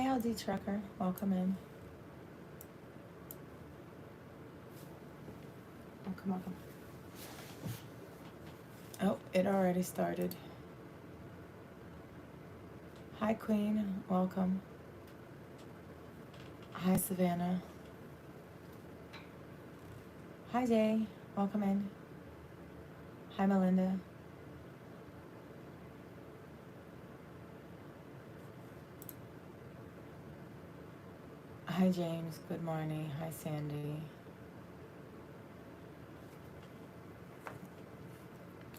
LD Trucker. Welcome in. Welcome. Oh, it already started. Hi, Queen. Welcome. Hi, Savannah. Hi, Jay. Welcome in. Hi, Melinda. Hi, James. Good morning. Hi, Sandy.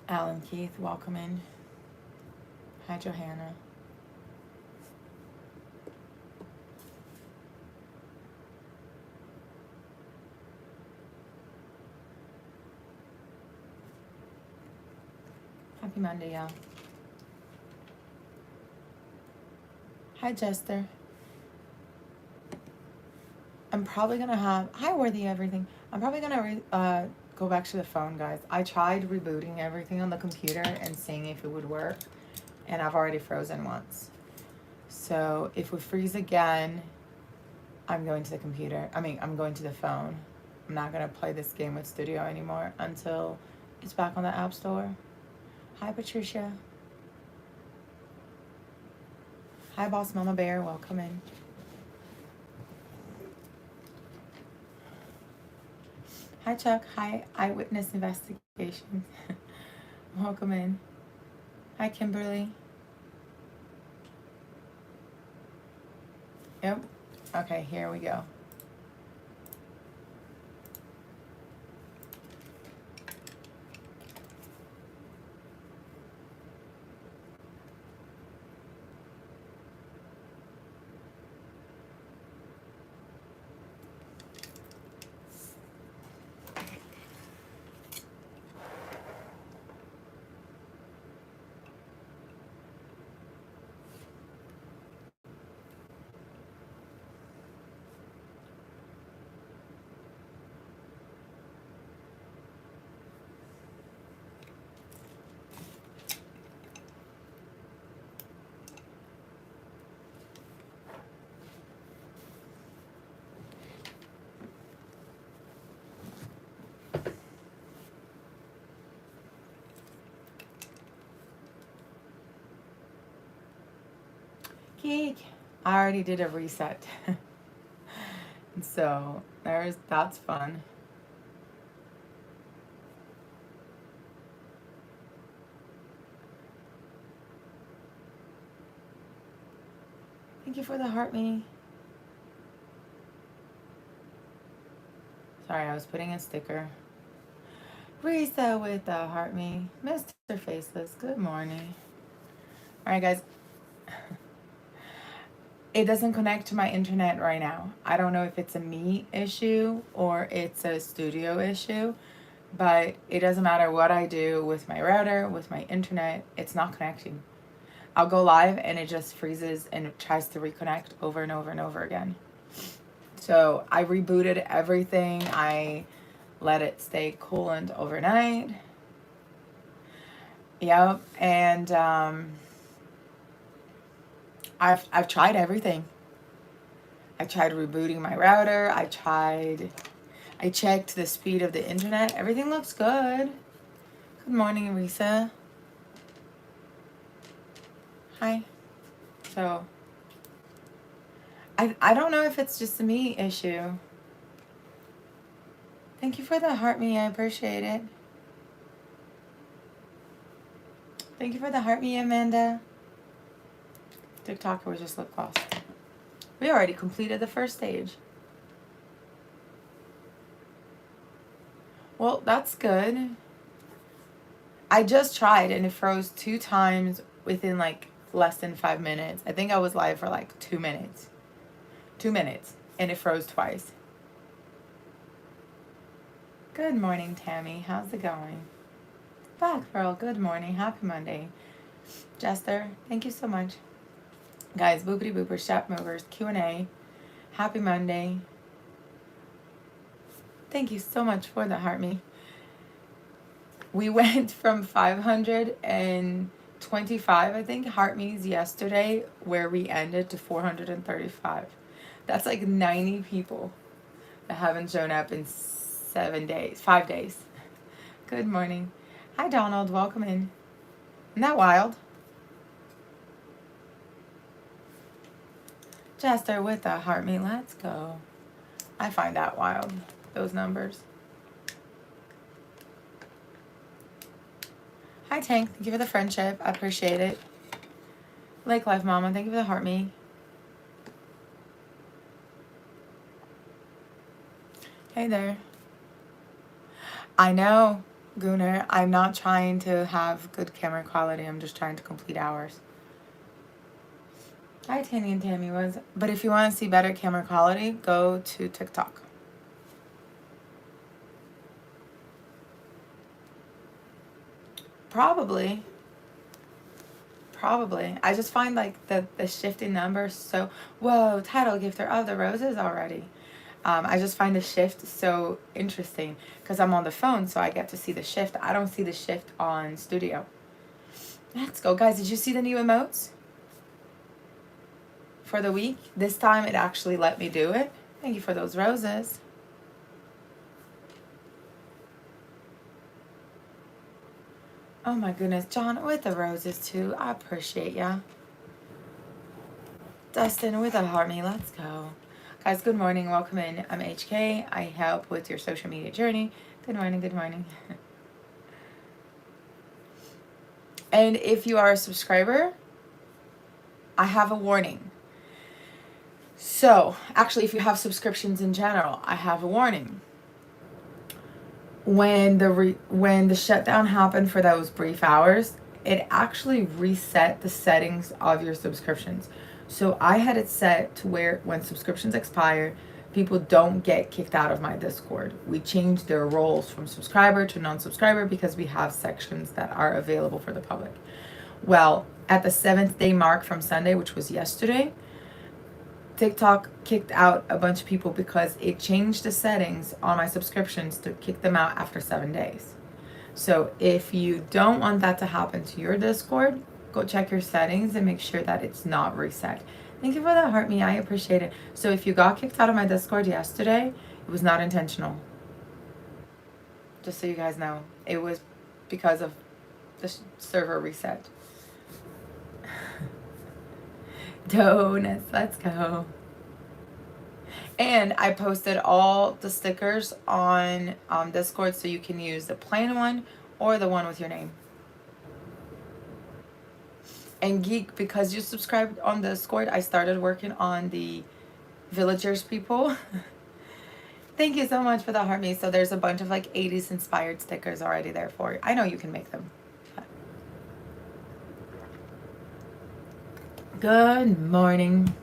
Alan Keith. Welcome in. Hi, Johanna. Happy Monday, y'all. Hi, Jester. I'm probably gonna have, hi, Worthy Everything. I'm probably gonna go back to the phone, guys. I tried rebooting everything on the computer and seeing if it would work, and I've already frozen once. So if we freeze again, I'm going to the computer. I'm going to the phone. I'm not gonna play this game with Studio anymore until it's back on the App Store. Hi, Patricia. Hi, Boss Mama Bear. Welcome in. Hi, Chuck. Hi, Eyewitness Investigations. Welcome in. Hi, Kimberly. Yep. Okay, here we go. Geek. I already did a reset. So that's fun. Thank you for the heart me. Sorry, I was putting a sticker. Reset with the heart me. Mr. Faceless, good morning. Alright guys. It doesn't connect to my internet right now. I don't know if it's a me issue or it's a studio issue, but it doesn't matter what I do with my router, with my internet, it's not connecting. I'll go live and it just freezes and it tries to reconnect over and over and over again. So I rebooted everything. I let it stay coolant overnight. Yep, and I've tried everything. I tried rebooting my router. I checked the speed of the internet. Everything looks good. Good morning, Risa. Hi. So I don't know if it's just a me issue. Thank you for the heart me. I appreciate it. Thank you for the heart me, Amanda. TikToker was just lip gloss. We already completed the first stage. Well, that's good. I just tried and it froze 2 times within like less than 5 minutes. I think I was live for like 2 minutes. 2 minutes and it froze twice. Good morning, Tammy. How's it going? Back, Pearl. Good morning. Happy Monday. Jester, thank you so much. Guys, boopity boopers, shop movers, Q&A. Happy Monday. Thank you so much for the heart me. We went from 500 and 25, I think, heart me's yesterday, where we ended, to 435. That's like 90 people that haven't shown up in 7 days, 5 days. Good morning. Hi, Donald. Welcome in. Isn't that wild? Jester with the heart me. Let's go. I find that wild, those numbers. Hi, Tank. Thank you for the friendship. I appreciate it. Lake Life Mama, thank you for the heart me. Hey there. I know, Gunnar. I'm not trying to have good camera quality. I'm just trying to complete hours. Hi, Tanny and Tammy was. But if you want to see better camera quality, go to TikTok. Probably. I just find like the shifting numbers so, whoa, title gifter of the roses already. I just find the shift so interesting because I'm on the phone, so I get to see the shift. I don't see the shift on Studio. Let's go, guys. Did you see the new emotes for the week? This time it actually let me do it. Thank you for those roses. Oh my goodness, John with the roses too. I appreciate ya. Dustin with a heart me. Let's go. Guys, good morning. Welcome in. I'm HK. I help with your social media journey. Good morning. Good morning. And if you are a subscriber, I have a warning. So, actually, if you have subscriptions in general, I have a warning. When the shutdown happened for those brief hours, it actually reset the settings of your subscriptions. So I had it set to where when subscriptions expire, people don't get kicked out of my Discord. We changed their roles from subscriber to non-subscriber because we have sections that are available for the public. Well, at the 7th day mark from Sunday, which was yesterday, TikTok kicked out a bunch of people because it changed the settings on my subscriptions to kick them out after 7 days. So if you don't want that to happen to your Discord, go check your settings and make sure that it's not reset. Thank you for that, heart me. I appreciate it. So if you got kicked out of my Discord yesterday, it was not intentional. Just so you guys know, it was because of the server reset. Donuts, let's go. And I posted all the stickers on Discord, so you can use the plain one or the one with your name. And Geek, because you subscribed on Discord, I started working on the villagers people. Thank you so much for the heart me. So there's a bunch of like 80s inspired stickers already there for you. I know you can make them. Good morning.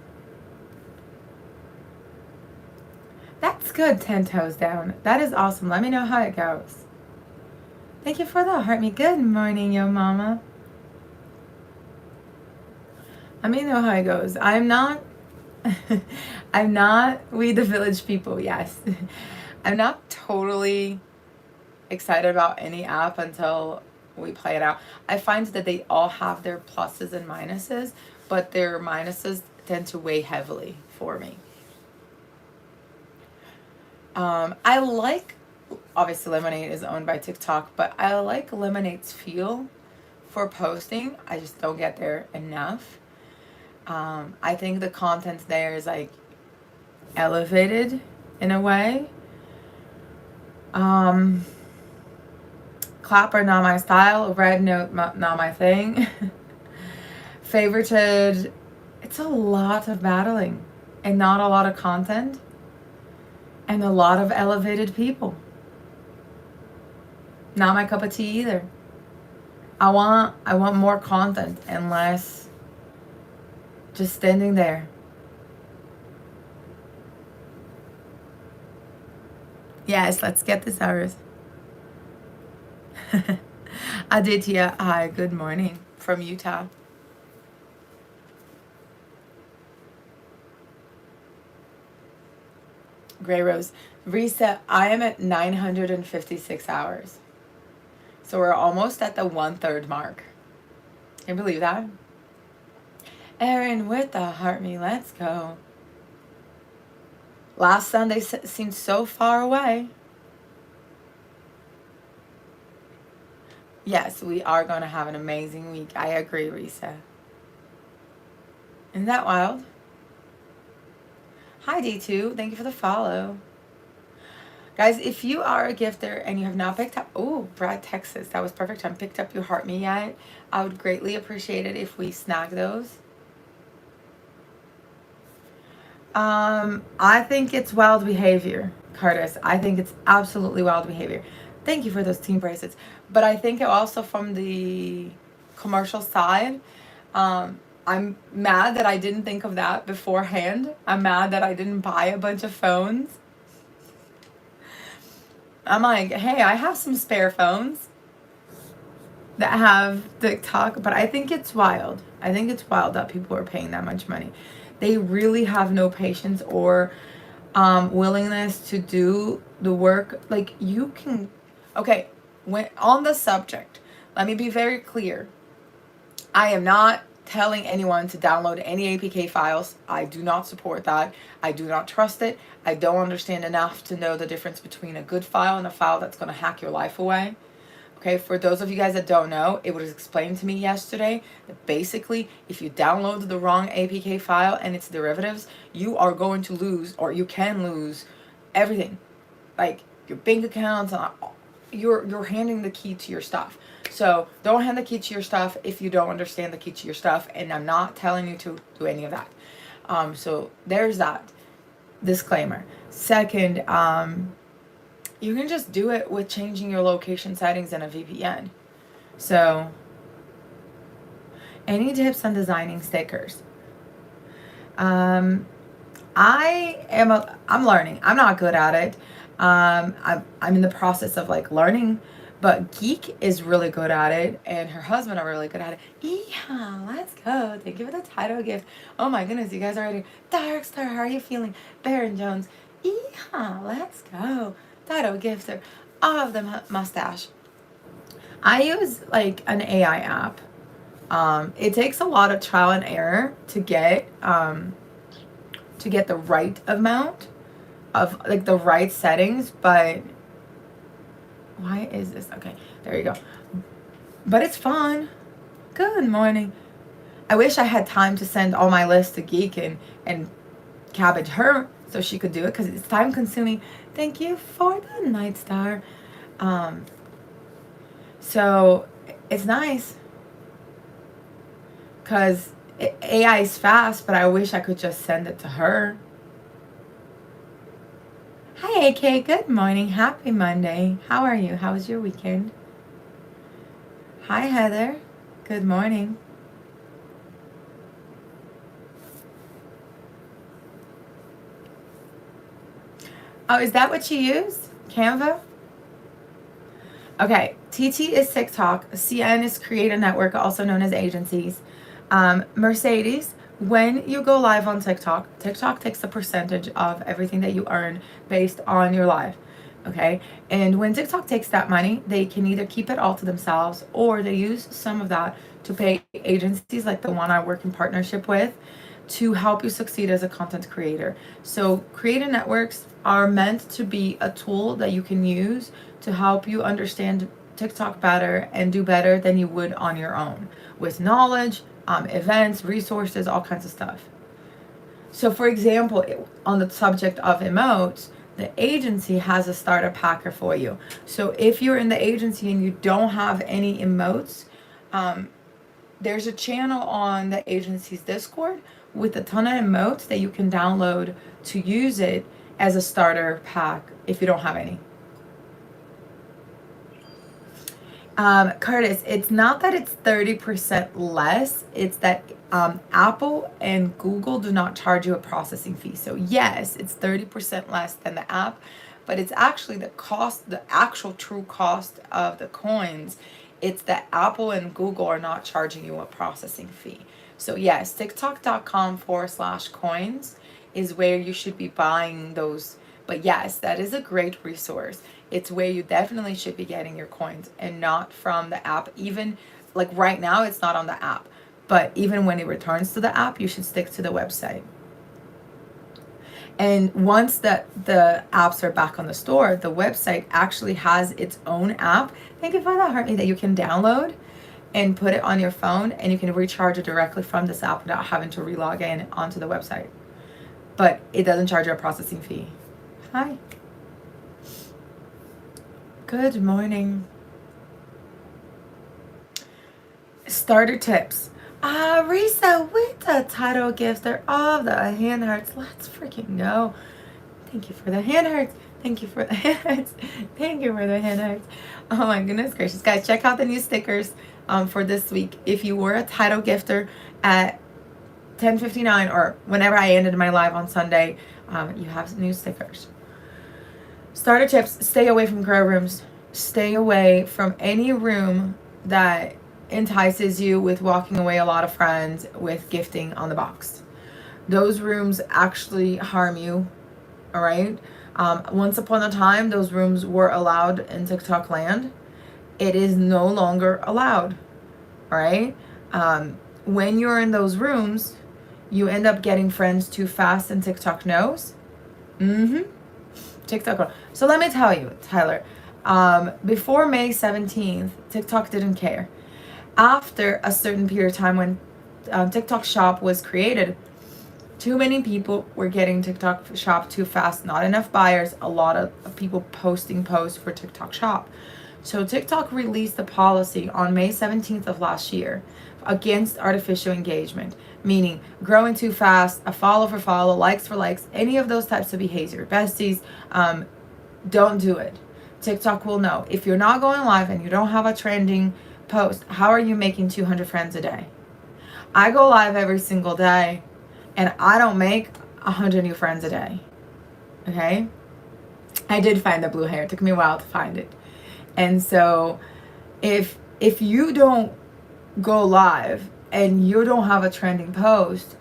That's good, 10 toes down. That is awesome. Let me know how it goes. Thank you for the heart me. Good morning, yo mama. Let me know how it goes. I'm not we the village people, yes. I'm not totally excited about any app until we play it out. I find that they all have their pluses and minuses, but their minuses tend to weigh heavily for me. I like, obviously Lemonade is owned by TikTok, but I like Lemonade's feel for posting. I just don't get there enough. I think the content there is like elevated in a way. Clapper, not my style. Red Note, not my thing. Favorited, it's a lot of battling and not a lot of content and a lot of elevated people. Not my cup of tea either. I want more content and less just standing there. Yes, let's get this hours. Aditya, hi, good morning from Utah. Gray Rose, reset. I am at 956 hours. So we're almost at the 1/3 mark. Can you believe that? Erin with the heart me, let's go. Last Sunday seemed so far away. Yes, we are going to have an amazing week. I agree, Risa. Isn't that wild? Hi, D2. Thank you for the follow. Guys, if you are a gifter and you have not picked up, oh, Brad, Texas, that was perfect time. Picked up your Heart Me yet? I would greatly appreciate it if we snag those. I think it's wild behavior, Curtis. I think it's absolutely wild behavior. Thank you for those team bracelets. But I think also from the commercial side, I'm mad that I didn't think of that beforehand. I'm mad that I didn't buy a bunch of phones. I'm like, hey, I have some spare phones that have TikTok, but I think it's wild. I think it's wild that people are paying that much money. They really have no patience or willingness to do the work. Like you can, okay, when on the subject, let me be very clear. I am not telling anyone to download any APK files. I do not support that. I do not trust it. I don't understand enough to know the difference between a good file and a file that's going to hack your life away. Okay, for those of you guys that don't know, it was explained to me yesterday that basically if you download the wrong APK file and its derivatives, you are going to lose, or you can lose, everything. Like your bank accounts, you're handing the key to your stuff. So don't hand the key to your stuff if you don't understand the key to your stuff, and I'm not telling you to do any of that. So there's that disclaimer. Second, you can just do it with changing your location settings in a VPN. So, any tips on designing stickers? I'm learning. I'm not good at it. I'm in the process of like learning, but Geek is really good at it, and her husband are really good at it. Yeah, let's go. Thank you for the title gift. Oh my goodness, you guys are already. Darkstar, how are you feeling? Baron Jones. Yeah, let's go. Title gifter of the mustache. I use like an AI app. It takes a lot of trial and error to get the right amount of like the right settings, but why is this? Okay, there you go. But it's fun. Good morning. I wish I had time to send all my lists to Geek and cabbage her so she could do it because it's time consuming. Thank you for the Night Star. So it's nice because AI is fast, but I wish I could just send it to her. Hi, AK. Good morning. Happy Monday. How are you? How was your weekend? Hi, Heather. Good morning. Oh, is that what you use? Canva? Okay, TT is TikTok. CN is Creator Network, also known as agencies. Mercedes, when you go live on TikTok, TikTok takes a percentage of everything that you earn based on your live. Okay, and when TikTok takes that money, they can either keep it all to themselves or they use some of that to pay agencies like the one I work in partnership with to help you succeed as a content creator. So, creator networks are meant to be a tool that you can use to help you understand TikTok better and do better than you would on your own with knowledge, events, resources, all kinds of stuff. So, for example, on the subject of emotes, the agency has a starter packer for you. So, if you're in the agency and you don't have any emotes, there's a channel on the agency's Discord with a ton of emotes that you can download to use it as a starter pack if you don't have any. Curtis, it's not that it's 30% less, it's that Apple and Google do not charge you a processing fee. So yes, it's 30% less than the app, but it's actually the cost, the actual true cost of the coins. It's that Apple and Google are not charging you a processing fee. So yes, TikTok.com/coins is where you should be buying those. But yes, that is a great resource. It's where you definitely should be getting your coins and not from the app. Even like right now it's not on the app, but even when it returns to the app, you should stick to the website. And once the apps are back on the store, the website actually has its own app. Thank you for that, Hartley, that you can download and put it on your phone, and you can recharge it directly from this app without having to relog in onto the website. But it doesn't charge you a processing fee. Hi. Good morning. Starter tips. Risa with the title gifter of the hand hearts. Let's freaking go. Thank you for the hand hearts. Thank you for the hand hearts. Thank you for the hand hearts. Oh my goodness gracious. Guys, check out the new stickers for this week. If you were a title gifter at 10:59 or whenever I ended my live on Sunday, you have new stickers. Starter tips. Stay away from grow rooms. Stay away from any room that entices you with walking away a lot of friends with gifting on the box. Those rooms actually harm you. All right. Once upon a time, those rooms were allowed in TikTok land. It is no longer allowed. All right. When you're in those rooms, you end up getting friends too fast, and TikTok knows. TikTok. So let me tell you, Tyler, before May 17th, TikTok didn't care. After a certain period of time when TikTok Shop was created, too many people were getting TikTok Shop too fast. Not enough buyers. A lot of people posting posts for TikTok Shop. So TikTok released a policy on May 17th of last year against artificial engagement, meaning growing too fast, a follow for follow, likes for likes, any of those types of behavior. Besties, don't do it. TikTok will know. If you're not going live and you don't have a trending post, how are you making 200 friends a day? I go live every single day and I don't make 100 new friends a day. Okay? I did find the blue hair. It took me a while to find it. And so if you don't go live and you don't have a trending post,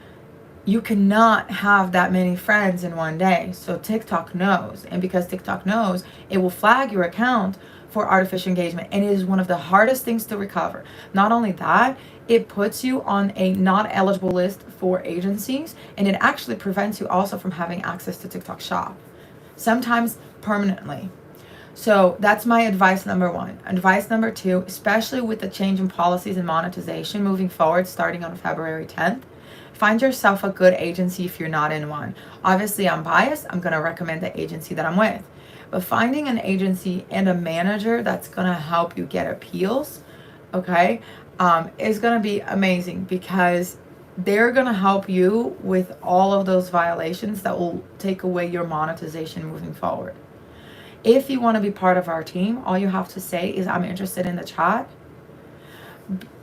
you cannot have that many friends in one day. So TikTok knows. And because TikTok knows, it will flag your account for artificial engagement. And it is one of the hardest things to recover. Not only that, it puts you on a not eligible list for agencies. And it actually prevents you also from having access to TikTok Shop. Sometimes permanently. So that's my advice number one. Advice number two, especially with the change in policies and monetization moving forward starting on February 10th, find yourself a good agency if you're not in one. Obviously, I'm biased. I'm going to recommend the agency that I'm with. But finding an agency and a manager that's going to help you get appeals, okay, is going to be amazing because they're going to help you with all of those violations that will take away your monetization moving forward. If you want to be part of our team, all you have to say is, I'm interested in the chat.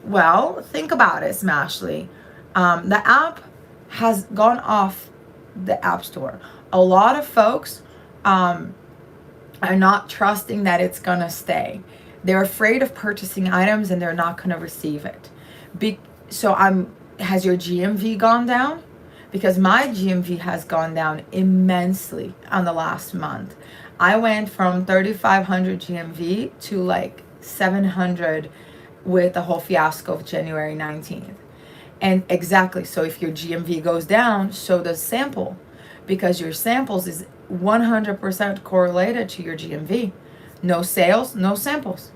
Well, think about it, Smashly. The app has gone off the App Store. A lot of folks are not trusting that it's going to stay. They're afraid of purchasing items and they're not going to receive it. Has your GMV gone down? Because my GMV has gone down immensely on the last month. I went from 3,500 GMV to like 700 with the whole fiasco of January 19th. And exactly, so if your GMV goes down, so does sample, because your samples is 100% correlated to your GMV. No sales, no samples.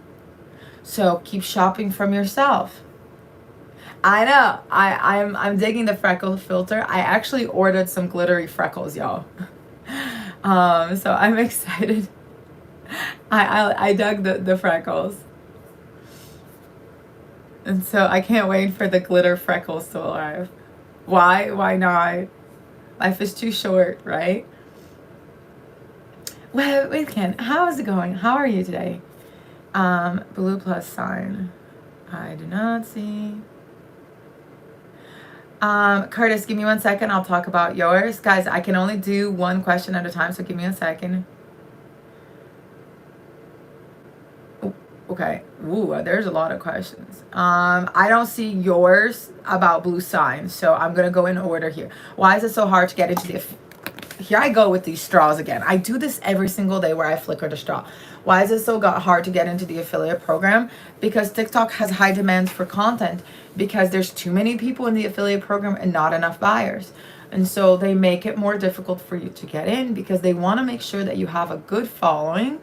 So keep shopping from yourself. I know, I'm digging the freckle filter. I actually ordered some glittery freckles, y'all. So I'm excited. I dug the freckles. And so I can't wait for the glitter freckles to arrive. Why? Why not? Life is too short, right? Wait, Ken, how is it going? How are you today? Blue plus sign. I do not see. Curtis, give me 1 second. I'll talk about yours. Guys, I can only do one question at a time, so give me a second. Okay. Ooh, there's a lot of questions. I don't see yours about blue sign, so I'm going to go in order here. Why is it so hard to get into the here I go with these straws again. I do this every single day where I flicker the straw. Why is it so hard to get into the affiliate program? Because TikTok has high demands for content, because there's too many people in the affiliate program and not enough buyers. And so they make it more difficult for you to get in, because they want to make sure that you have a good following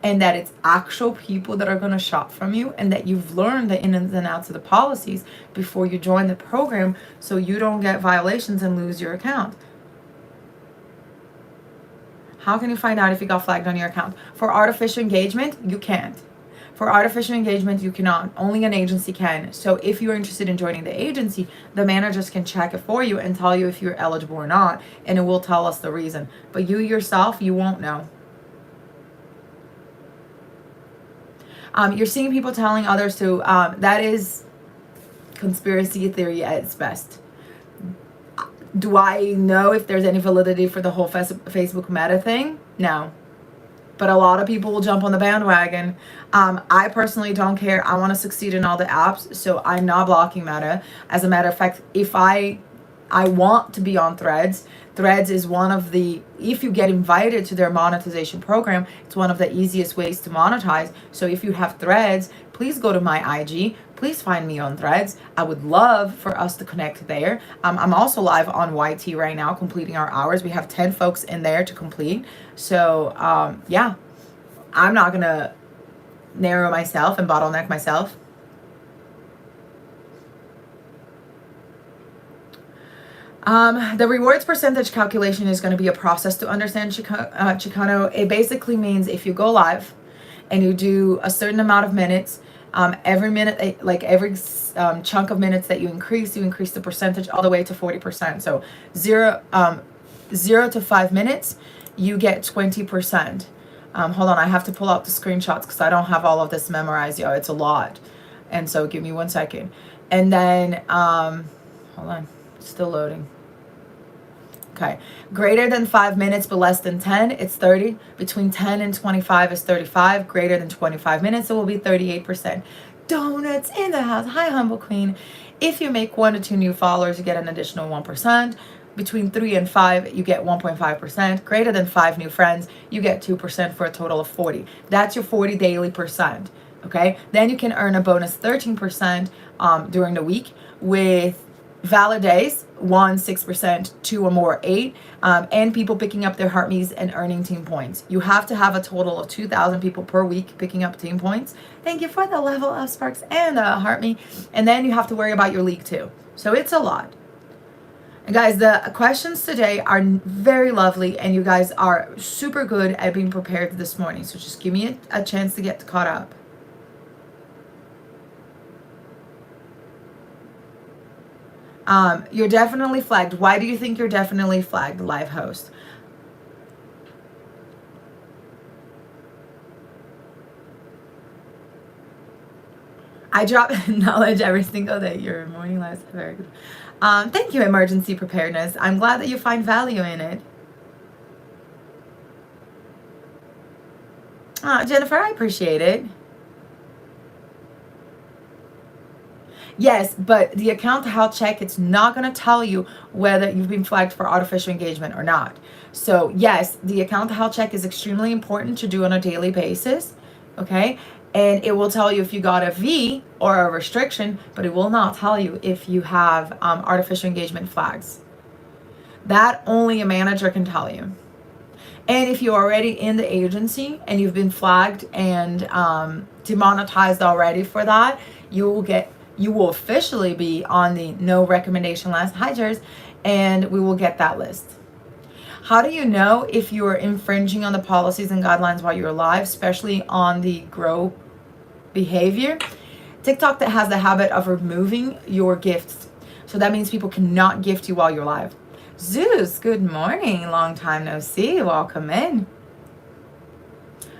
and that it's actual people that are going to shop from you, and that you've learned the ins and outs of the policies before you join the program, so you don't get violations and lose your account. How can you find out if you got flagged on your account? For artificial engagement, you can't. For artificial engagement, you cannot. Only an agency can. So if you're interested in joining the agency, the managers can check it for you and tell you if you're eligible or not, and it will tell us the reason. But you yourself, you won't know. You're seeing people telling others to, that is conspiracy theory at its best. Do I know if there's any validity for the whole Facebook Meta thing? No. But a lot of people will jump on the bandwagon. I personally don't care. I want to succeed in all the apps, so I'm not blocking Meta. As a matter of fact, if I want to be on Threads. Threads is one of the, if you get invited to their monetization program, it's one of the easiest ways to monetize. So if you have Threads, please go to my IG. Please find me on Threads. I would love for us to connect there. I'm also live on YT right now, completing our hours. We have 10 folks in there to complete. So yeah, I'm not going to narrow myself and bottleneck myself. The rewards percentage calculation is going to be a process to understand, Chicano. It basically means if you go live and you do a certain amount of minutes, every minute, like every chunk of minutes that you increase the percentage all the way to 40%. So 0 to 5 minutes, you get 20%. Hold on, I have to pull out the screenshots because I don't have all of this memorized, yo. It's a lot. And so give me 1 second. And then, hold on. Still loading. Okay. Greater than 5 minutes but less than 10, it's 30. Between 10 and 25 is 35. Greater than 25 minutes, it will be 38%. Donuts in the house. Hi, Humble Queen. If you make 1 to 2 new followers, you get an additional 1%. Between 3 and 5, you get 1.5%. Greater than 5 new friends, you get 2% for a total of 40. That's your 40 daily percent. Okay. Then you can earn a bonus 13% during the week with valid days, 1, 6%, 2 or more, 8, and people picking up their HeartMe's and earning team points. You have to have a total of 2,000 people per week picking up team points. Thank you for the level up, Sparks and HeartMe. And then you have to worry about your league too. So it's a lot. And guys, the questions today are very lovely, and you guys are super good at being prepared this morning. So just give me a chance to get caught up. You're definitely flagged. Why do you think you're definitely flagged, live host? I drop knowledge every single day. Your morning lives are very good. Thank you, emergency preparedness. I'm glad that you find value in it. Jennifer, I appreciate it. Yes, but the account health check, it's not going to tell you whether you've been flagged for artificial engagement or not. So yes, the account health check is extremely important to do on a daily basis, okay? And it will tell you if you got a V or a restriction, but it will not tell you if you have artificial engagement flags. That only a manager can tell you. And if you're already in the agency and you've been flagged and demonetized already for that, you will officially be on the no recommendation list. Hi, Jers. And we will get that list. How do you know if you are infringing on the policies and guidelines while you're live, especially on the grow behavior? TikTok that has the habit of removing your gifts. So that means people cannot gift you while you're live. Zeus, good morning. Long time no see. Welcome in.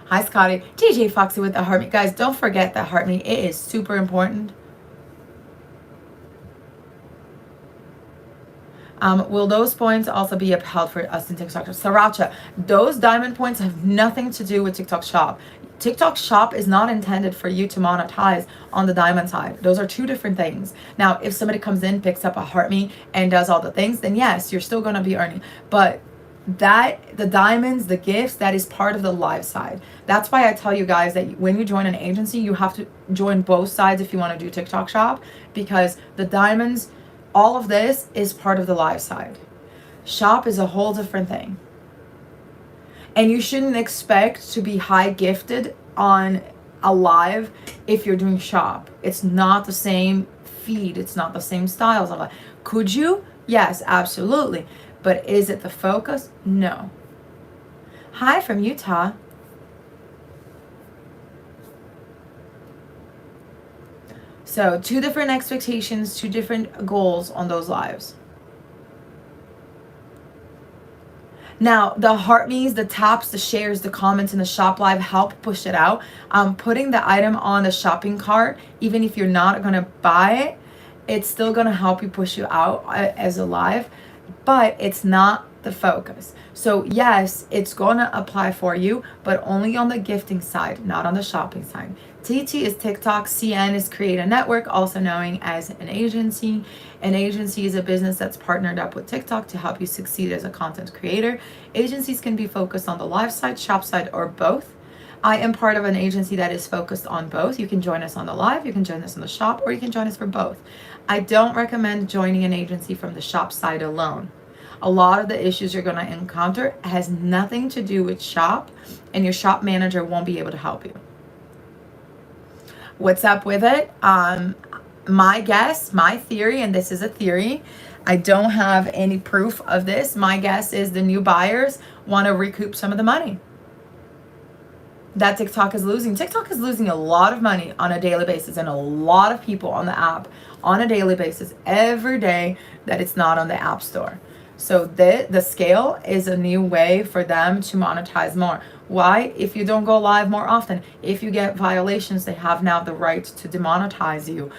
Hi, Scotty. DJ Foxy with the HeartMe. Guys, don't forget that HeartMe. It is super important. Will those points also be upheld for us in TikTok? Sriracha, those diamond points have nothing to do with TikTok Shop. TikTok Shop is not intended for you to monetize on the diamond side. Those are two different things. Now, if somebody comes in, picks up a HeartMe and does all the things, then yes, you're still going to be earning. But That the diamonds, the gifts, that is part of the live side. That's why I tell you guys that when you join an agency, you have to join both sides if you want to do TikTok shop, because the diamonds, all of this is part of the live side. Shop is a whole different thing. And you shouldn't expect to be high gifted on a live if you're doing shop. It's not the same feed. It's not the same styles. Could you? Yes, absolutely. But is it the focus? No. Hi from Utah. So 2 different expectations, 2 different goals on those lives. Now, the heart me's, the taps, the shares, the comments, and the shop live help push it out. Putting the item on the shopping cart, even if you're not going to buy it, it's still going to help you push you out as a live, but it's not the focus. So yes, it's going to apply for you, but only on the gifting side, not on the shopping side. TT is TikTok. CN is Create a Network, also known as an agency. An agency is a business that's partnered up with TikTok to help you succeed as a content creator. Agencies can be focused on the live side, shop side, or both. I am part of an agency that is focused on both. You can join us on the live, you can join us on the shop, or you can join us for both. I don't recommend joining an agency from the shop side alone. A lot of the issues you're going to encounter has nothing to do with shop, and your shop manager won't be able to help you. What's up with it? My guess, my theory, and this is a theory, I don't have any proof of this. My guess is the new buyers want to recoup some of the money that TikTok is losing. TikTok is losing a lot of money on a daily basis, and a lot of people on the app on a daily basis every day that it's not on the app store. So the scale is a new way for them to monetize more. Why? If you don't go live more often, if you get violations, they have now the right to demonetize you.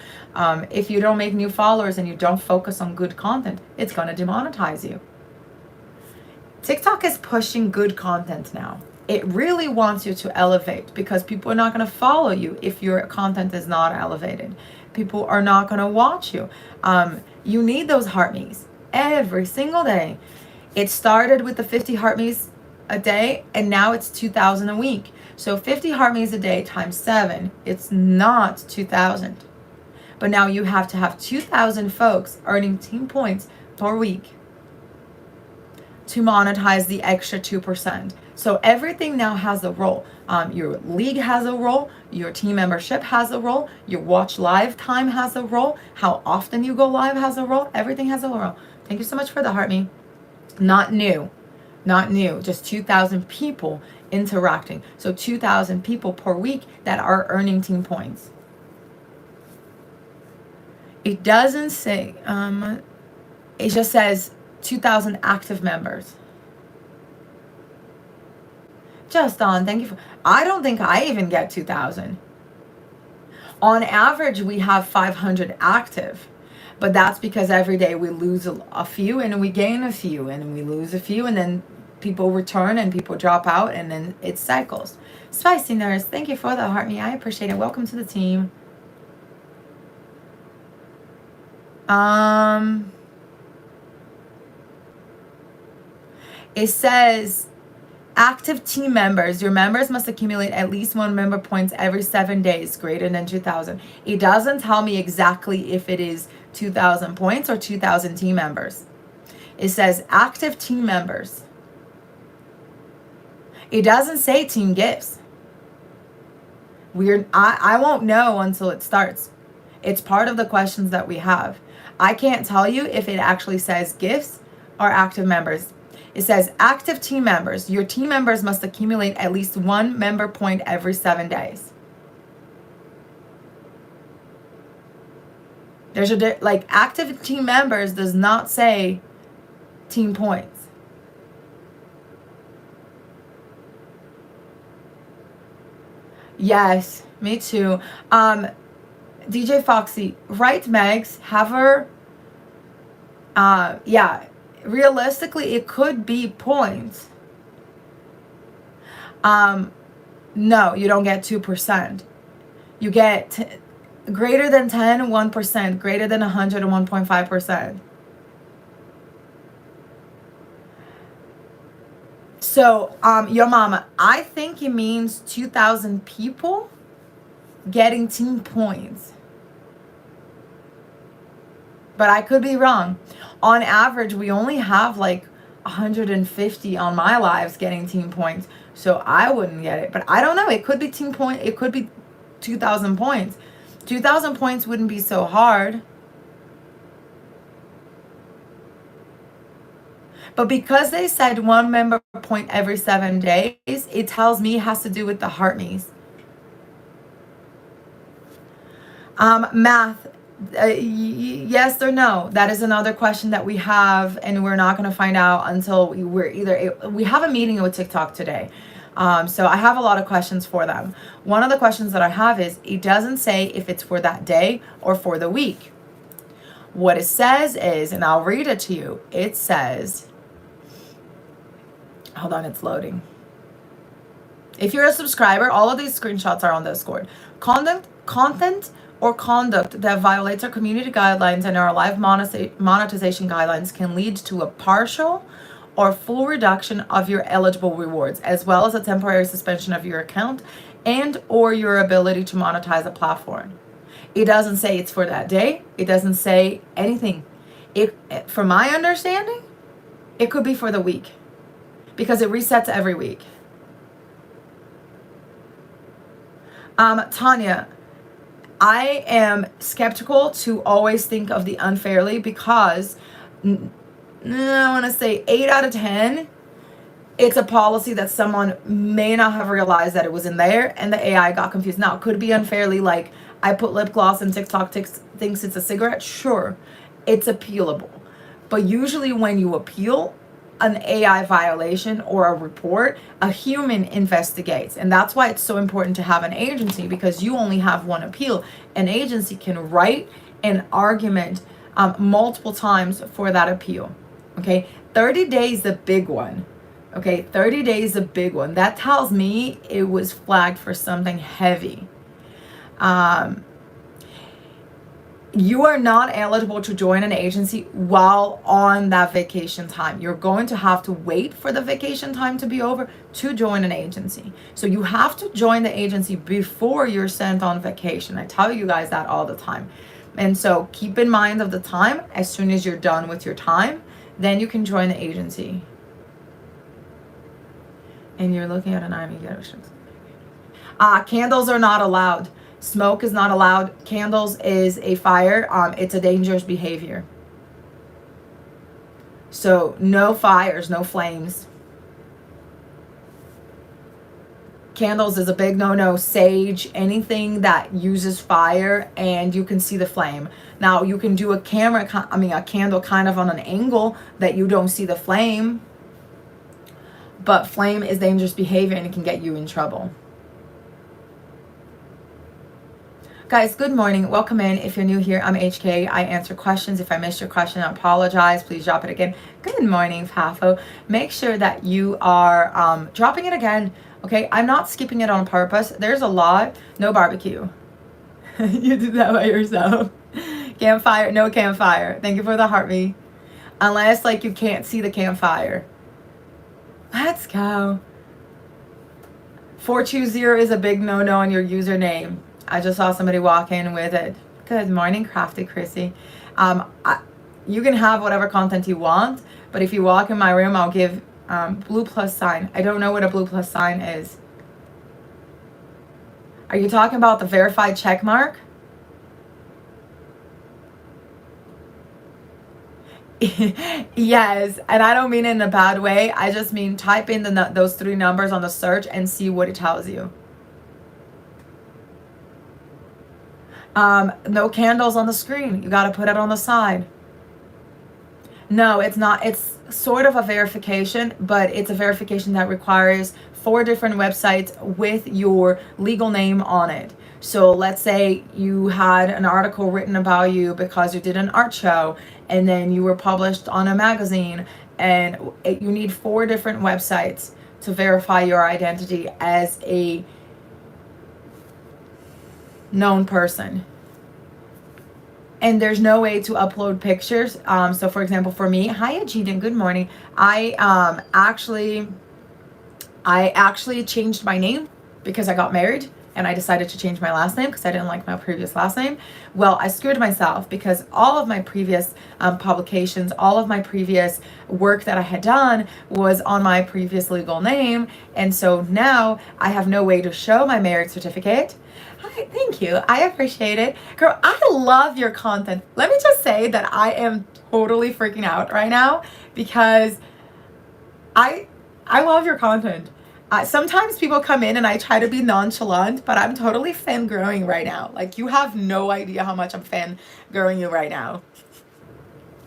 If you don't make new followers and you don't focus on good content, it's going to demonetize you. TikTok is pushing good content now. It really wants you to elevate, because people are not going to follow you if your content is not elevated. People are not going to watch you. You need those heart me's every single day. It started with the 50 heart me's a day, and now it's 2,000 a week. So 50 heart me's a day times 7, it's not 2,000. But now you have to have 2,000 folks earning team points per week to monetize the extra 2%. So everything now has a role. Your league has a role, your team membership has a role, your watch live time has a role, how often you go live has a role, everything has a role. Thank you so much for the heart me. Not new, just 2,000 people interacting. So 2,000 people per week that are earning team points. It doesn't say, it just says 2,000 active members. Just on, thank you for, I don't think I even get 2,000. On average, we have 500 active, but that's because every day we lose a few and we gain a few, and we lose a few, and then people return and people drop out, and then it cycles. Spicy Nurse, thank you for the heart me. I appreciate it. Welcome to the team. It says active team members. Your members must accumulate at least 1 member points every 7 days greater than 2,000. It doesn't tell me exactly if it is 2,000 points or 2,000 team members. It says active team members. It doesn't say team gifts. I won't know until it starts. It's part of the questions that we have. I can't tell you if it actually says gifts or active members. It says active team members. Your team members must accumulate at least 1 member point every 7 days. There's like active team members does not say team points. Yes, me too. DJ Foxy, right, Megs, have her, yeah, realistically, it could be points. No, you don't get 2%. You get greater than 10, 1%, greater than 100, 1.5%. So, your mama, I think it means 2,000 people getting team points. But I could be wrong. On average, we only have like 150 on my lives getting team points. So I wouldn't get it. But I don't know. It could be team point. It could be 2,000 points. 2,000 points wouldn't be so hard. But because they said 1 member point every 7 days, it tells me it has to do with the Heartme's. Math, yes or no? That is another question that we have, and we're not going to find out until we have a meeting with TikTok today. So I have a lot of questions for them. One of the questions that I have is, it doesn't say if it's for that day or for the week. What it says is, and I'll read it to you. It says, hold on, it's loading. If you're a subscriber, all of these screenshots are on Discord. Content or conduct that violates our community guidelines and our live monetization guidelines can lead to a partial or full reduction of your eligible rewards, as well as a temporary suspension of your account and or your ability to monetize a platform. It doesn't say it's for that day. It doesn't say anything. From my understanding, it could be for the week because it resets every week. Tanya, I am skeptical to always think of the unfairly because I want to say 8 out of 10, it's a policy that someone may not have realized that it was in there and the AI got confused. Now, it could be unfairly, like I put lip gloss and TikTok thinks it's a cigarette. Sure, it's appealable. But usually when you appeal an AI violation or a report, a human investigates. And that's why it's so important to have an agency, because you only have one appeal. An agency can write an argument multiple times for that appeal. Okay, 30 days the big one. Okay, 30 days the big one. That tells me it was flagged for something heavy. You are not eligible to join an agency while on that vacation time. You're going to have to wait for the vacation time to be over to join an agency. So you have to join the agency before you're sent on vacation. I tell you guys that all the time. And so keep in mind of the time. As soon as you're done with your time, then you can join the agency. And you're looking at an IME. Candles are not allowed. Smoke is not allowed. Candles is a fire. It's a dangerous behavior. So no fires, no flames. Candles is a big no-no. Sage, anything that uses fire and you can see the flame. Now you can do a candle kind of on an angle that you don't see the flame. But flame is dangerous behavior and it can get you in trouble. Guys, good morning. Welcome in. If you're new here, I'm HK. I answer questions. If I missed your question, I apologize. Please drop it again. Good morning, Fafo. Make sure that you are dropping it again. Okay, I'm not skipping it on purpose. There's a lot. No barbecue. You did that by yourself. Campfire. No campfire. Thank you for the heartbeat. Unless like you can't see the campfire. Let's go. 420 is a big no-no on your username. I just saw somebody walk in with it. Good morning, Crafty Chrissy. You can have whatever content you want, but if you walk in my room, I'll give blue plus sign. I don't know what a blue plus sign is. Are you talking about the verified check mark? Yes, and I don't mean it in a bad way. I just mean type in those 3 numbers on the search and see what it tells you. No candles on the screen. You got to put it on the side. No, it's not. It's sort of a verification, but it's a verification that requires 4 different websites with your legal name on it. So let's say you had an article written about you because you did an art show and then you were published on a magazine, and you need 4 different websites to verify your identity as a known person. And there's no way to upload pictures. So for example, for me, hi Ajita, good morning. I actually I actually changed my name because I got married and I decided to change my last name because I didn't like my previous last name. Well, I screwed myself because all of my previous publications, all of my previous work that I had done was on my previous legal name. And so now I have no way to show my marriage certificate. Hi, thank you. I appreciate it. Girl, I love your content. Let me just say that I am totally freaking out right now because I love your content. Sometimes people come in and I try to be nonchalant, but I'm totally fangirling right now. Like, you have no idea how much I'm fangirling you right now.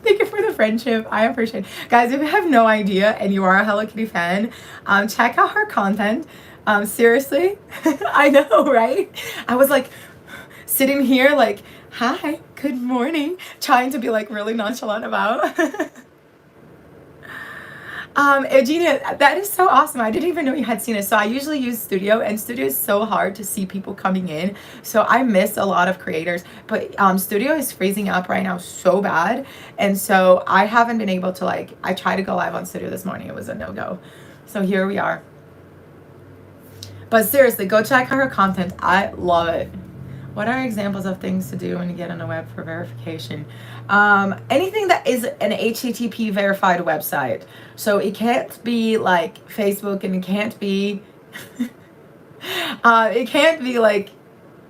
Thank you for the friendship. I appreciate it. Guys, if you have no idea and you are a Hello Kitty fan, check out her content. Seriously, I know, right? I was like sitting here like, hi, good morning, trying to be like really nonchalant about. Eugenia, that is so awesome. I didn't even know you had seen it. So I usually use Studio, and Studio is so hard to see people coming in. So I miss a lot of creators, but Studio is freezing up right now so bad. And so I haven't been able to I tried to go live on Studio this morning. It was a no-go. So here we are. But seriously, go check out her content. I love it. What are examples of things to do when you get on a web for verification? Anything that is an HTTP verified website. So it can't be like Facebook, and it can't be like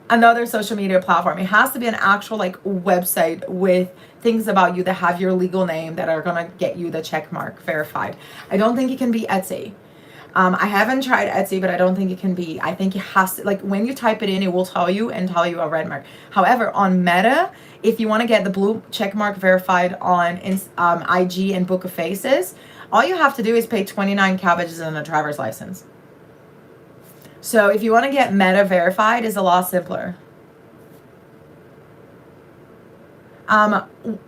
another social media platform. It has to be an actual website with things about you that have your legal name that are gonna get you the check mark verified. I don't think it can be Etsy. I haven't tried Etsy, but I don't think it can be. I think it has to, when you type it in, it will tell you a red mark. However, on Meta, if you want to get the blue check mark verified on IG and Book of Faces, all you have to do is pay 29 cabbages and a driver's license. So if you want to get Meta verified, it's a lot simpler.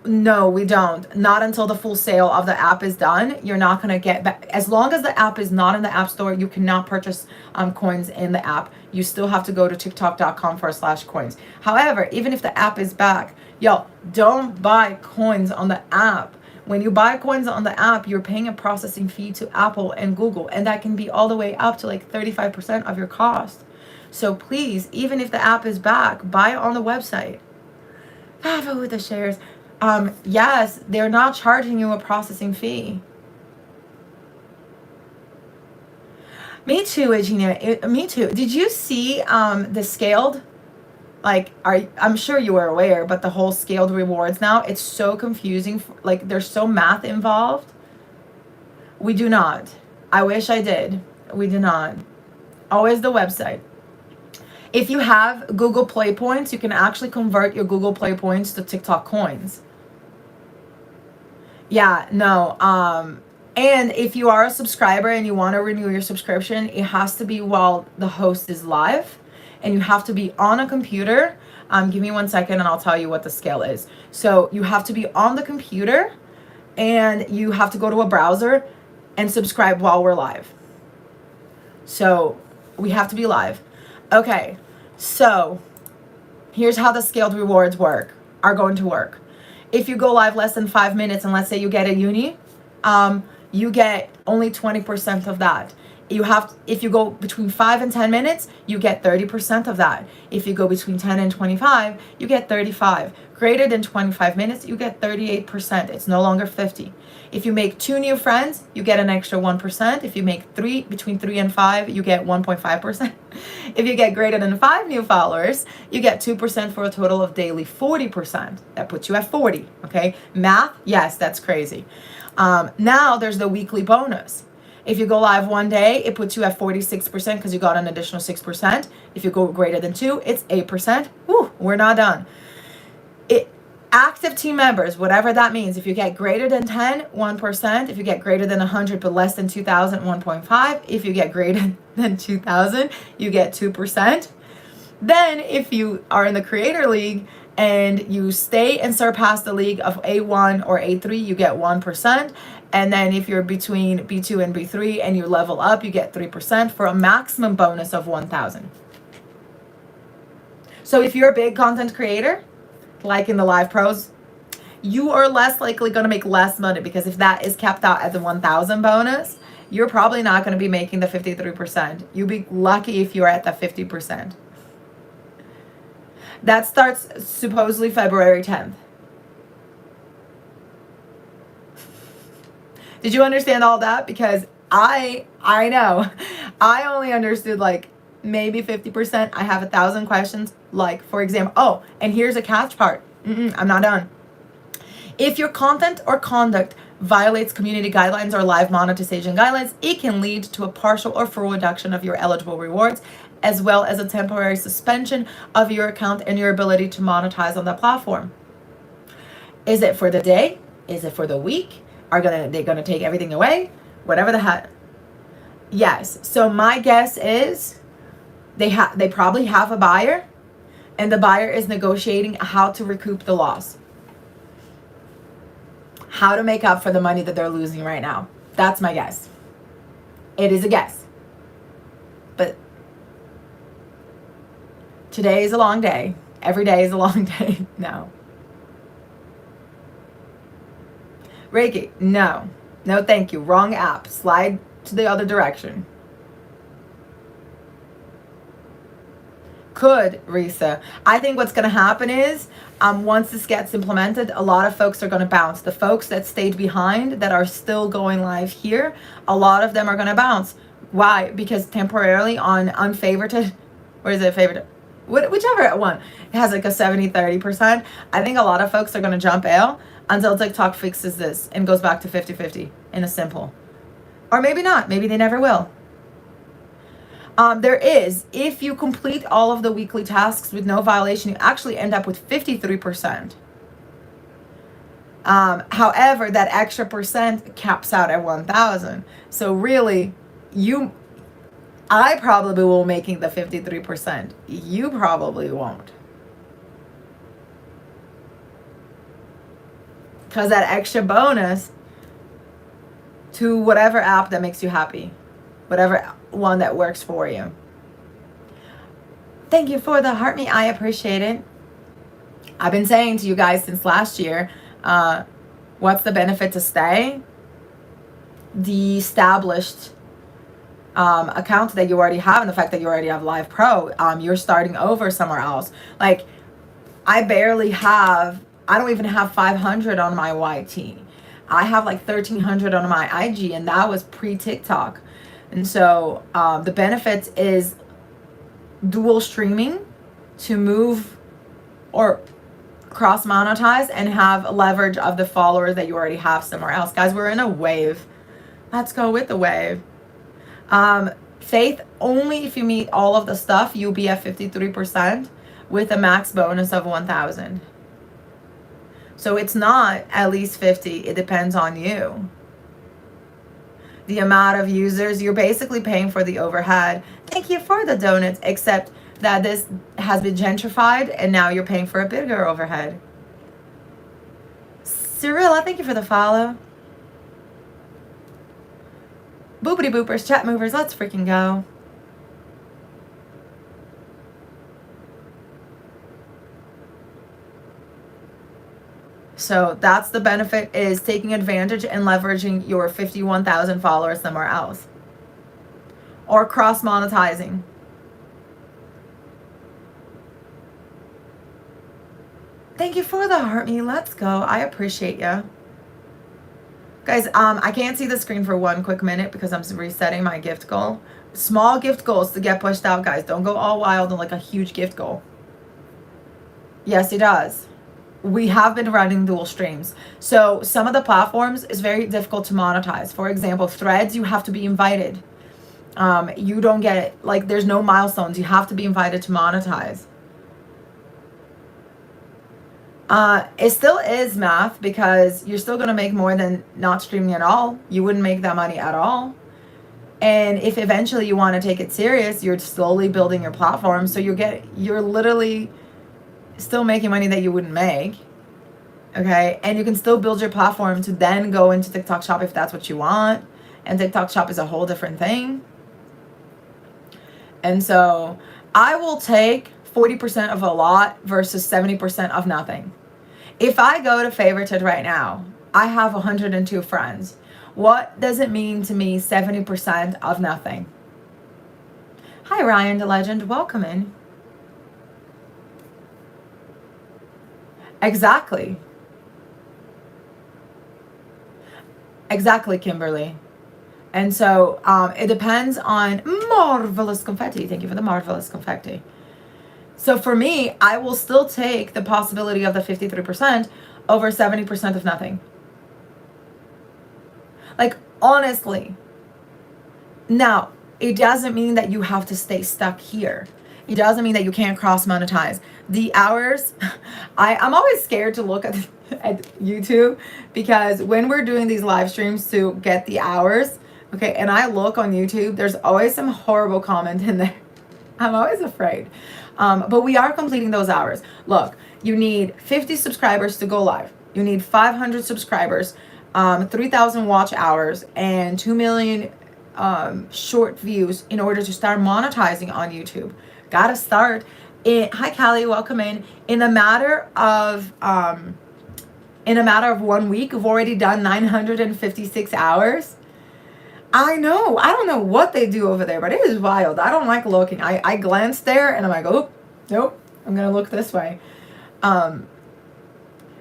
No, we don't. Not until the full sale of the app is done. You're not going to get back. As long as the app is not in the app store, you cannot purchase coins in the app. You still have to go to tiktok.com/coins. However, even if the app is back, don't buy coins on the app. When you buy coins on the app, you're paying a processing fee to Apple and Google, and that can be all the way up to 35% of your cost. So please, even if the app is back, buy it on the website. Favo with the shares. Yes, they're not charging you a processing fee. Me too, Eugenia. Me too. Did you see the scaled? I'm sure you were aware, but the whole scaled rewards now, it's so confusing. There's so math involved. We do not. I wish I did. We do not. Always the website. If you have Google Play points, you can actually convert your Google Play points to TikTok coins. Yeah, no. And if you are a subscriber and you want to renew your subscription, it has to be while the host is live, and you have to be on a computer. Give me 1 second and I'll tell you what the scale is. So you have to be on the computer, and you have to go to a browser and subscribe while we're live. So we have to be live. Okay, so here's how the scaled rewards are going to work. If you go live less than 5 minutes, and let's say you get a uni, you get only 20% of that. If you go between 5 and 10 minutes, you get 30% of that. If you go between 10 and 25, you get 35. Greater than 25 minutes, you get 38%. It's no longer 50. If you make 2 new friends, you get an extra 1%. If you make between 3 and 5, you get 1.5%. If you get greater than 5 new followers, you get 2% for a total of daily 40%. That puts you at 40, okay? Math, yes, that's crazy. Now there's the weekly bonus. If you go live one day, it puts you at 46% because you got an additional 6%. If you go greater than 2, it's 8%. Whew, we're not done. Active team members, whatever that means. If you get greater than 10, 1%. If you get greater than 100 but less than 2,000, 1.5. If you get greater than 2,000, you get 2%. Then if you are in the Creator League and you stay and surpass the league of A1 or A3, you get 1%. And then if you're between B2 and B3 and you level up, you get 3% for a maximum bonus of 1,000. So if you're a big content creator, like in the Live Pros, you are less likely going to make less money, because if that is capped out at the 1,000 bonus, you're probably not going to be making the 53%. You'll be lucky if you're at the 50%. That starts supposedly February 10th. Did you understand all that? Because I know. I only understood like maybe 50%. I have 1,000 questions. Like, for example, oh, and here's a catch part. I'm not done. If your content or conduct violates community guidelines or live monetization guidelines, it can lead to a partial or full reduction of your eligible rewards, as well as a temporary suspension of your account and your ability to monetize on the platform. Is it for the day? Is it for the week? They gonna take everything away? Whatever the heck. Yes. So my guess is they probably have a buyer, and the buyer is negotiating how to recoup the loss. How to make up for the money that they're losing right now. That's my guess. It is a guess. But today is a long day. Every day is a long day. No. Reiki, no. No, thank you. Wrong app. Slide to the other direction. Could, Risa. I think what's going to happen is once this gets implemented, a lot of folks are going to bounce. The folks that stayed behind that are still going live here, a lot of them are going to bounce. Why? Because temporarily on unfavorited, or is it favorited? Whichever one, it has like a 70-30%. I think a lot of folks are going to jump out until TikTok fixes this and goes back to 50-50 in a simple. Or maybe not. Maybe they never will. There is, if you complete all of the weekly tasks with no violation, you actually end up with 53%. However, that extra percent caps out at 1,000. So really, I probably will making the 53%. You probably won't. Because that extra bonus to whatever app that makes you happy. Whatever one that works for you. Thank you for the heart me. I appreciate it. I've been saying to you guys since last year, what's the benefit to stay? The established account that you already have and the fact that you already have Live Pro, you're starting over somewhere else. Like, I don't even have 500 on my YT. I have like 1,300 on my IG, and that was pre-TikTok. And so the benefits is dual streaming to move or cross monetize and have leverage of the followers that you already have somewhere else. Guys, we're in a wave. Let's go with the wave. Faith, only if you meet all of the stuff, you'll be at 53% with a max bonus of 1,000. So it's not at least 50. It depends on you. The amount of users, you're basically paying for the overhead. Thank you for the donuts, except that this has been gentrified and now you're paying for a bigger overhead. Cyrilla, thank you for the follow. Boopity boopers, chat movers, let's freaking go. So that's the benefit, is taking advantage and leveraging your 51,000 followers somewhere else. Or cross monetizing. Thank you for the heart me. Let's go. I appreciate you. Guys, I can't see the screen for one quick minute because I'm resetting my gift goal. Small gift goals to get pushed out, guys. Don't go all wild and like a huge gift goal. Yes, it does. We have been running dual streams. So some of the platforms is very difficult to monetize. For example, Threads, you have to be invited. You don't get, like, there's no milestones. You have to be invited to monetize. It still is math because you're still going to make more than not streaming at all. You wouldn't make that money at all. And if eventually you want to take it serious, you're slowly building your platform. So you're literally still making money that you wouldn't make. Okay. And you can still build your platform to then go into TikTok Shop if that's what you want. And TikTok Shop is a whole different thing. And so I will take 40% of a lot versus 70% of nothing. If I go to Favorited right now, I have 102 friends. What does it mean to me 70% of nothing? Hi, Ryan the Legend. Welcome in. Exactly. Exactly, Kimberly. And so it depends on marvelous confetti. Thank you for the marvelous confetti. So for me, I will still take the possibility of the 53% over 70% of nothing. Like, honestly. Now, it doesn't mean that you have to stay stuck here. It doesn't mean that you can't cross monetize. The hours, I'm always scared to look at YouTube, because when we're doing these live streams to get the hours, okay, and I look on YouTube, there's always some horrible comment in there. I'm always afraid. But we are completing those hours. Look, you need 50 subscribers to go live. You need 500 subscribers, 3,000 watch hours, and 2 million short views in order to start monetizing on YouTube. Gotta start. Hi, Callie. Welcome in. In a matter of 1 week, we've already done 956 hours. I know. I don't know what they do over there, but it is wild. I don't like looking. I glance there and I'm like, oh, nope, I'm going to look this way.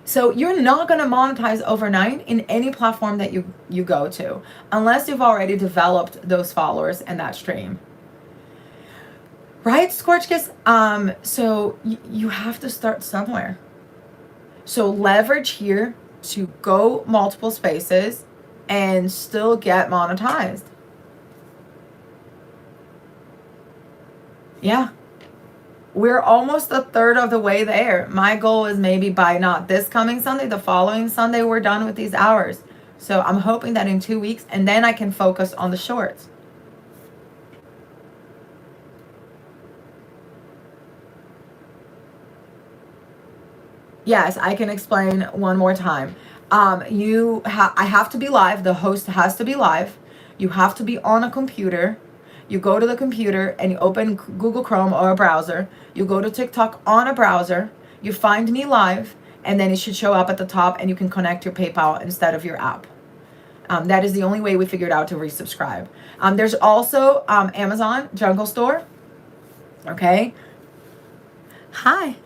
So you're not going to monetize overnight in any platform that you go to, unless you've already developed those followers and that stream. Right, Scorchkiss? So you have to start somewhere. So leverage here to go multiple spaces and still get monetized. Yeah. We're almost a third of the way there. My goal is maybe by not this coming Sunday, the following Sunday, we're done with these hours. So I'm hoping that in 2 weeks, and then I can focus on the shorts. Yes, I can explain one more time. I have to be live. The host has to be live. You have to be on a computer. You go to the computer and you open Google Chrome or a browser. You go to TikTok on a browser. You find me live, and then it should show up at the top, and you can connect your PayPal instead of your app. That is the only way we figured out to resubscribe. There's also Amazon Jungle Store. Okay. Hi.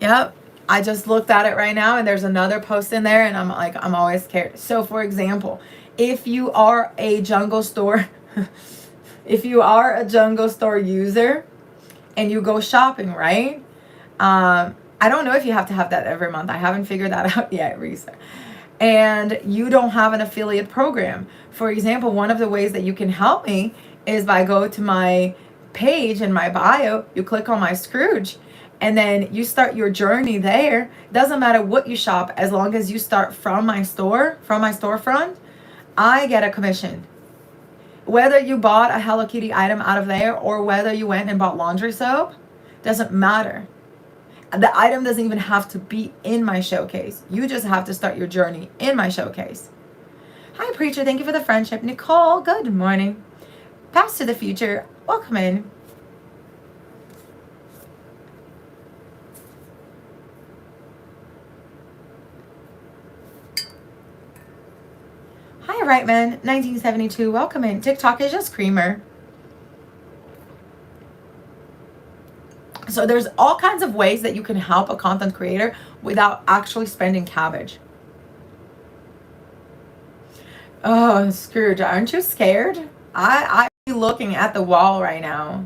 Yep. I just looked at it right now, and there's another post in there, and I'm always scared. So for example, if you are a Jungle Store, if you are a Jungle Store user and you go shopping, right? I don't know if you have to have that every month. I haven't figured that out yet, Risa. And you don't have an affiliate program. For example, one of the ways that you can help me is by go to my page in my bio, you click on my Scrooge, and then you start your journey there. Doesn't matter what you shop, as long as you start from my store, from my storefront, I get a commission. Whether you bought a Hello Kitty item out of there or whether you went and bought laundry soap, doesn't matter. The item doesn't even have to be in my showcase. You just have to start your journey in my showcase. Hi, Preacher. Thank you for the friendship. Nicole, good morning. Pass to the future. Welcome in. Hi, Rightman, 1972. Welcome in. TikTok is just creamer. So there's all kinds of ways that you can help a content creator without actually spending cabbage. Oh, Scrooge, aren't you scared? I'm looking at the wall right now.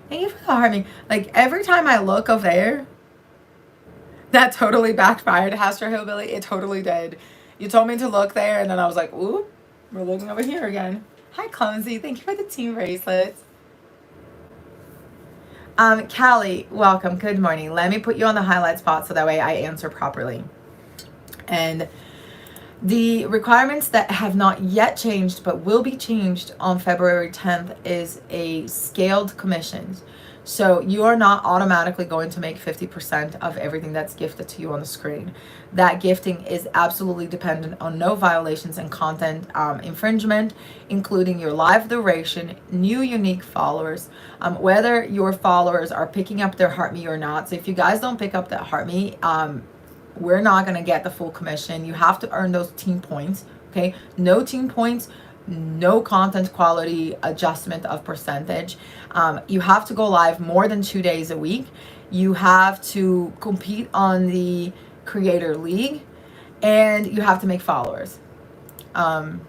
Thank you for the heart. Like, every time I look over there, that totally backfired, Hastra Hillbilly. It totally did. You told me to look there, and then I was like, ooh, we're looking over here again. Hi, Clumsy. Thank you for the team bracelets. Callie, welcome. Good morning. Let me put you on the highlight spot so that way I answer properly. And the requirements that have not yet changed but will be changed on February 10th is a scaled commissions. So you are not automatically going to make 50% of everything that's gifted to you on the screen. That gifting is absolutely dependent on no violations and content infringement, including your live duration, new unique followers, whether your followers are picking up their heart me or not. So if you guys don't pick up that heart me, we're not going to get the full commission. You have to earn those team points. Okay, no team points, no content quality adjustment of percentage. You have to go live more than 2 days a week. You have to compete on the creator league, and you have to make followers. Does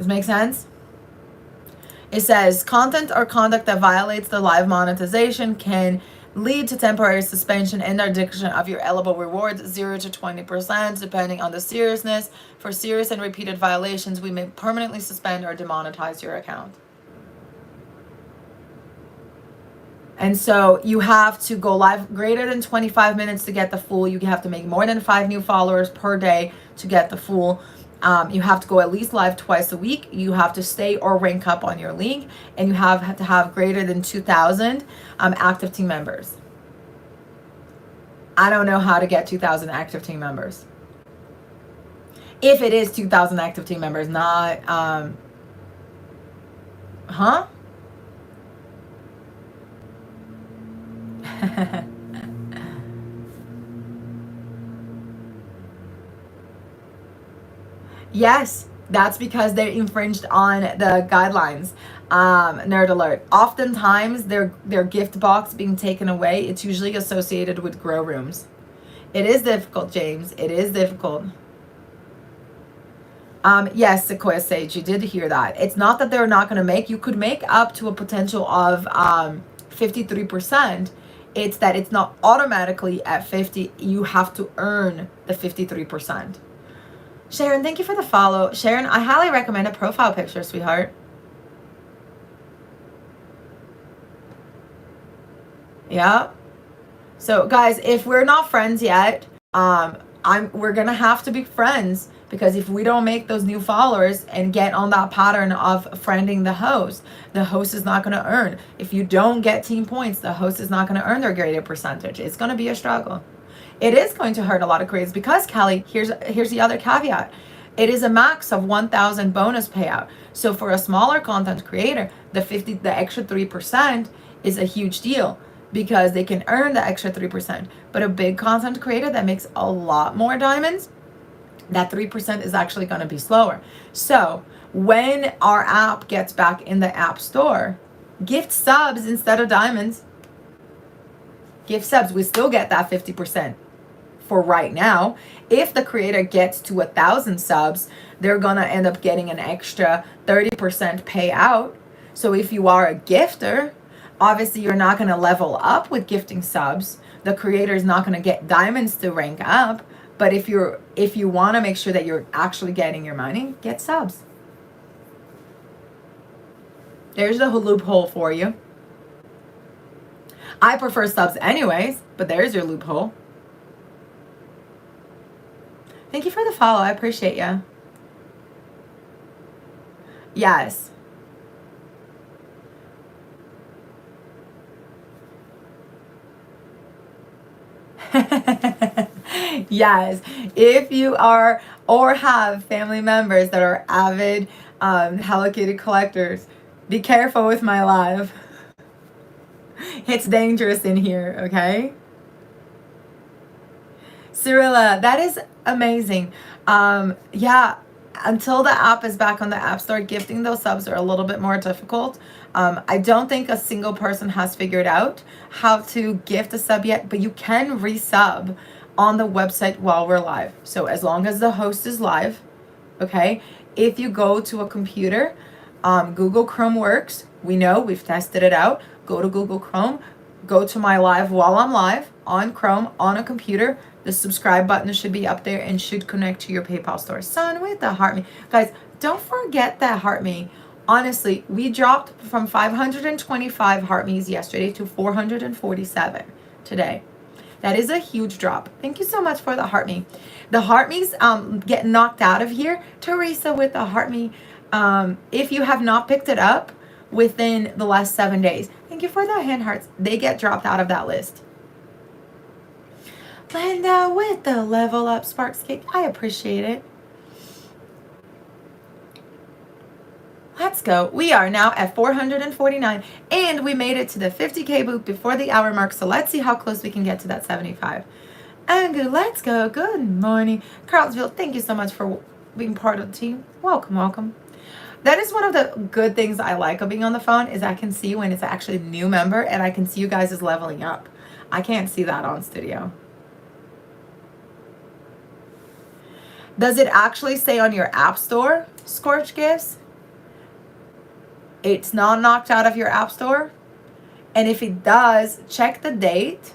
make sense? It says content or conduct that violates the live monetization can lead to temporary suspension and reduction of your eligible rewards, 0 to 20%, depending on the seriousness. For serious and repeated violations, we may permanently suspend or demonetize your account. And so you have to go live greater than 25 minutes to get the full. You have to make more than 5 new followers per day to get the full. You have to go at least live twice a week. You have to stay or rank up on your league, and you have to have greater than 2,000 active team members. I don't know how to get 2,000 active team members. If it is 2,000 active team members, not, huh? Yes, that's because they infringed on the guidelines. Nerd alert. Oftentimes, their gift box being taken away, it's usually associated with grow rooms. It is difficult, James. It is difficult. Yes, Sequoia Sage, you did hear that. It's not that they're not going to make. You could make up to a potential of 53%. It's that it's not automatically at 50. You have to earn the 53%. Sharon, thank you for the follow. Sharon, I highly recommend a profile picture, sweetheart. Yeah. So guys, if we're not friends yet, we're gonna have to be friends, because if we don't make those new followers and get on that pattern of friending the host is not gonna earn. If you don't get team points, the host is not gonna earn their graded percentage. It's gonna be a struggle. It is going to hurt a lot of creators because, Kelly, here's the other caveat. It is a max of 1,000 bonus payout. So for a smaller content creator, the extra 3% is a huge deal, because they can earn the extra 3%. But a big content creator that makes a lot more diamonds, that 3% is actually going to be slower. So when our app gets back in the App Store, gift subs instead of diamonds. Gift subs, we still get that 50% for right now. If the creator gets to 1,000 subs, they're going to end up getting an extra 30% payout. So if you are a gifter, obviously you're not going to level up with gifting subs. The creator is not going to get diamonds to rank up. But if you want to make sure that you're actually getting your money, get subs. There's the loophole for you. I prefer subs anyways, but there's your loophole. Thank you for the follow. I appreciate you. Yes. Yes. If you are or have family members that are avid Hello Kitty collectors, be careful with my live. It's dangerous in here, okay? Cyrilla, that is amazing. Yeah, until the app is back on the App Store, gifting those subs are a little bit more difficult. I don't think a single person has figured out how to gift a sub yet, but you can resub on the website while we're live. So as long as the host is live, okay? If you go to a computer, Google Chrome works. We know, we've tested it out. Go to Google Chrome, go to my live while I'm live on Chrome on a computer. The subscribe button should be up there and should connect to your PayPal store. Son with the heart me. Guys, don't forget that heart me. Honestly, we dropped from 525 heart me's yesterday to 447 today. That is a huge drop. Thank you so much for the heart me. The heart me's get knocked out of here. Teresa with the heart me. If you have not picked it up within the last 7 days, thank you for the hand hearts. They get dropped out of that list. Linda with the level up Sparks cake. I appreciate it. let's go. We are now at 449 and we made it to the 50K boot before the hour mark. So let's see how close we can get to that 75. And good, let's go. Good morning. Carlsville, thank you so much for being part of the team. Welcome, welcome. That is one of the good things I like of being on the phone is I can see when it's actually a new member and I can see you guys is leveling up. I can't see that on Studio. Does it actually say on your app store, Scorch Gifts? It's not knocked out of your app store? And if it does, check the date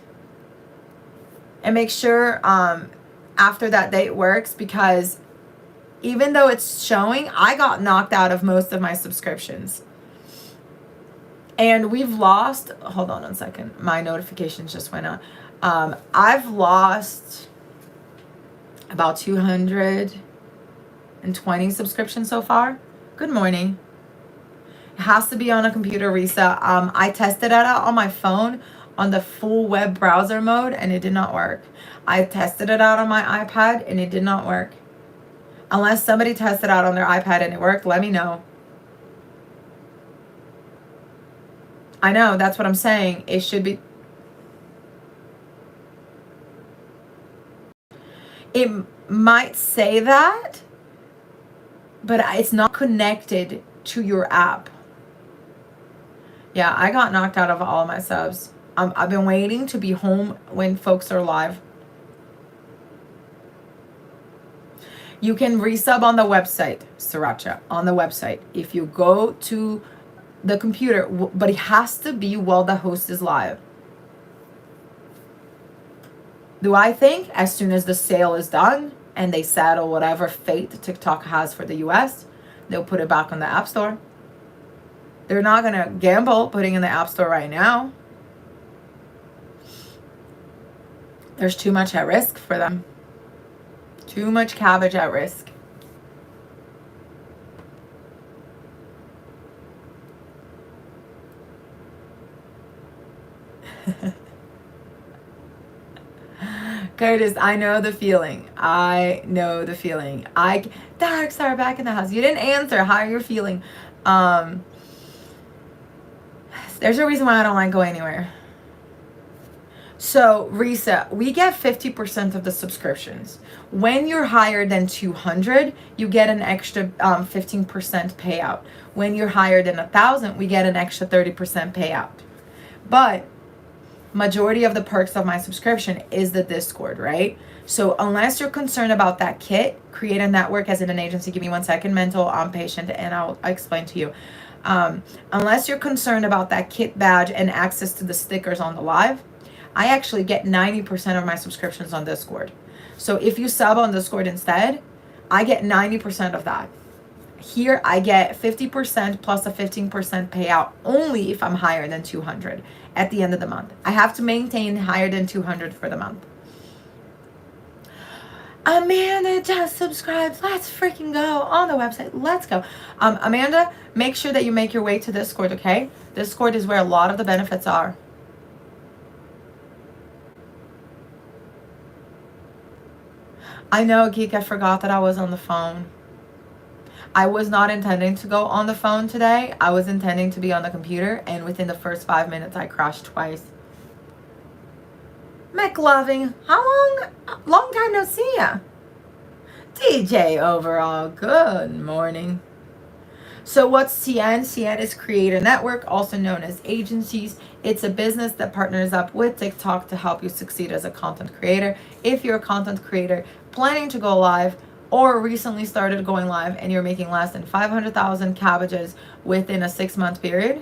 and make sure after that date works, because even though it's showing, I got knocked out of most of my subscriptions. And we've lost, hold on 1 second, my notifications just went on. I've lost about 220 subscriptions so far. Good morning. It has to be on a computer, Risa. I tested it out on my phone on the full web browser mode and it did not work. I tested it out on my iPad and it did not work. Unless somebody tested out on their iPad and it worked, let me know. I know, that's what I'm saying. It should be. It might say that, but it's not connected to your app. Yeah, I got knocked out of all of my subs. I've been waiting to be home when folks are live. You can resub on the website, Sriracha, on the website. If you go to the computer, but it has to be while the host is live. Do I think as soon as the sale is done and they settle whatever fate TikTok has for the US, they'll put it back on the App Store. They're not going to gamble putting in the App Store right now. There's too much at risk for them. Too much cabbage at risk. Curtis, I know the feeling. I know the feeling. Dark Star back in the house. You didn't answer how you're feeling. There's a reason why I don't like going anywhere. So, Risa, we get 50% of the subscriptions. When you're higher than 200, you get an extra 15% payout. When you're higher than 1,000, we get an extra 30% payout. But majority of the perks of my subscription is the Discord, right? So unless you're concerned about that kit, create a network as in an agency. Give me 1 second, mental, I'm patient, and I'll explain to you. Unless you're concerned about that kit badge and access to the stickers on the live, I actually get 90% of my subscriptions on Discord. So if you sub on Discord instead, I get 90% of that. Here I get 50% plus a 15% payout only if I'm higher than 200 at the end of the month. I have to maintain higher than 200 for the month. Amanda just subscribed. Let's freaking go on the website. Let's go. Amanda, make sure that you make your way to Discord, okay? Discord is where a lot of the benefits are. I know, Geek, I forgot that I was on the phone. I was not intending to go on the phone today. I was intending to be on the computer, and within the first 5 minutes, I crashed twice. McLoving, how long time no see ya. DJ Overall, good morning. So what's CN? CN is Creator Network, also known as agencies. It's a business that partners up with TikTok to help you succeed as a content creator. If you're a content creator planning to go live or recently started going live and you're making less than 500,000 cabbages within a 6-month period,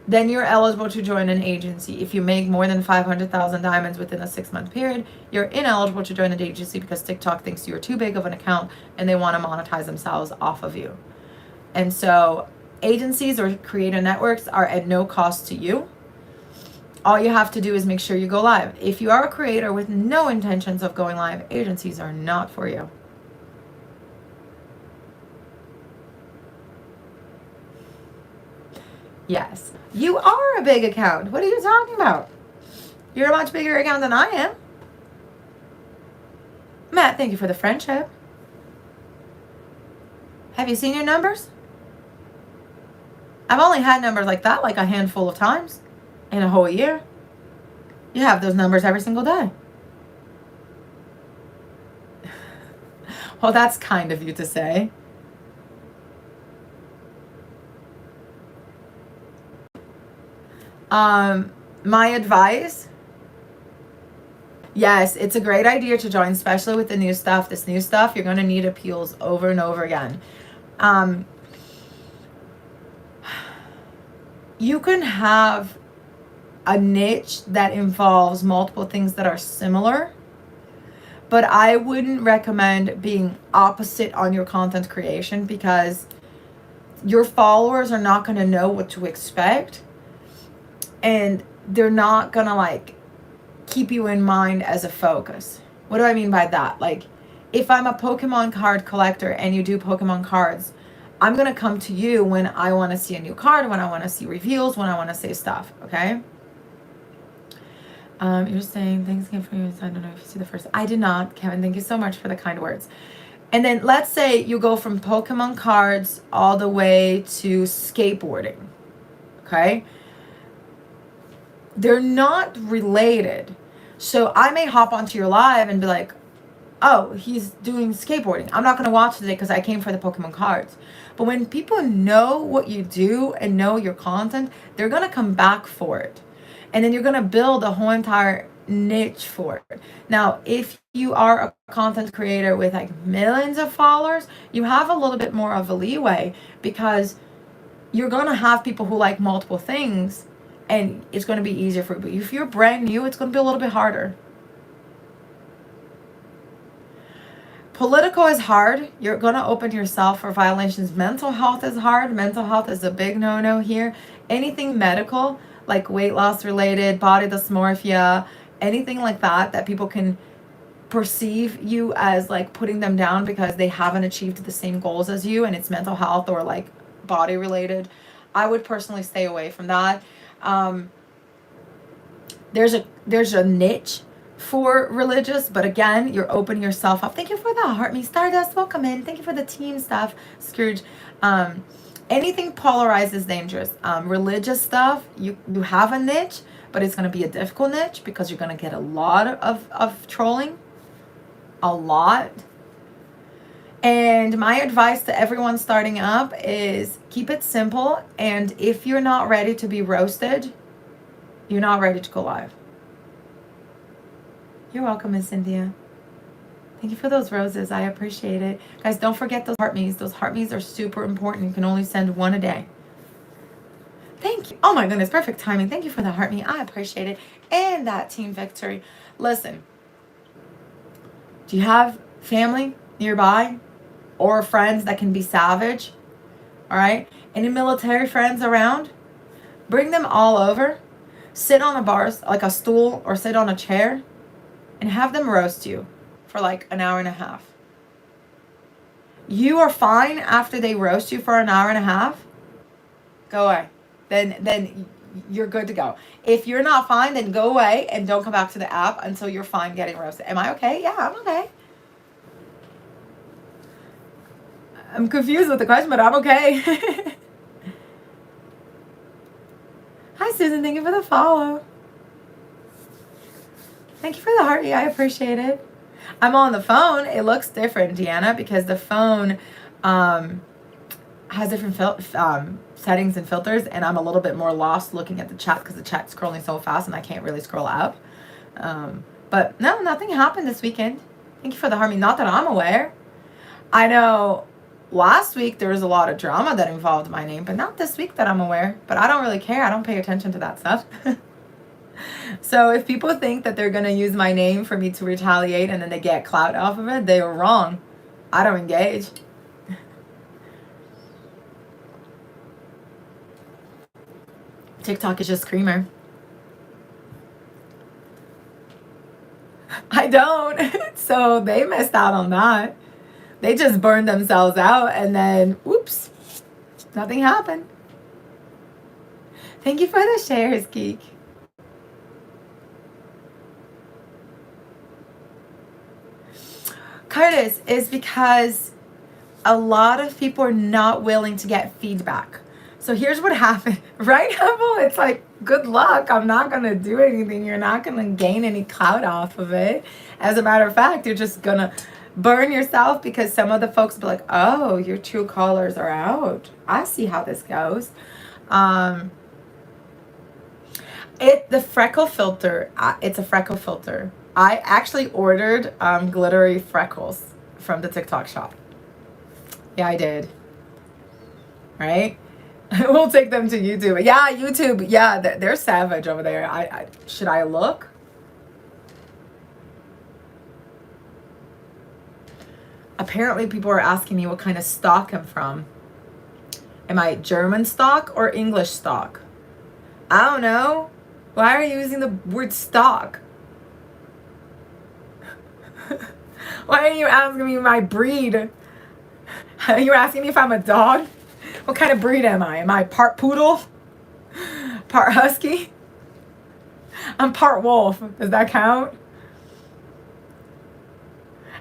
then you're eligible to join an agency. If you make more than 500,000 diamonds within a 6-month period, you're ineligible to join an agency because TikTok thinks you're too big of an account and they want to monetize themselves off of you. And so agencies or creator networks are at no cost to you. All you have to do is make sure you go live. If you are a creator with no intentions of going live, agencies are not for you. Yes, you are a big account. What are you talking about? You're a much bigger account than I am. Matt, thank you for the friendship. Have you seen your numbers? I've only had numbers like that like a handful of times in a whole year. You have those numbers every single day. Well, that's kind of you to say. My advice, yes, it's a great idea to join, especially with the new stuff. This new stuff, you're going to need appeals over and over again. You can have a niche that involves multiple things that are similar, but I wouldn't recommend being opposite on your content creation because your followers are not going to know what to expect, and they're not going to like keep you in mind as a focus. What do I mean by that? Like, if I'm a Pokemon card collector and you do Pokemon cards, I'm going to come to you when I want to see a new card, when I want to see reveals, when I want to say stuff, okay? You're saying thanks again for you. I don't know if you see the first. I did not, Kevin. Thank you so much for the kind words. And then let's say you go from Pokemon cards all the way to skateboarding, okay? They're not related. So I may hop onto your live and be like, oh, he's doing skateboarding. I'm not going to watch today because I came for the Pokemon cards. But when people know what you do and know your content, they're going to come back for it. And then you're going to build a whole entire niche for it. Now, if you are a content creator with like millions of followers, you have a little bit more of a leeway because you're going to have people who like multiple things and it's going to be easier for you. But if you're brand new, it's going to be a little bit harder. Political is hard. You're going to open yourself for violations. Mental health is hard. Mental health is a big no-no here. Anything medical, like weight loss related, body dysmorphia, anything like that people can perceive you as like putting them down because they haven't achieved the same goals as you and it's mental health or like body related, I would personally stay away from that. There's a niche for religious, but again, you're opening yourself up. Thank you for the heart me Stardust, welcome in. Thank you for the team stuff, Scrooge. Anything polarized is dangerous. Religious stuff, you have a niche, but it's going to be a difficult niche because you're going to get a lot of trolling, a lot. And my advice to everyone starting up is keep it simple, and if you're not ready to be roasted, you're not ready to go live. You're welcome, Miss Cynthia. Thank you for those roses. I appreciate it. Guys, don't forget those heart me's. Those heart me's are super important. You can only send one a day. Thank you. Oh my goodness, perfect timing. Thank you for the heart me. I appreciate it. And that team victory. Listen, do you have family nearby or friends that can be savage? All right. Any military friends around? Bring them all over. Sit on a bar, like a stool, or sit on a chair and have them roast you for like an hour and a half. You are fine after they roast you for an hour and a half. Go away. Then you're good to go. If you're not fine, then go away and don't come back to the app until you're fine getting roasted. Am I okay? Yeah, I'm okay. I'm confused with the question, but I'm okay. Hi, Susan. Thank you for the follow. Thank you for the heart. Yeah, I appreciate it. I'm on the phone. It looks different, Deanna, because the phone has different settings and filters, and I'm a little bit more lost looking at the chat because the chat's scrolling so fast and I can't really scroll up. But no, nothing happened this weekend. Thank you for the harmony. Not that I'm aware. I know last week there was a lot of drama that involved my name, but not this week that I'm aware. But I don't really care. I don't pay attention to that stuff. So if people think that they're going to use my name for me to retaliate and then they get clout off of it, they are wrong. I don't engage. TikTok is just screamer. I don't. So they missed out on that. They just burned themselves out and then, whoops, nothing happened. Thank you for the shares, Geek. Curtis, is because a lot of people are not willing to get feedback. So here's what happened, right, Apple? It's like, good luck. I'm not going to do anything. You're not going to gain any clout off of it. As a matter of fact, you're just going to burn yourself, because some of the folks be like, oh, your true colors are out. I see how this goes. The freckle filter, it's a freckle filter. I actually ordered glittery freckles from the TikTok shop. Yeah, I did. Right? We'll take them to YouTube. Yeah, YouTube. Yeah, they're savage over there. Should I look? Apparently, people are asking me what kind of stock I'm from. Am I German stock or English stock? I don't know. Why are you using the word stock? Why are you asking me my breed? You're asking me if I'm a dog? What kind of breed am I? Am I part poodle? Part husky? I'm part wolf. Does that count?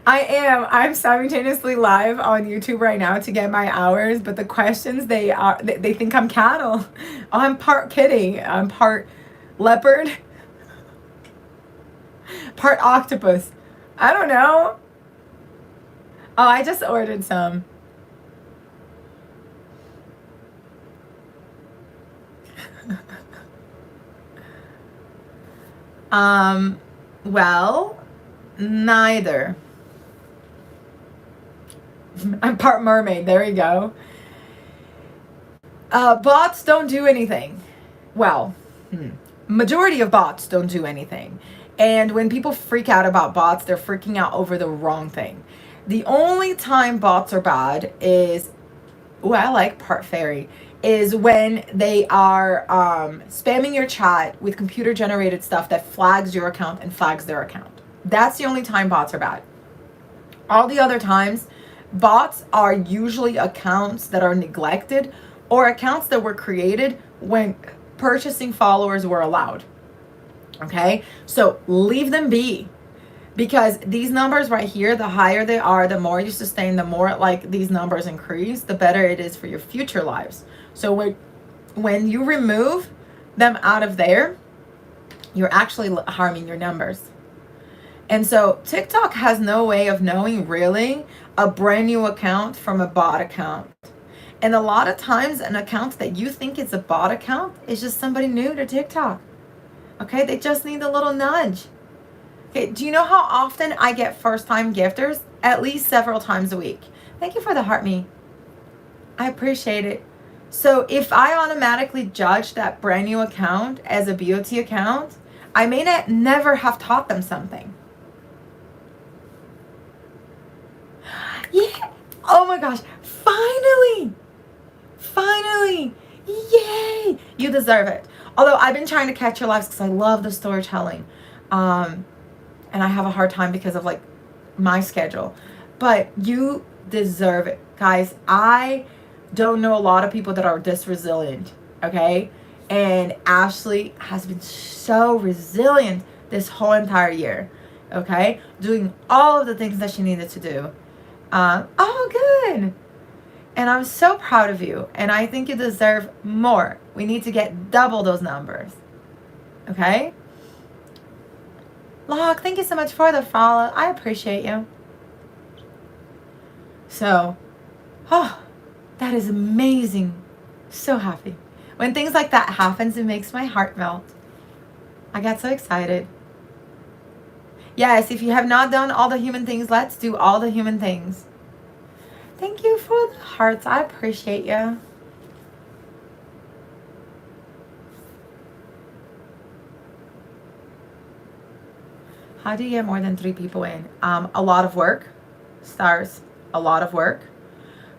I'm simultaneously live on YouTube right now to get my hours, but the questions, they think I'm cattle. Oh, I'm part kitty. I'm part leopard. Part octopus. I don't know. Oh, I just ordered some. Well, neither. I'm part mermaid. There you go. Bots don't do anything. Well, majority of bots don't do anything. And when people freak out about bots, they're freaking out over the wrong thing. The only time bots are bad is, I like part fairy, is when they are spamming your chat with computer generated stuff that flags your account and flags their account. That's the only time bots are bad. All the other times, bots are usually accounts that are neglected or accounts that were created when purchasing followers were allowed. Okay, so leave them be, because these numbers right here, the higher they are, the more you sustain, the more like these numbers increase, the better it is for your future lives. So when you remove them out of there, you're actually harming your numbers. And so TikTok has no way of knowing really a brand new account from a bot account. And a lot of times an account that you think is a bot account is just somebody new to TikTok. Okay, they just need a little nudge. Okay, do you know how often I get first-time gifters? At least several times a week. Thank you for the heart me. I appreciate it. So if I automatically judge that brand new account as a BOT account, I may never have taught them something. Yeah. Oh my gosh. Finally. Yay. You deserve it. Although I've been trying to catch your lives because I love the storytelling. And I have a hard time because of like my schedule. But you deserve it. Guys, I don't know a lot of people that are this resilient. Okay? And Ashley has been so resilient this whole entire year. Okay? Doing all of the things that she needed to do. Good. And I'm so proud of you. And I think you deserve more. We need to get double those numbers. Okay? Locke, thank you so much for the follow. I appreciate you. So, that is amazing. So happy. When things like that happens, it makes my heart melt. I get so excited. Yes, if you have not done all the human things, let's do all the human things. Thank you for the hearts. I appreciate you. How do you get more than 3 people in? A lot of work. Stars. A lot of work.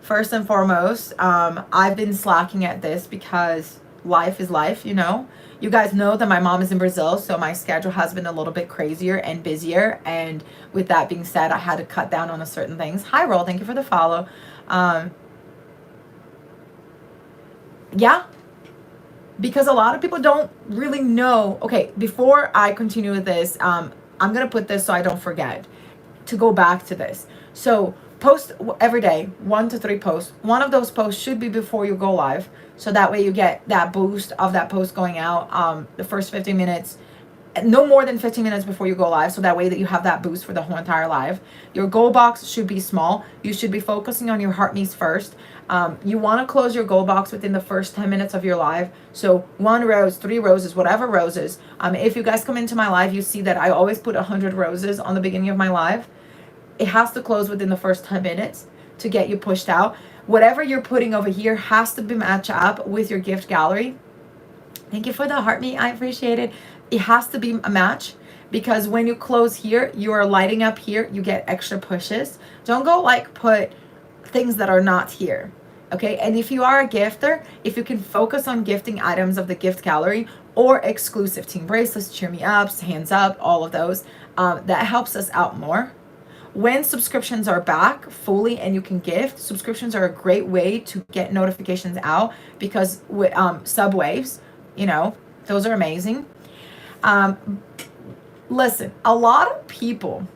First and foremost, I've been slacking at this because life is life, you know. You guys know that my mom is in Brazil, so my schedule has been a little bit crazier and busier. And with that being said, I had to cut down on certain things. Hi, Roll. Thank you for the follow. Yeah. Because a lot of people don't really know. Okay, before I continue with this, I'm going to put this so I don't forget to go back to this. So Post every day, 1 to 3 posts. One of those posts should be before you go live, so that way you get that boost of that post going out the first 15 minutes, no more than 15 minutes before you go live, so that way that you have that boost for the whole entire live. Your goal box should be small. You should be focusing on your heart needs first. You want to close your goal box within the first 10 minutes of your live. So 1 rose, 3 roses, whatever roses. If you guys come into my live, you see that I always put 100 roses on the beginning of my live. It has to close within the first 10 minutes to get you pushed out. Whatever you're putting over here has to be matched up with your gift gallery. Thank you for the heart me. I appreciate it. It has to be a match, because when you close here, you are lighting up here. You get extra pushes. Don't go like put things that are not here. Okay, and if you are a gifter, if you can focus on gifting items of the gift gallery or exclusive team bracelets, cheer me ups, hands up, all of those, that helps us out more. When subscriptions are back fully and you can gift, subscriptions are a great way to get notifications out, because with subwaves, you know, those are amazing. Listen, a lot of people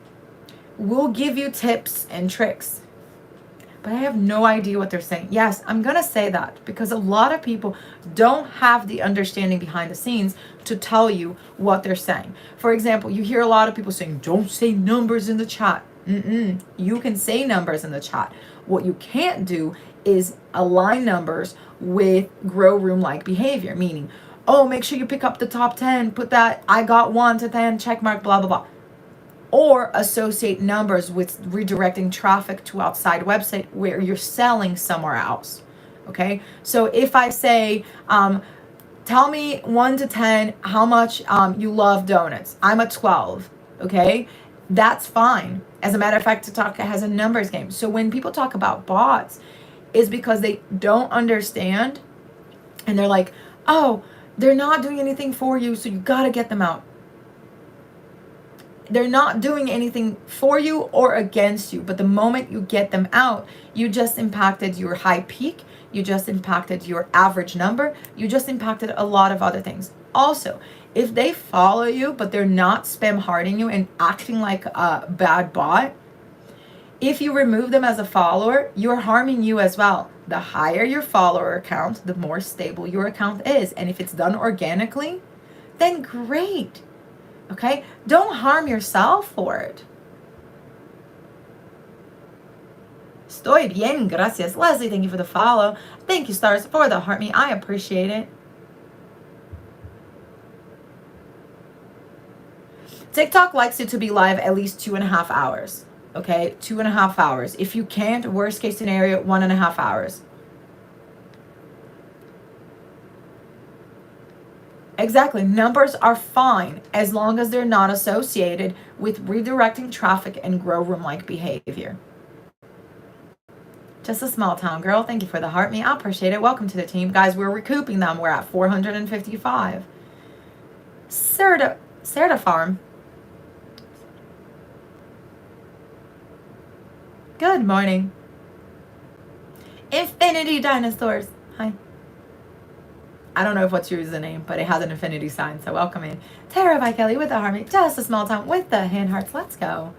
will give you tips and tricks, but I have no idea what they're saying. Yes, I'm going to say that, because a lot of people don't have the understanding behind the scenes to tell you what they're saying. For example, you hear a lot of people saying, don't say numbers in the chat. You can say numbers in the chat. What you can't do is align numbers with grow room like behavior, meaning, oh, make sure you pick up the top 10, put that I got 1 to 10 check mark, blah, blah, blah. Or associate numbers with redirecting traffic to outside website where you're selling somewhere else. Okay, so if I say, tell me 1 to 10 how much you love donuts, I'm a 12. Okay, that's fine. As a matter of fact, TikTok has a numbers game. So when people talk about bots, is because they don't understand, and they're like, oh, they're not doing anything for you, so you gotta get them out. They're not doing anything for you or against you, but the moment you get them out, you just impacted your high peak, you just impacted your average number, you just impacted a lot of other things. Also, if they follow you, but they're not spam harding you and acting like a bad bot, if you remove them as a follower, you're harming you as well. The higher your follower count, the more stable your account is. And if it's done organically, then great. Okay? Don't harm yourself for it. Estoy bien, gracias. Leslie, thank you for the follow. Thank you, Stars, for the heart me. I appreciate it. TikTok likes you to be live at least 2.5 hours. Okay, 2.5 hours. If you can't, worst case scenario, 1.5 hours. Exactly. Numbers are fine as long as they're not associated with redirecting traffic and grow room like behavior. Just a small town girl. Thank you for the heart me. I appreciate it. Welcome to the team. Guys, we're recouping them. We're at 455. Serta Farm. Good morning. Infinity Dinosaurs. Hi. I don't know if what's your username, but it has an infinity sign, so welcome in. Tara by Kelly with the Harmony. Just a small town with the hand hearts. Let's go.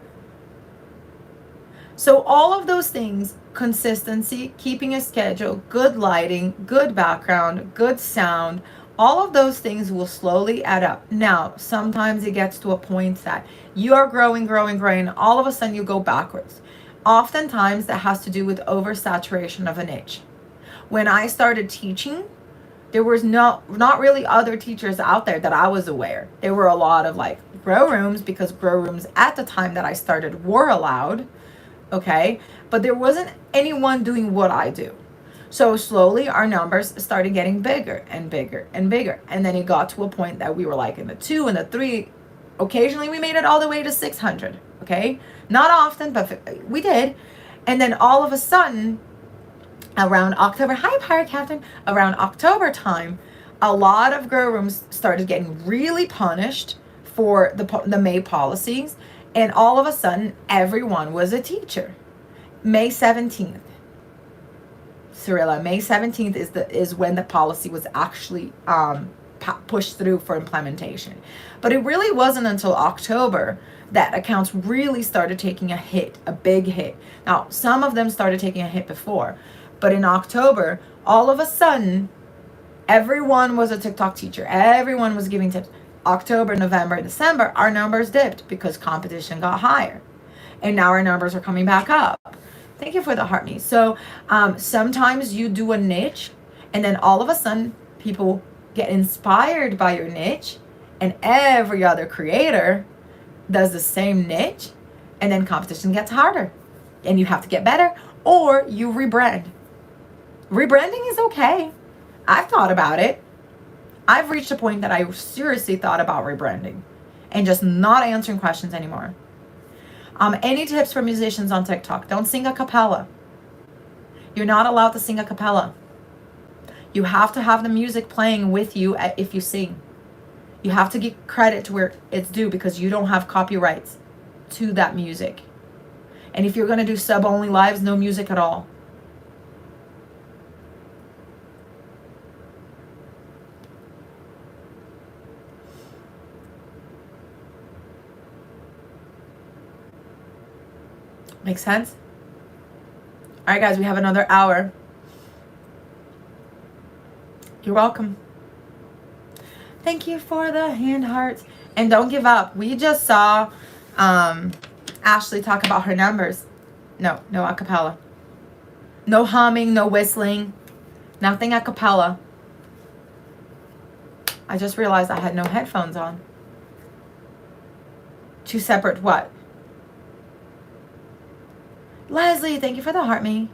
So all of those things, consistency, keeping a schedule, good lighting, good background, good sound, all of those things will slowly add up. Now, sometimes it gets to a point that you are growing, all of a sudden you go backwards. Oftentimes that has to do with oversaturation of a niche. When I started teaching, there was not really other teachers out there that I was aware. There were a lot of like grow rooms, because grow rooms at the time that I started were allowed, okay? But there wasn't anyone doing what I do. So slowly our numbers started getting bigger and bigger and bigger. And then it got to a point that we were like in the 2 and the 3. Occasionally we made it all the way to 600, okay? Not often, but we did. And then all of a sudden, around October, hi Pirate Captain, around October time, a lot of grow rooms started getting really punished for the May policies. And all of a sudden, everyone was a teacher. May 17th. Cirilla, May 17th is when the policy was actually pushed through for implementation. But it really wasn't until October that accounts really started taking a hit, a big hit. Now, some of them started taking a hit before, but in October, all of a sudden, everyone was a TikTok teacher. Everyone was giving tips. October, November, December, our numbers dipped because competition got higher. And now our numbers are coming back up. Thank you for the heart me. So sometimes you do a niche and then all of a sudden people get inspired by your niche and every other creator does the same niche and then competition gets harder and you have to get better or you rebrand. Rebranding is okay. I've thought about it. I've reached a point that I seriously thought about rebranding and just not answering questions anymore. Any tips for musicians on TikTok? Don't sing a cappella. You're not allowed to sing a cappella. You have to have the music playing with you if you sing. You have to give credit to where it's due because you don't have copyrights to that music. And if you're going to do sub-only lives, no music at all. Make sense? All right, guys, we have another hour. You're welcome. Thank you for the hand hearts. And don't give up. We just saw Ashley talk about her numbers. No a cappella. No humming, no whistling. Nothing a cappella. I just realized I had no headphones on. Two separate what? Leslie, thank you for the heart me.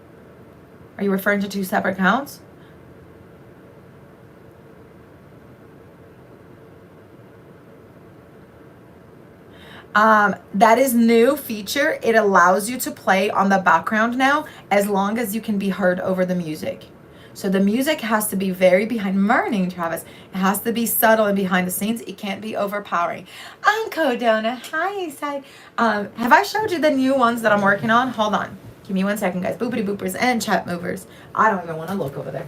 Are you referring to two separate accounts? That is new feature. It allows you to play on the background now as long as you can be heard over the music. So the music has to be very behind. Morning, Travis. It has to be subtle and behind the scenes. It can't be overpowering. Uncle Donna, hi, side. Have I showed you the new ones that I'm working on? Hold on. Give me 1 second, guys. Boopity boopers and chat movers. I don't even want to look over there.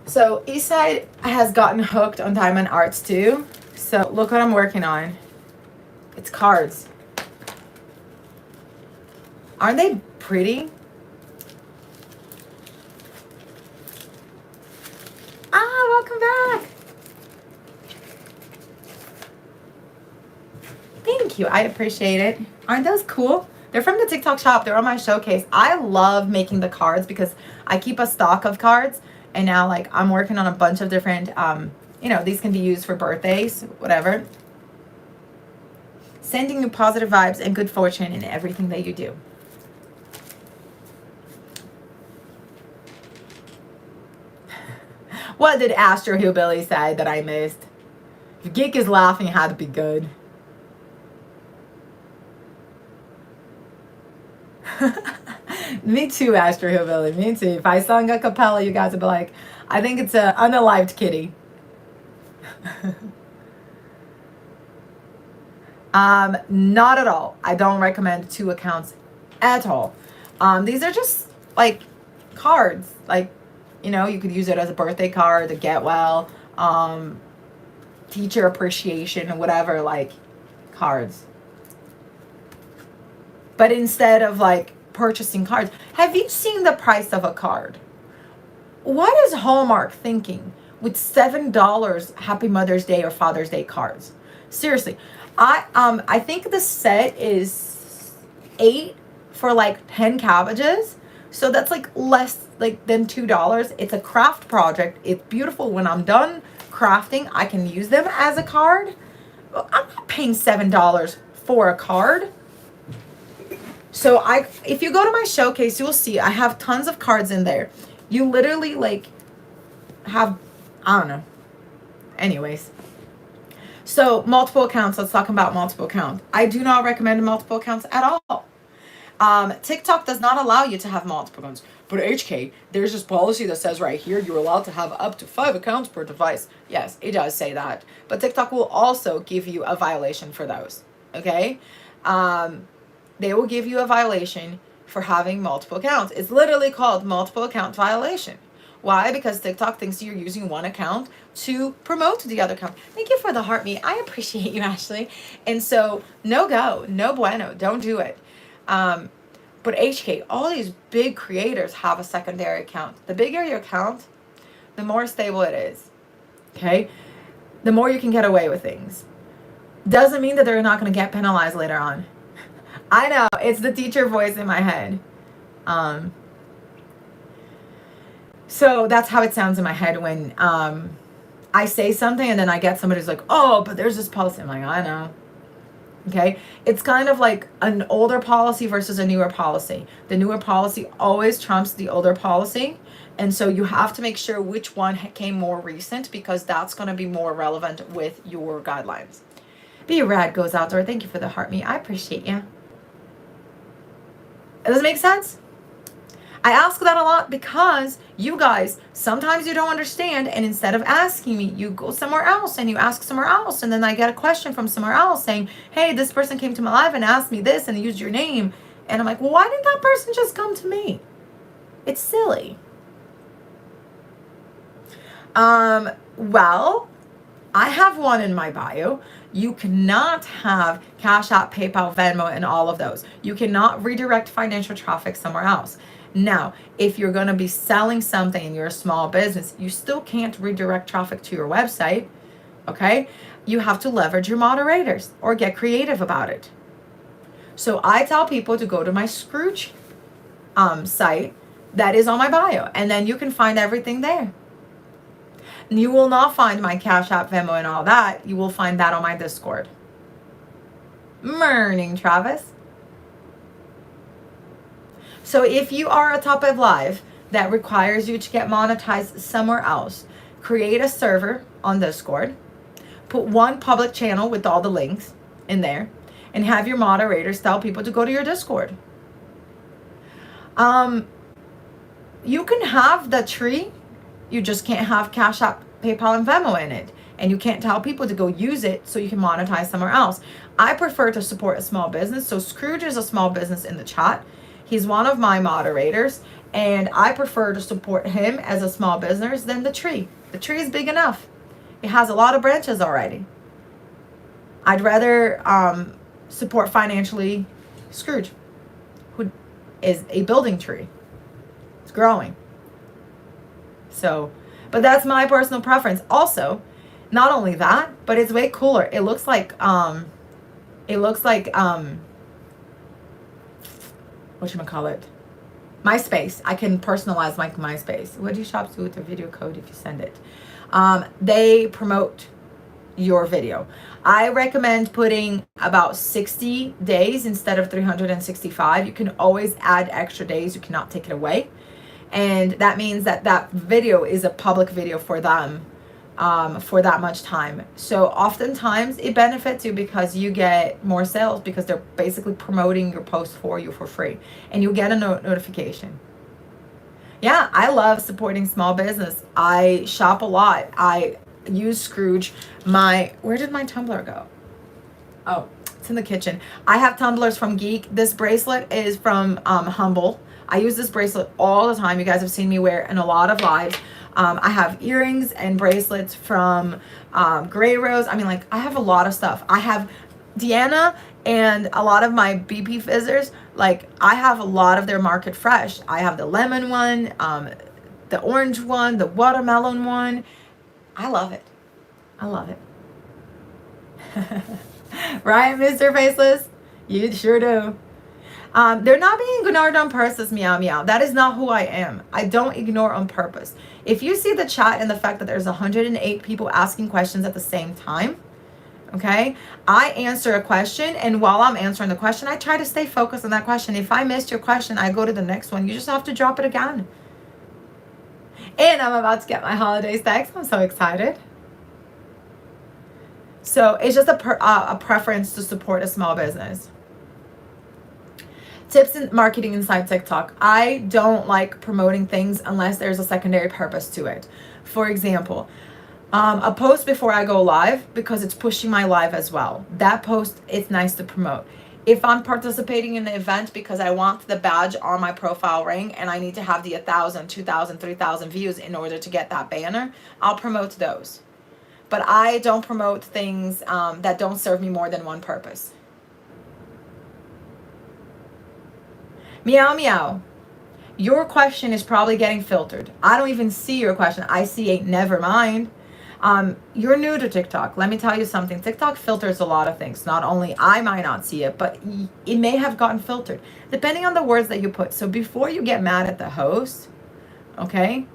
So Eastside has gotten hooked on diamond arts too. So look what I'm working on. It's cards. Aren't they pretty? Welcome back. Thank you. I appreciate it. Aren't those cool? They're from the TikTok shop. They're on my showcase. I love making the cards because I keep a stock of cards. And now, like, I'm working on a bunch of different, these can be used for birthdays, whatever. Sending you positive vibes and good fortune in everything that you do. What did Astro Hillbilly say that I missed? If Geek is laughing, it had to be good. Me too, Astro Hillbilly. Me too. If I sung a cappella, you guys would be like, I think it's an unalived kitty. Not at all. I don't recommend 2 accounts at all. These are just like cards. Like, you could use it as a birthday card, a get well, teacher appreciation, whatever, like cards. But instead of like purchasing cards, have you seen the price of a card? What is Hallmark thinking with $7 Happy Mother's Day or Father's Day cards? Seriously, I think the set is 8 for like 10 cabbages, so that's like less like than $2. It's a craft project. It's beautiful. When I'm done crafting, I can use them as a card. I'm not paying $7 for a card. So if you go to my showcase, you'll see I have tons of cards in there. You literally like have, I don't know. Anyways. So multiple accounts. Let's talk about multiple accounts. I do not recommend multiple accounts at all. TikTok does not allow you to have multiple accounts. But HK, there's this policy that says right here, you're allowed to have up to 5 accounts per device. Yes, it does say that. But TikTok will also give you a violation for those. Okay? they will give you a violation for having multiple accounts. It's literally called multiple account violation. Why? Because TikTok thinks you're using one account to promote the other account. Thank you for the heart me. I appreciate you, Ashley. And so, no go, no bueno, don't do it. But HK, all these big creators have a secondary account. The bigger your account, the more stable it is. Okay? The more you can get away with things. Doesn't mean that they're not going to get penalized later on. I know, it's the teacher voice in my head. So that's how it sounds in my head when I say something and then I get somebody who's like, oh, but there's this policy. I'm like, I know. Okay? It's kind of like an older policy versus a newer policy. The newer policy always trumps the older policy. And so you have to make sure which one came more recent, because that's going to be more relevant with your guidelines. Be Rad goes outdoor. Thank you for the heart me. I appreciate you. Does it make sense? I ask that a lot because you guys, sometimes you don't understand, and instead of asking me, you go somewhere else and you ask somewhere else, and then I get a question from somewhere else saying, hey, this person came to my live and asked me this and used your name. And I'm like, well, why didn't that person just come to me? It's silly. Well, I have one in my bio. You cannot have Cash App, PayPal, Venmo, and all of those. You cannot redirect financial traffic somewhere else. Now, if you're going to be selling something and you're a small business, you still can't redirect traffic to your website, okay? You have to leverage your moderators or get creative about it. So I tell people to go to my Scrooge site that is on my bio, and then you can find everything there. You will not find my Cash App, Venmo, and all that. You will find that on my Discord. Morning, Travis. So if you are a top of live that requires you to get monetized somewhere else, create a server on Discord, put one public channel with all the links in there, and have your moderators tell people to go to your Discord. You can have the tree, you just can't have Cash App, PayPal, and Venmo in it. And you can't tell people to go use it so you can monetize somewhere else. I prefer to support a small business. So Scrooge is a small business in the chat. He's one of my moderators, and I prefer to support him as a small business than the tree. The tree is big enough. It has a lot of branches already. I'd rather support financially Scrooge, who is a building tree. It's growing. So, but that's my personal preference. Also, not only that, but it's way cooler. It looks like whatchamacallit? MySpace. I can personalize my MySpace. What do shops do with their video code if you send it? They promote your video. I recommend putting about 60 days instead of 365. You can always add extra days. You cannot take it away. And that means that that video is a public video for them for that much time. So oftentimes it benefits you because you get more sales because they're basically promoting your post for you for free. And you'll get a notification. Yeah, I love supporting small business. I shop a lot. I use Scrooge. Where did my tumbler go? Oh, it's in the kitchen. I have tumblers from Geek. This bracelet is from Humble. I use this bracelet all the time. You guys have seen me wear it in a lot of lives. I have earrings and bracelets from Grey Rose. I mean, like, I have a lot of stuff. I have Deanna and a lot of my BP fizzers. Like, I have a lot of their Market Fresh. I have the lemon one, the orange one, the watermelon one. I love it. I love it. Right, Mr. Faceless? You sure do. They're not being ignored on purpose, meow meow. That is not who I am. I don't ignore on purpose. If you see the chat and the fact that there's 108 people asking questions at the same time, okay, I answer a question, and while I'm answering the question, I try to stay focused on that question. If I missed your question, I go to the next one. You just have to drop it again. And I'm about to get my holiday stacks. I'm so excited. So it's just a preference to support a small business. Tips in marketing inside TikTok. I don't like promoting things unless there's a secondary purpose to it. For example, a post before I go live, because it's pushing my live as well. That post, it's nice to promote. If I'm participating in the event because I want the badge on my profile ring and I need to have the 1,000, 2,000, 3,000 views in order to get that banner, I'll promote those. But I don't promote things that don't serve me more than one purpose. Meow meow. Your question is probably getting filtered. I don't even see your question. I see a never mind. You're new to TikTok. Let me tell you something. TikTok filters a lot of things. Not only I might not see it, but it may have gotten filtered depending on the words that you put. So before you get mad at the host, okay,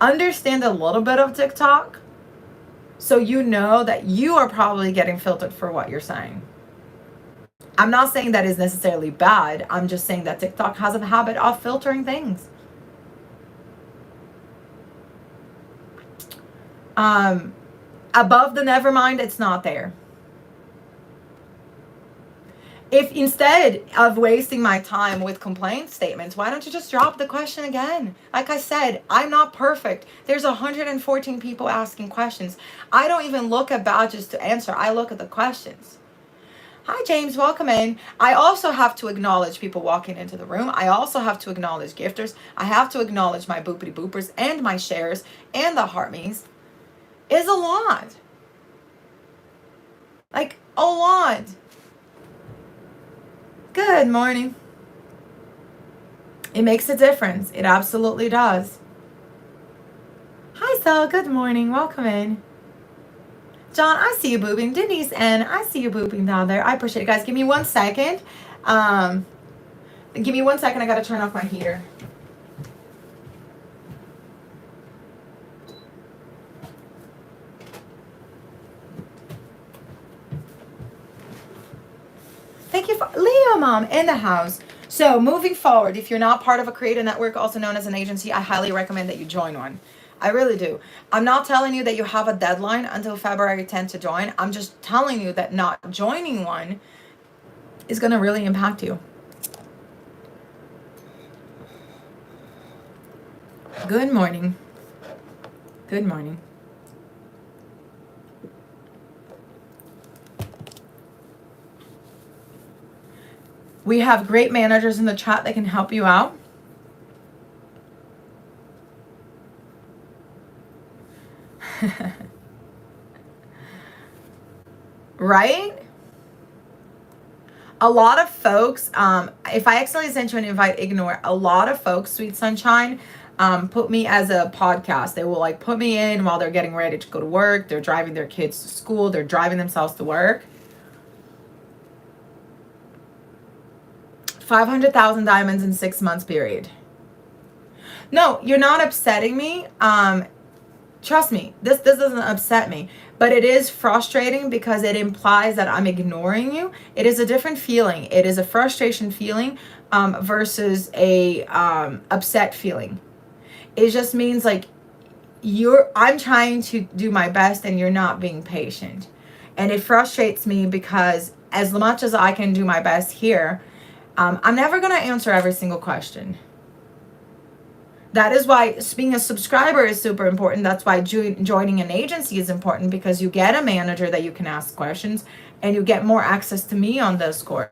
understand a little bit of TikTok so you know that you are probably getting filtered for what you're saying. I'm not saying that is necessarily bad. I'm just saying that TikTok has a habit of filtering things. Above the nevermind, it's not there. If instead of wasting my time with complaint statements, why don't you just drop the question again? Like I said, I'm not perfect. There's 114 people asking questions. I don't even look at badges to answer. I look at the questions. Hi, James. Welcome in. I also have to acknowledge people walking into the room. I also have to acknowledge gifters. I have to acknowledge my boopity boopers and my shares and the heart me's. Is a lot. Like, a lot. Good morning. It makes a difference. It absolutely does. Hi, Sal. Good morning. Welcome in. John, I see you booping. Denise, and I see you booping down there. I appreciate it. Guys, give me 1 second. Give me 1 second. I got to turn off my heater. Thank you for Leo Mom in the house. So moving forward, if you're not part of a creator network, also known as an agency, I highly recommend that you join one. I really do. I'm not telling you that you have a deadline until February 10th to join. I'm just telling you that not joining one is going to really impact you. Good morning. Good morning. We have great managers in the chat that can help you out. Right? A lot of folks, if I accidentally sent you an invite, ignore. A lot of folks, Sweet Sunshine, put me as a podcast. They will like put me in while they're getting ready to go to work. They're driving their kids to school. They're driving themselves to work. 500,000 diamonds in 6 months period. No, you're not upsetting me. Trust me, this doesn't upset me, but it is frustrating because it implies that I'm ignoring you. It is a different feeling. It is a frustration feeling versus a upset feeling. It just means like I'm trying to do my best and you're not being patient. And it frustrates me because as much as I can do my best here, I'm never going to answer every single question. That is why being a subscriber is super important. That's why joining an agency is important, because you get a manager that you can ask questions and you get more access to me on Discord.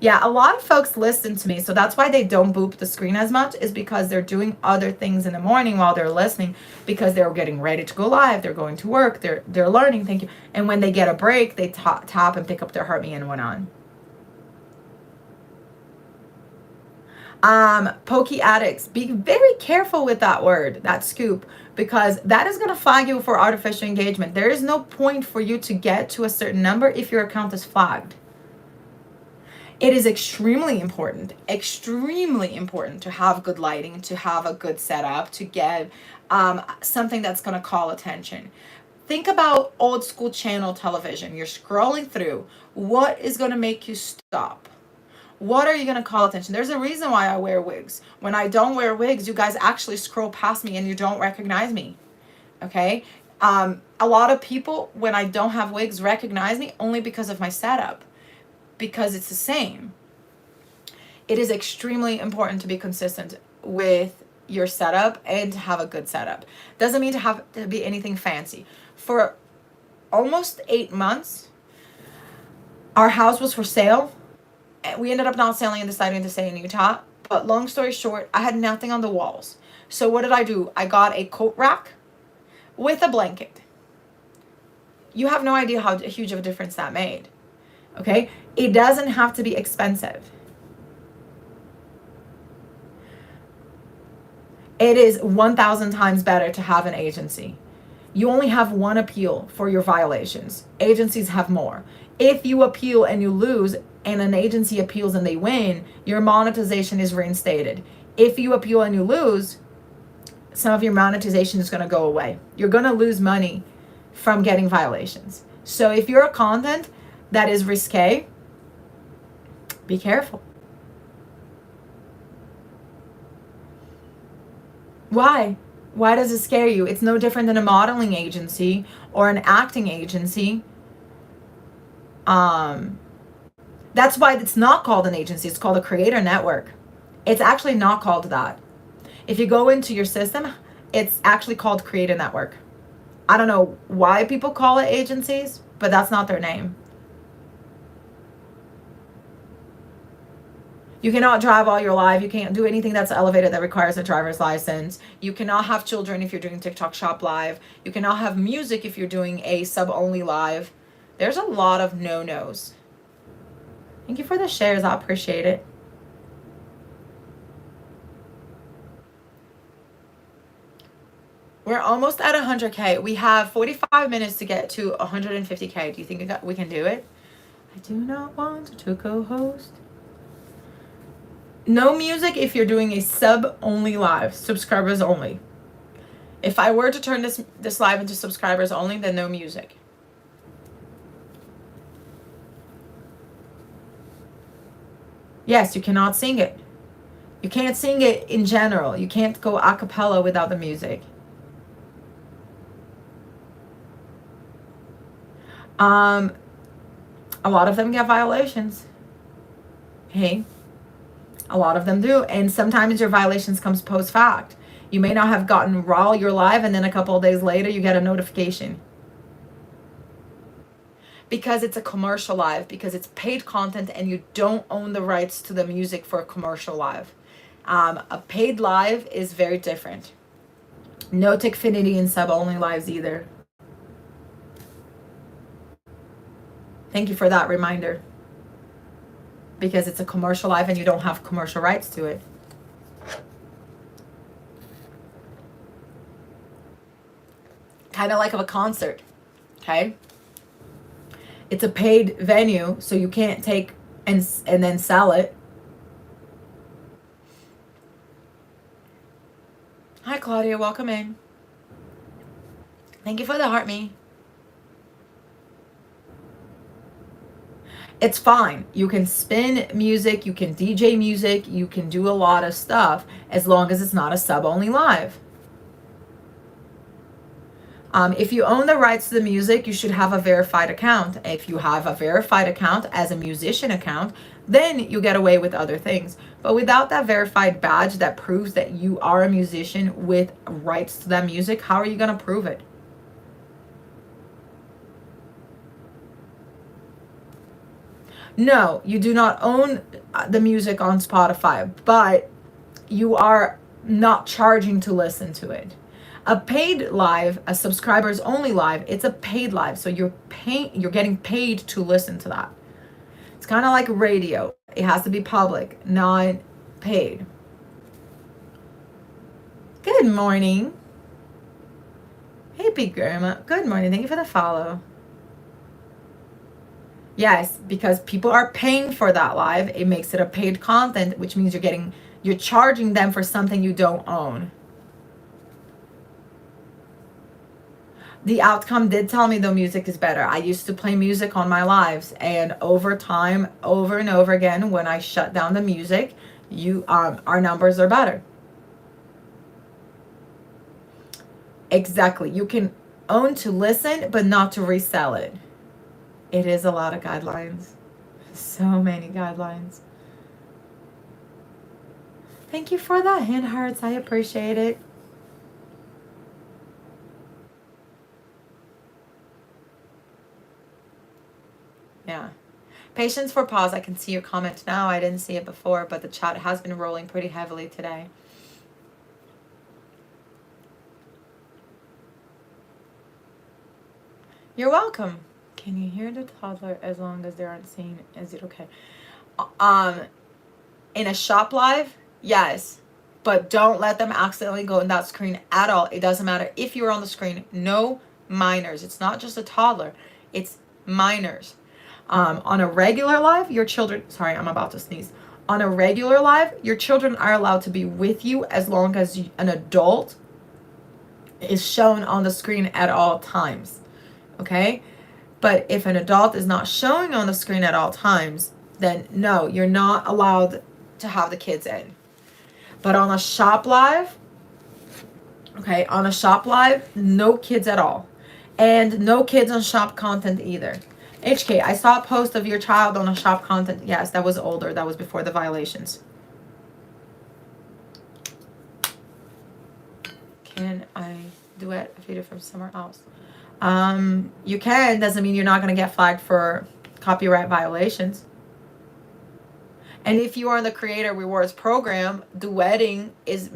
Yeah, a lot of folks listen to me, so that's why they don't boop the screen as much, is because they're doing other things in the morning while they're listening, because they're getting ready to go live, they're going to work, they're learning, thank you. And when they get a break, they tap and pick up their heart me and went on. Pokey addicts, be very careful with that word, that scoop, because that is going to flag you for artificial engagement. There is no point for you to get to a certain number if your account is flagged. It is extremely important to have good lighting, to have a good setup, to get something that's going to call attention. Think about old school channel television. You're scrolling through. What is going to make you stop? What are you going to call attention? There's a reason why I wear wigs. When I don't wear wigs, you guys actually scroll past me and you don't recognize me. Okay? A lot of people, when I don't have wigs, recognize me only because of my setup, because it's the same. It is extremely important to be consistent with your setup and to have a good setup. Doesn't mean to be anything fancy. For almost 8 months, our house was for sale. We ended up not selling and deciding to stay in Utah. But long story short, I had nothing on the walls. So what did I do? I got a coat rack with a blanket. You have no idea how huge of a difference that made. Okay? It doesn't have to be expensive. It is 1,000 times better to have an agency. You only have one appeal for your violations. Agencies have more. If you appeal and you lose, and an agency appeals and they win, your monetization is reinstated. If you appeal and you lose, some of your monetization is going to go away. You're going to lose money from getting violations. So if you're a content that is risque, be careful. Why? Why does it scare you? It's no different than a modeling agency or an acting agency. That's why it's not called an agency. It's called a creator network. It's actually not called that. If you go into your system, it's actually called creator network. I don't know why people call it agencies, but that's not their name. You cannot drive all your life. You can't do anything that's elevated that requires a driver's license. You cannot have children if you're doing TikTok Shop Live. You cannot have music if you're doing a sub-only live. There's a lot of no-nos. Thank you for the shares. I appreciate it. We're almost at 100K. We have 45 minutes to get to 150K. Do you think we can do it? I do not want to co-host. No music if you're doing a sub-only live, subscribers only. If I were to turn this live into subscribers only, then no music. Yes, you cannot sing it. You can't sing it in general. You can't go a cappella without the music. A lot of them get violations. Hey, a lot of them do. And sometimes your violations comes post fact. You may not have gotten raw your live, and then a couple of days later you get a notification. Because it's a commercial live, because it's paid content and you don't own the rights to the music for a commercial live. A paid live is very different. No Tickfinity in sub-only lives either. Thank you for that reminder. Because it's a commercial live and you don't have commercial rights to it. Kind of like a concert, okay? It's a paid venue, so you can't take and then sell it. Hi, Claudia. Welcome in. Thank you for the heart, me. It's fine. You can spin music, you can DJ music, you can do a lot of stuff as long as it's not a sub-only live. If you own the rights to the music, you should have a verified account. If you have a verified account as a musician account, then you get away with other things. But without that verified badge that proves that you are a musician with rights to that music, how are you going to prove it? No, you do not own the music on Spotify, but you are not charging to listen to it. A paid live, a subscribers only live, it's a paid live. So you're getting paid to listen to that. It's kind of like radio. It has to be public, not paid. Good morning. Hey, Big Grandma. Good morning. Thank you for the follow. Yes, because people are paying for that live. It makes it a paid content, which means you're charging them for something you don't own. The outcome did tell me the music is better. I used to play music on my lives, and over time, over and over again, when I shut down the music, our numbers are better. Exactly. You can own to listen, but not to resell it. It is a lot of guidelines. So many guidelines. Thank you for the hand hearts. I appreciate it. Yeah. Patience for pause. I can see your comment now. I didn't see it before, but the chat has been rolling pretty heavily today. You're welcome. Can you hear the toddler as long as they aren't saying, is it okay? In a shop live, yes. But don't let them accidentally go in that screen at all. It doesn't matter if you're on the screen. No minors. It's not just a toddler. It's minors. On a regular live, your children, sorry, I'm about to sneeze. On a regular live, your children are allowed to be with you as long as an adult is shown on the screen at all times. Okay? But if an adult is not showing on the screen at all times, then no, you're not allowed to have the kids in. But on a shop live, okay, on a shop live, no kids at all. And no kids on shop content either. HK, I saw a post of your child on a shop content. Yes, that was older. That was before the violations. Can I duet a video from somewhere else? You can. Doesn't mean you're not going to get flagged for copyright violations. And if you are in the Creator Rewards program, duetting is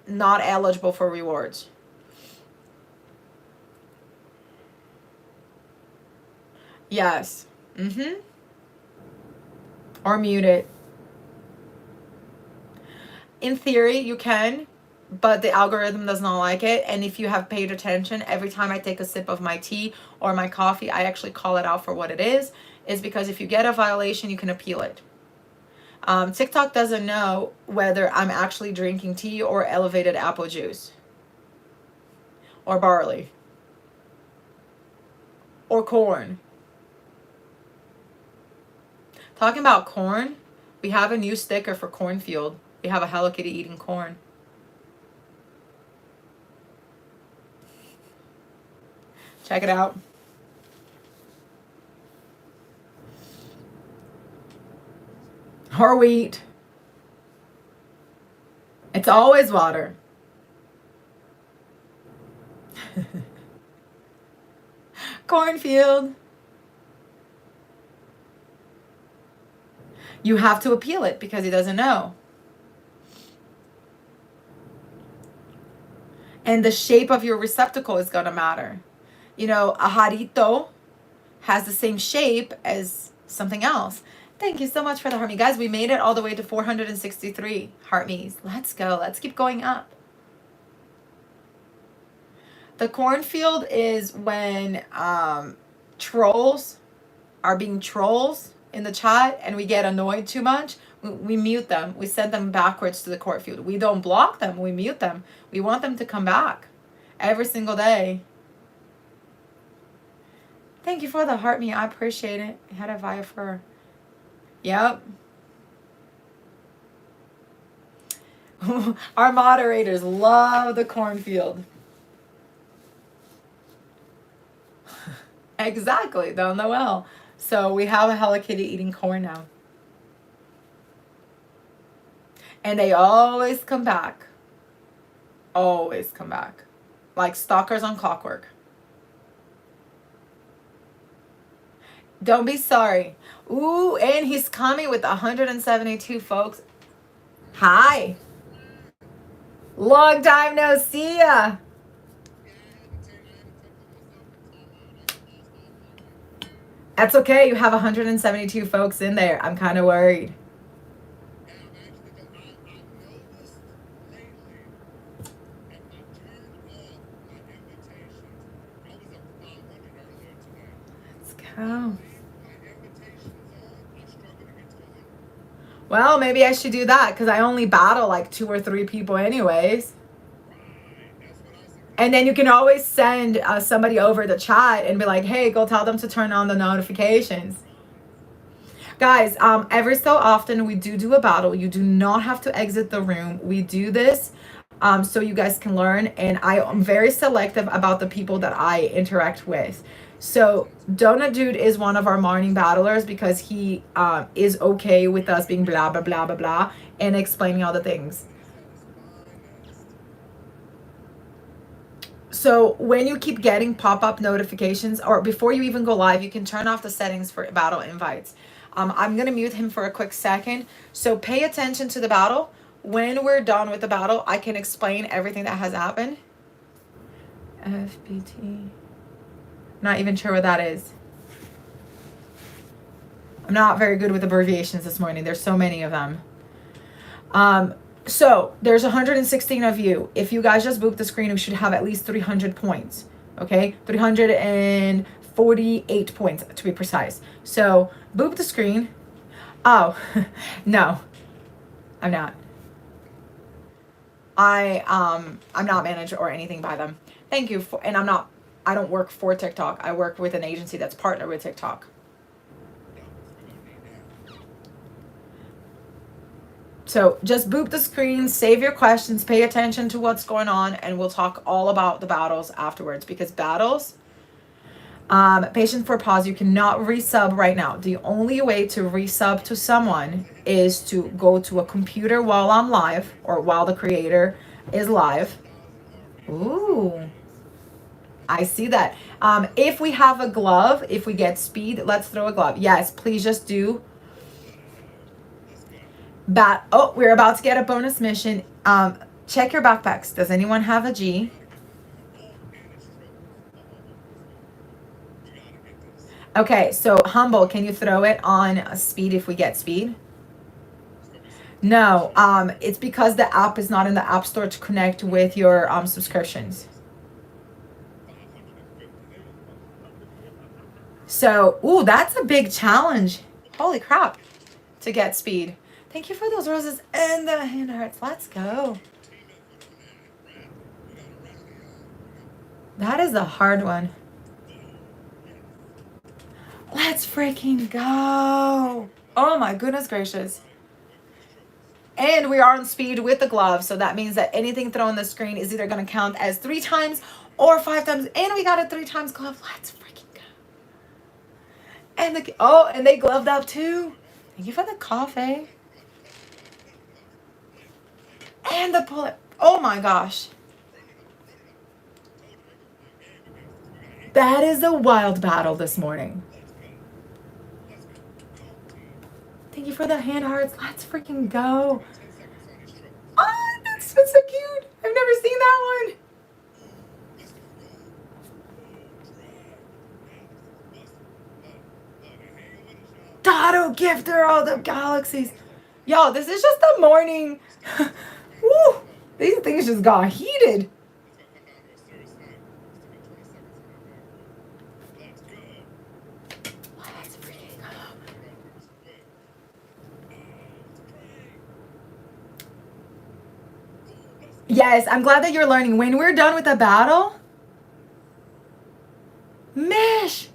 not eligible for rewards. Yes. Or mute it. In theory, you can, but the algorithm does not like it. And if you have paid attention, every time I take a sip of my tea or my coffee, I actually call it out for what it is because if you get a violation, you can appeal it. TikTok doesn't know whether I'm actually drinking tea or elevated apple juice or barley or corn. Talking about corn, we have a new sticker for Cornfield. We have a Hello Kitty eating corn. Check it out. Or wheat. It's always water. Cornfield. You have to appeal it because he doesn't know. And the shape of your receptacle is going to matter. You know, a jarrito has the same shape as something else. Thank you so much for the heart me. Guys, we made it all the way to 463 heart me's. Let's go. Let's keep going up. The cornfield is when trolls are being trolls in the chat and we get annoyed too much. We mute them. We send them backwards to the cornfield. We don't block them. We mute them. We want them to come back every single day. Thank you for the heart me. I appreciate it. I had a via for. Yep. Our moderators love the cornfield. Exactly, Del Noel. So we have a Hello Kitty eating corn now. And they always come back. Always come back. Like stalkers on clockwork. Don't be sorry. Ooh, and he's coming with 172 folks. Hi. Long time no see ya. That's okay. You have 172 folks in there. I'm kind of worried. Let's go. Well, maybe I should do that because I only battle like 2 or 3 people anyways. And then you can always send somebody over the chat and be like, hey, go tell them to turn on the notifications. Guys, every so often we do a battle. You do not have to exit the room. We do this so you guys can learn. And I am very selective about the people that I interact with. So Donut Dude is one of our morning battlers because he is okay with us being blah, blah, blah, blah, blah, and explaining all the things. So when you keep getting pop-up notifications or before you even go live, you can turn off the settings for battle invites. I'm gonna mute him for a quick second. So pay attention to the battle. When we're done with the battle, I can explain everything that has happened. FBT. Not even sure what that is. I'm not very good with abbreviations this morning. There's so many of them. So there's 116 of you. If you guys just boop the screen, we should have at least 300 points. Okay, 348 points to be precise. So boop the screen. Oh, no, I'm not. I'm not managed or anything by them. Thank you for, and I don't work for TikTok. I work with an agency that's partnered with TikTok. So just boop the screen, save your questions, pay attention to what's going on, and we'll talk all about the battles afterwards, because battles, patient for pause, you cannot resub right now. The only way to resub to someone is to go to a computer while I'm live, or while the creator is live. Ooh, I see that. If we have a glove, if we get speed, let's throw a glove. Yes, please just do. Oh, we're about to get a bonus mission. Check your backpacks. Does anyone have a G? Okay, so Humble, can you throw it on speed if we get speed? No, it's because the app is not in the App Store to connect with your subscriptions. So, ooh, that's a big challenge. Holy crap, to get speed. Thank you for those roses and the hand hearts. Let's go. That is a hard one. Let's freaking go. Oh my goodness gracious. And we are on speed with the glove, so that means that anything thrown on the screen is either going to count as 3 times or 5 times. And we got a 3 times glove. Let's freaking go. And and they gloved up too. Thank you for the coffee. And the bullet. Oh my gosh. That is a wild battle this morning. Thank you for the hand hearts. Let's freaking go. Oh, that's so cute. I've never seen that one. Dotto Gifter, all the galaxies. Yo, this is just the morning. Woo, these things just got heated. Let's freaking go. Yes, I'm glad that you're learning. When we're done with the battle, Mish,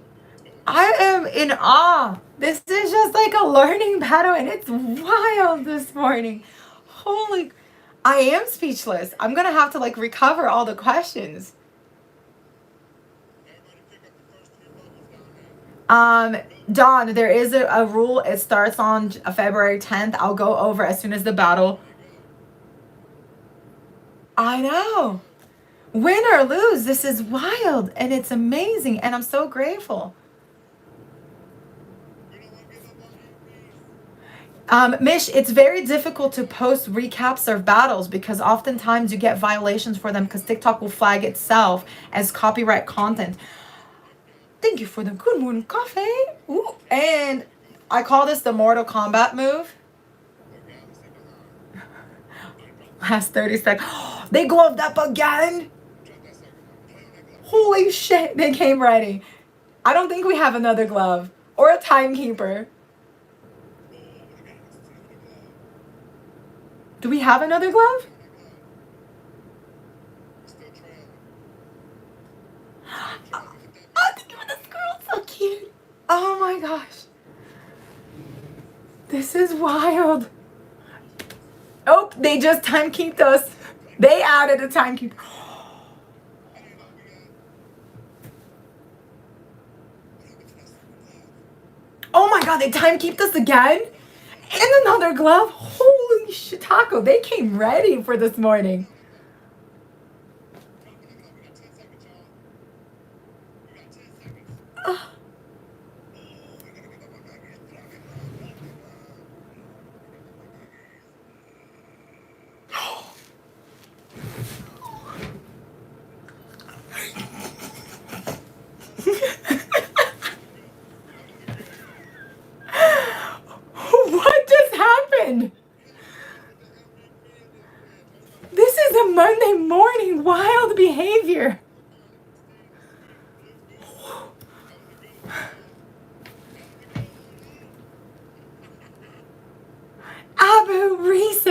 I am in awe. This is just like a learning battle, and it's wild this morning. Holy, I am speechless. I'm gonna have to like recover all the questions. Dawn, there is a rule. It starts on February 10th. I'll go over as soon as the battle. I know. Win or lose, this is wild and it's amazing, and I'm so grateful. Mish, it's very difficult to post recaps of battles because oftentimes you get violations for them because TikTok will flag itself as copyright content. Thank you for the good morning coffee. Ooh, and I call this the Mortal Kombat move. Last 30 seconds. They gloved up again. Holy shit, they came ready. I don't think we have another glove or a timekeeper. Do we have another glove? Oh, think of this girl, so cute. Oh my gosh. This is wild. Oh, they just timekeeped us. They added a timekeeper. Oh my god, they timekeeped us again? And another glove? Holy shit, Taco, they came ready for this morning.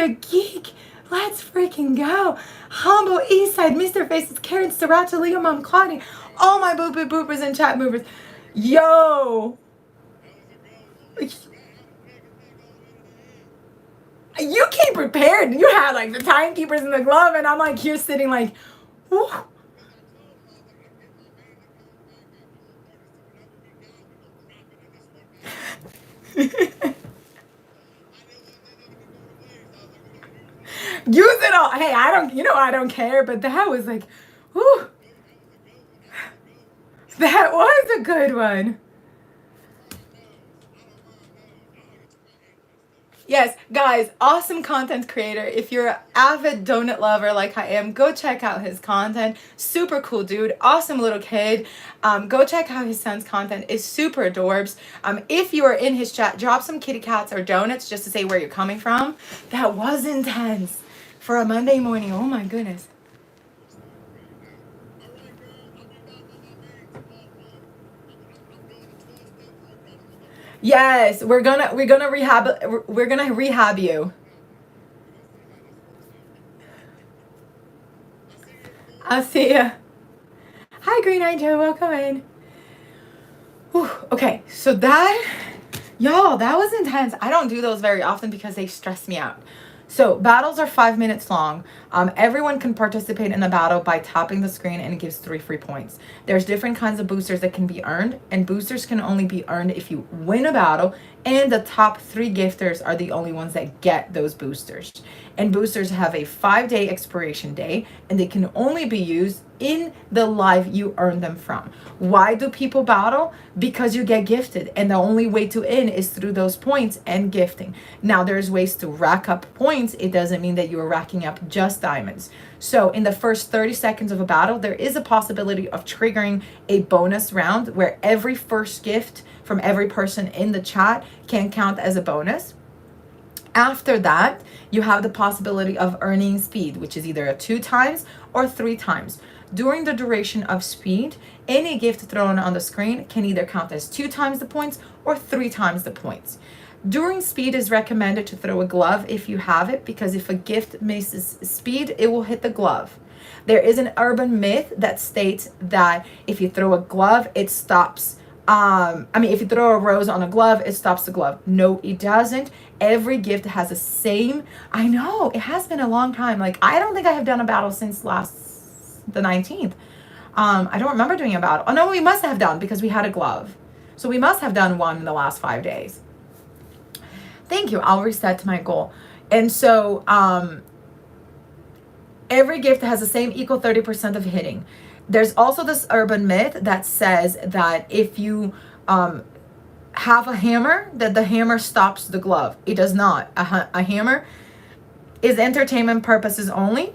a geek. Let's freaking go. Humble Eastside, Mr. Faces, Karen, Sriracha, Leo, Mom, Claudia. All my boopy boopers and chat movers. Yo. You came prepared. You had like the timekeepers in the glove, and I'm like here sitting like, whew. Use it all. Hey, I don't care, but that was like, whew. That was a good one. Yes, guys, awesome content creator. If you're an avid donut lover like I am, go check out his content. Super cool dude, awesome little kid. Go check out his son's content. It's super adorbs. If you are in his chat, drop some kitty cats or donuts just to say where you're coming from. That was intense for a Monday morning. Oh my goodness. Yes, we're gonna rehab you. I'll see ya. Hi, Green Eye Joe. Welcome in. Whew, okay, so y'all, that was intense. I don't do those very often because they stress me out. So battles are 5 minutes long. Everyone can participate in the battle by tapping the screen, and it gives 3 free points. There's different kinds of boosters that can be earned, and boosters can only be earned if you win a battle, and the top 3 gifters are the only ones that get those boosters. And boosters have a 5-day expiration day, and they can only be used in the live you earn them from. Why do people battle? Because you get gifted, and the only way to win is through those points and gifting. Now there's ways to rack up points. It doesn't mean that you are racking up just diamonds. So in the first 30 seconds of a battle, there is a possibility of triggering a bonus round where every first gift from every person in the chat can count as a bonus. After that, you have the possibility of earning speed, which is either a 2 times or 3 times. During the duration of speed, any gift thrown on the screen can either count as 2 times the points or 3 times the points. During speed, is recommended to throw a glove if you have it, because if a gift misses speed, it will hit the glove. There is an urban myth that states that if you throw a glove, it stops. If you throw a rose on a glove, it stops the glove. No, it doesn't. Every gift has the same. I know, it has been a long time. Like, I don't think I have done a battle since the 19th. I don't remember doing a battle. Oh no, we must have done, because we had a glove. So we must have done one in the last 5 days. Thank you. I'll reset to my goal. And so every gift has the same equal 30% of hitting. There's also this urban myth that says that if you have a hammer, that the hammer stops the glove. It does not. A hammer is entertainment purposes only.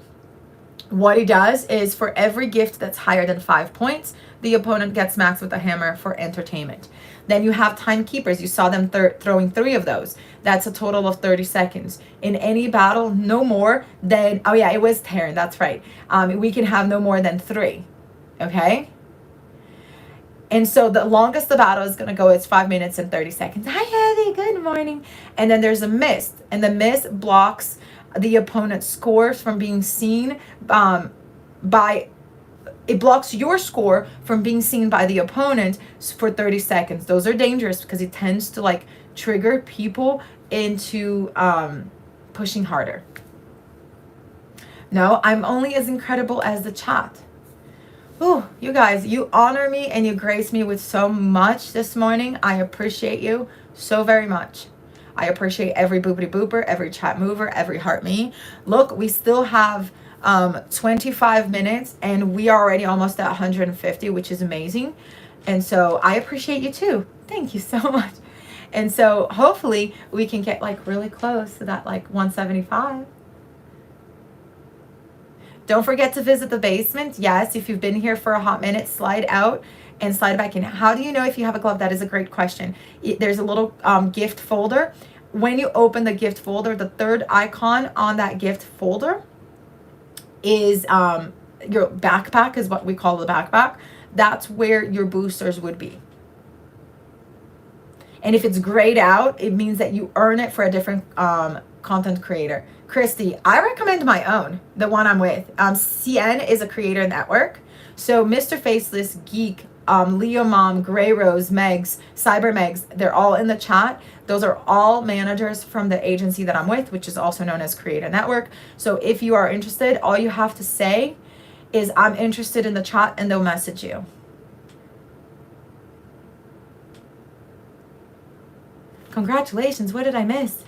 What it does is, for every gift that's higher than 5 points, the opponent gets maxed with a hammer for entertainment. Then you have timekeepers. You saw them throwing 3 of those. That's a total of 30 seconds. In any battle, no more than, oh yeah, it was Taryn, that's right. We can have no more than 3, okay? And so the longest the battle is gonna go is 5 minutes and 30 seconds. Hi, Heathy, good morning. And then there's a mist, and the mist blocks the opponent's scores from being seen it blocks your score from being seen by the opponent for 30 seconds. Those are dangerous because it tends to like trigger people into pushing harder. No, I'm only as incredible as the chat. Oh, you guys, you honor me and you grace me with so much this morning. I appreciate you so very much. I appreciate every boopity booper, every chat mover, every heart me. Look, we still have 25 minutes and we are already almost at 150, which is amazing. And so I appreciate you too. Thank you so much. And so hopefully we can get like really close to that like 175. Don't forget to visit the basement. Yes, if you've been here for a hot minute, slide out and slide back in. How do you know if you have a glove? That is a great question. There's a little gift folder. When you open the gift folder, the third icon on that gift folder is your backpack, is what we call the backpack. That's where your boosters would be. And if it's grayed out, it means that you earn it for a different content creator. Christy, I recommend my own, the one I'm with. CN is a creator network. So Mr. Faceless, Geek, Leo Mom, Grey Rose, Megs, Cyber Megs, they're all in the chat. Those are all managers from the agency that I'm with, which is also known as Creator Network. So if you are interested, all you have to say is I'm interested in the chat and they'll message you. Congratulations, what did I miss?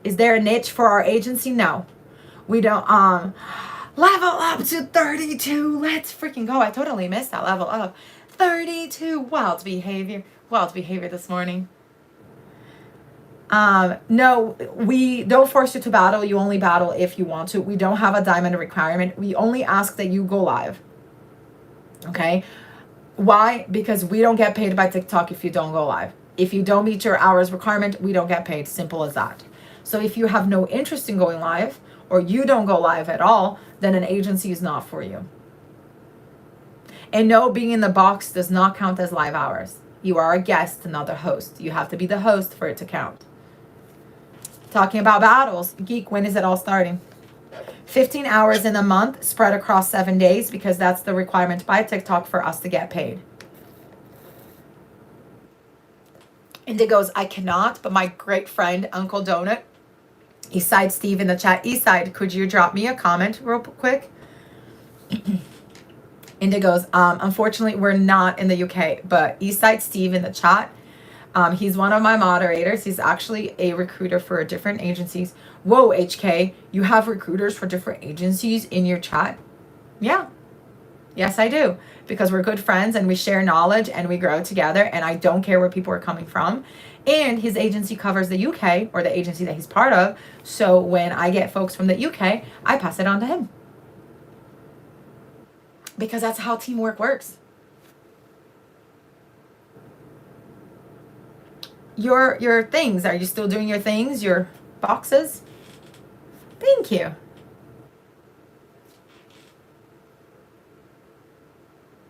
Is there a niche for our agency? No. We don't level up to 32. Let's freaking go. I totally missed that level up. 32. Wild behavior. Wild behavior this morning. No, we don't force you to battle. You only battle if you want to. We don't have a diamond requirement. We only ask that you go live. Okay? Why? Because we don't get paid by TikTok if you don't go live. If you don't meet your hours requirement, we don't get paid. Simple as that. So if you have no interest in going live or you don't go live at all, then an agency is not for you. And no, being in the box does not count as live hours. You are a guest, not the host. You have to be the host for it to count. Talking about battles, Geek, when is it all starting? 15 hours in a month spread across 7 days because that's the requirement by TikTok for us to get paid. Indigo's, I cannot, but my great friend, Uncle Donut, Eastside Steve in the chat. Eastside, could you drop me a comment real quick? Indigo's, unfortunately, we're not in the UK, but Eastside Steve in the chat, he's one of my moderators. He's actually a recruiter for different agencies. Whoa, HK, you have recruiters for different agencies in your chat? Yeah. Yes, I do. Because we're good friends and we share knowledge and we grow together and I don't care where people are coming from. And his agency covers the UK or the agency that he's part of. So when I get folks from the UK, I pass it on to him. Because that's how teamwork works. Your things, are you still doing your things, your boxes? Thank you.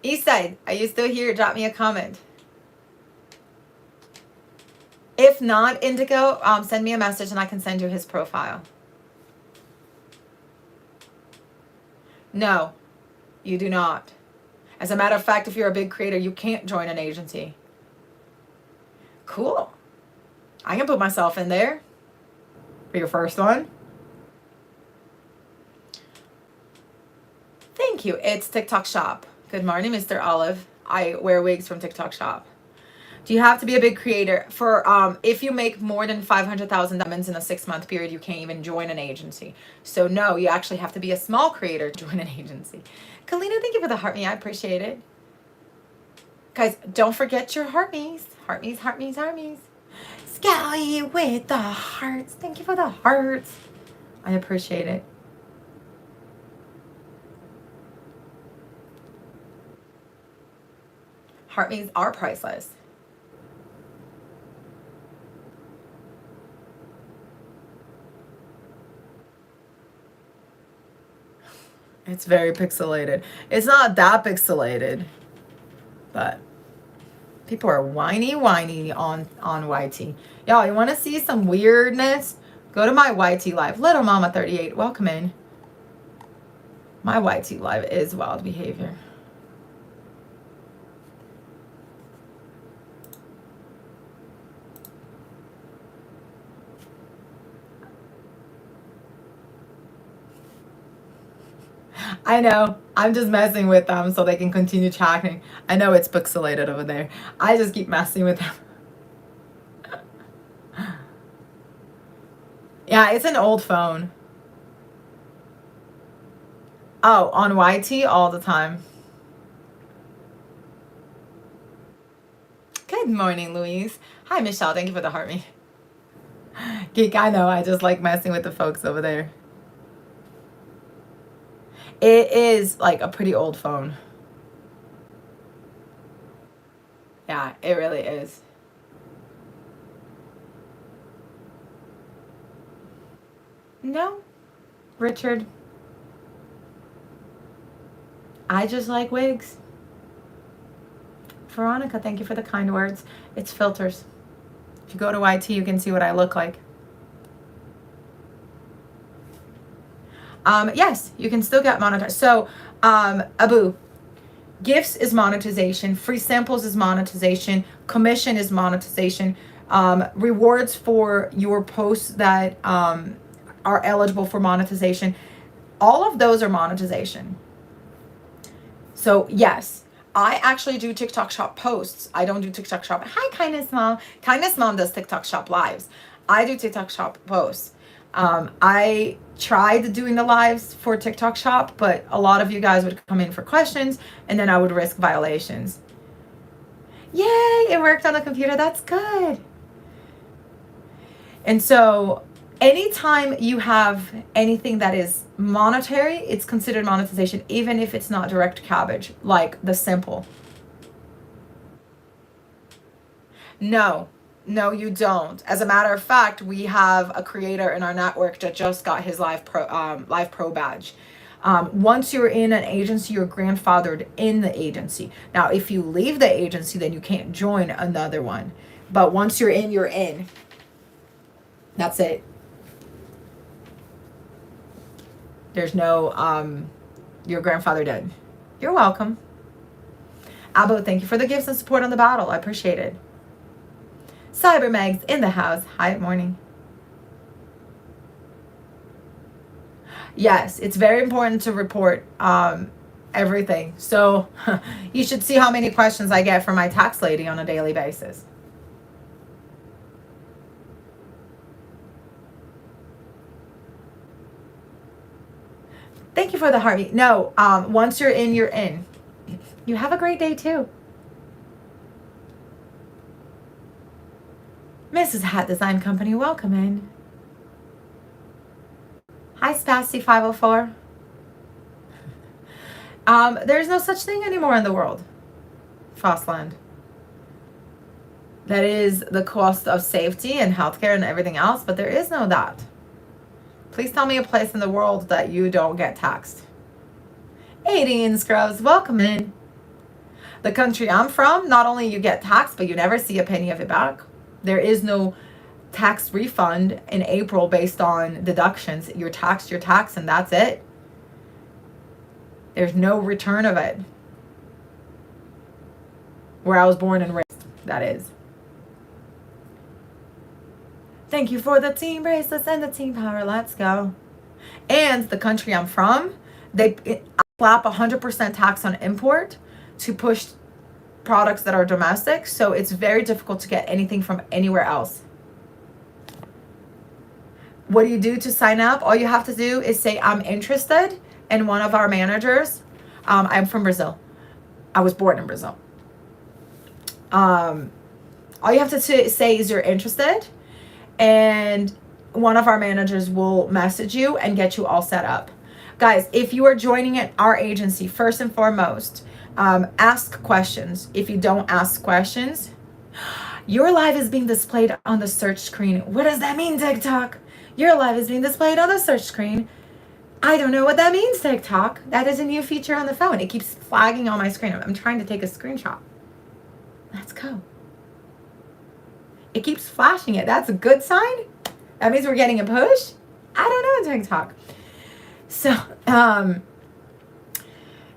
Eastside, are you still here? Drop me a comment. If not, Indigo, send me a message and I can send you his profile. No, you do not. As a matter of fact, if you're a big creator, you can't join an agency. Cool. I can put myself in there for your first one. Thank you. It's TikTok Shop. Good morning, Mr. Olive. I wear wigs from TikTok Shop. Do you have to be a big creator? For if you make more than 500,000 diamonds in a 6-month period, you can't even join an agency. So no, you actually have to be a small creator to join an agency. Kalina, thank you for the heart me. I appreciate it. Guys, don't forget your heart me's. Heart me's, heart me's, heart me's. Scally with the hearts. Thank you for the hearts. I appreciate it. Heart me's are priceless. It's very pixelated. It's not that pixelated, but people are whiny on YT. Y'all, you want to see some weirdness? Go to my YT live. Little Mama 38, welcome in. My YT live is wild behavior. I know. I'm just messing with them so they can continue chatting. I know it's pixelated over there. I just keep messing with them. Yeah, it's an old phone. Oh, on YT all the time. Good morning, Louise. Hi, Michelle. Thank you for the heart me. Geek, I know. I just like messing with the folks over there. It is like a pretty old phone. Yeah, it really is. No, Richard. I just like wigs. Veronica, thank you for the kind words. It's filters. If you go to YT, you can see what I look like. yes, you can still get monetized. So, Abu, gifts is monetization, free samples is monetization, commission is monetization, rewards for your posts that are eligible for monetization. All of those are monetization. So yes, I actually do TikTok shop posts. I don't do TikTok shop. Hi, Kindness Mom. Kindness Mom does TikTok shop lives. I do TikTok shop posts. I tried doing the lives for TikTok shop, but a lot of you guys would come in for questions and then I would risk violations. Yay, it worked on the computer. That's good. And so anytime you have anything that is monetary, it's considered monetization, even if it's not direct cabbage, like the simple. No, you don't. As a matter of fact, we have a creator in our network that just got his Live Pro badge. Once you're in an agency, you're grandfathered in the agency. Now, if you leave the agency, then you can't join another one. But once you're in, you're in. That's it. There's no, your grandfather did. You're welcome. Abo, thank you for the gifts and support on the battle. I appreciate it. Cyber Megs in the house. Hi, morning. Yes, it's very important to report everything. So you should see how many questions I get from my tax lady on a daily basis. Thank you for the heartbeat. No, once you're in, you're in. You have a great day too. Mrs. Hat Design Company, welcome in. Hi, Spasty 504. There's no such thing anymore in the world. Frostland. That is the cost of safety and healthcare and everything else, but there is no that. Please tell me a place in the world that you don't get taxed. 80 Scrubs, welcome in. The country I'm from, not only you get taxed, but you never see a penny of it back. There is no tax refund in April based on deductions. You're taxed, and that's it. There's no return of it. Where I was born and raised, that is. Thank you for the team bracelets and the team power. Let's go. And the country I'm from, they slap 100% tax on import to push products that are domestic. So it's very difficult to get anything from anywhere else. What do you do to sign up? All you have to do is say, I'm interested in one of our managers. I'm from Brazil. I was born in Brazil. All you have to say is you're interested, and one of our managers will message you and get you all set up. Guys, if you are joining our agency, first and foremost, ask questions. If you don't ask questions, your live is being displayed on the search screen. What does that mean, TikTok? Your live is being displayed on the search screen. I don't know what that means, TikTok. That is a new feature on the phone. It keeps flagging on my screen. I'm trying to take a screenshot. Let's go. It keeps flashing it. That's a good sign. That means we're getting a push. I don't know, TikTok. So,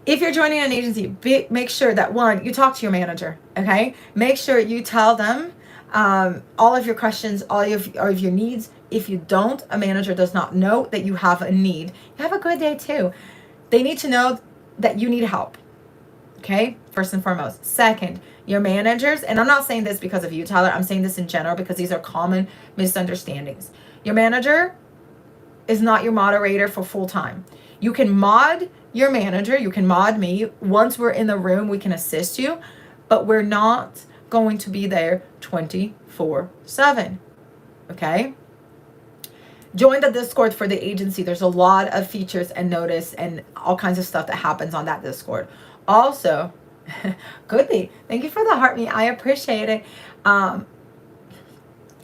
if you're joining an agency, make sure that, one, you talk to your manager, okay? Make sure you tell them all of your questions, all of your needs. If you don't, a manager does not know that you have a need. You have a good day too. They need to know that you need help, okay? First and foremost. Second, your managers, and I'm not saying this because of you, Tyler. I'm saying this in general because these are common misunderstandings. Your manager is not your moderator for full time. You can mod your manager. You can mod me. Once we're in the room, we can assist you, but we're not going to be there 24/7, okay? Join the Discord for the agency. There's a lot of features and notice and all kinds of stuff that happens on that Discord. Also, could be. Thank you for the heart me. I appreciate it.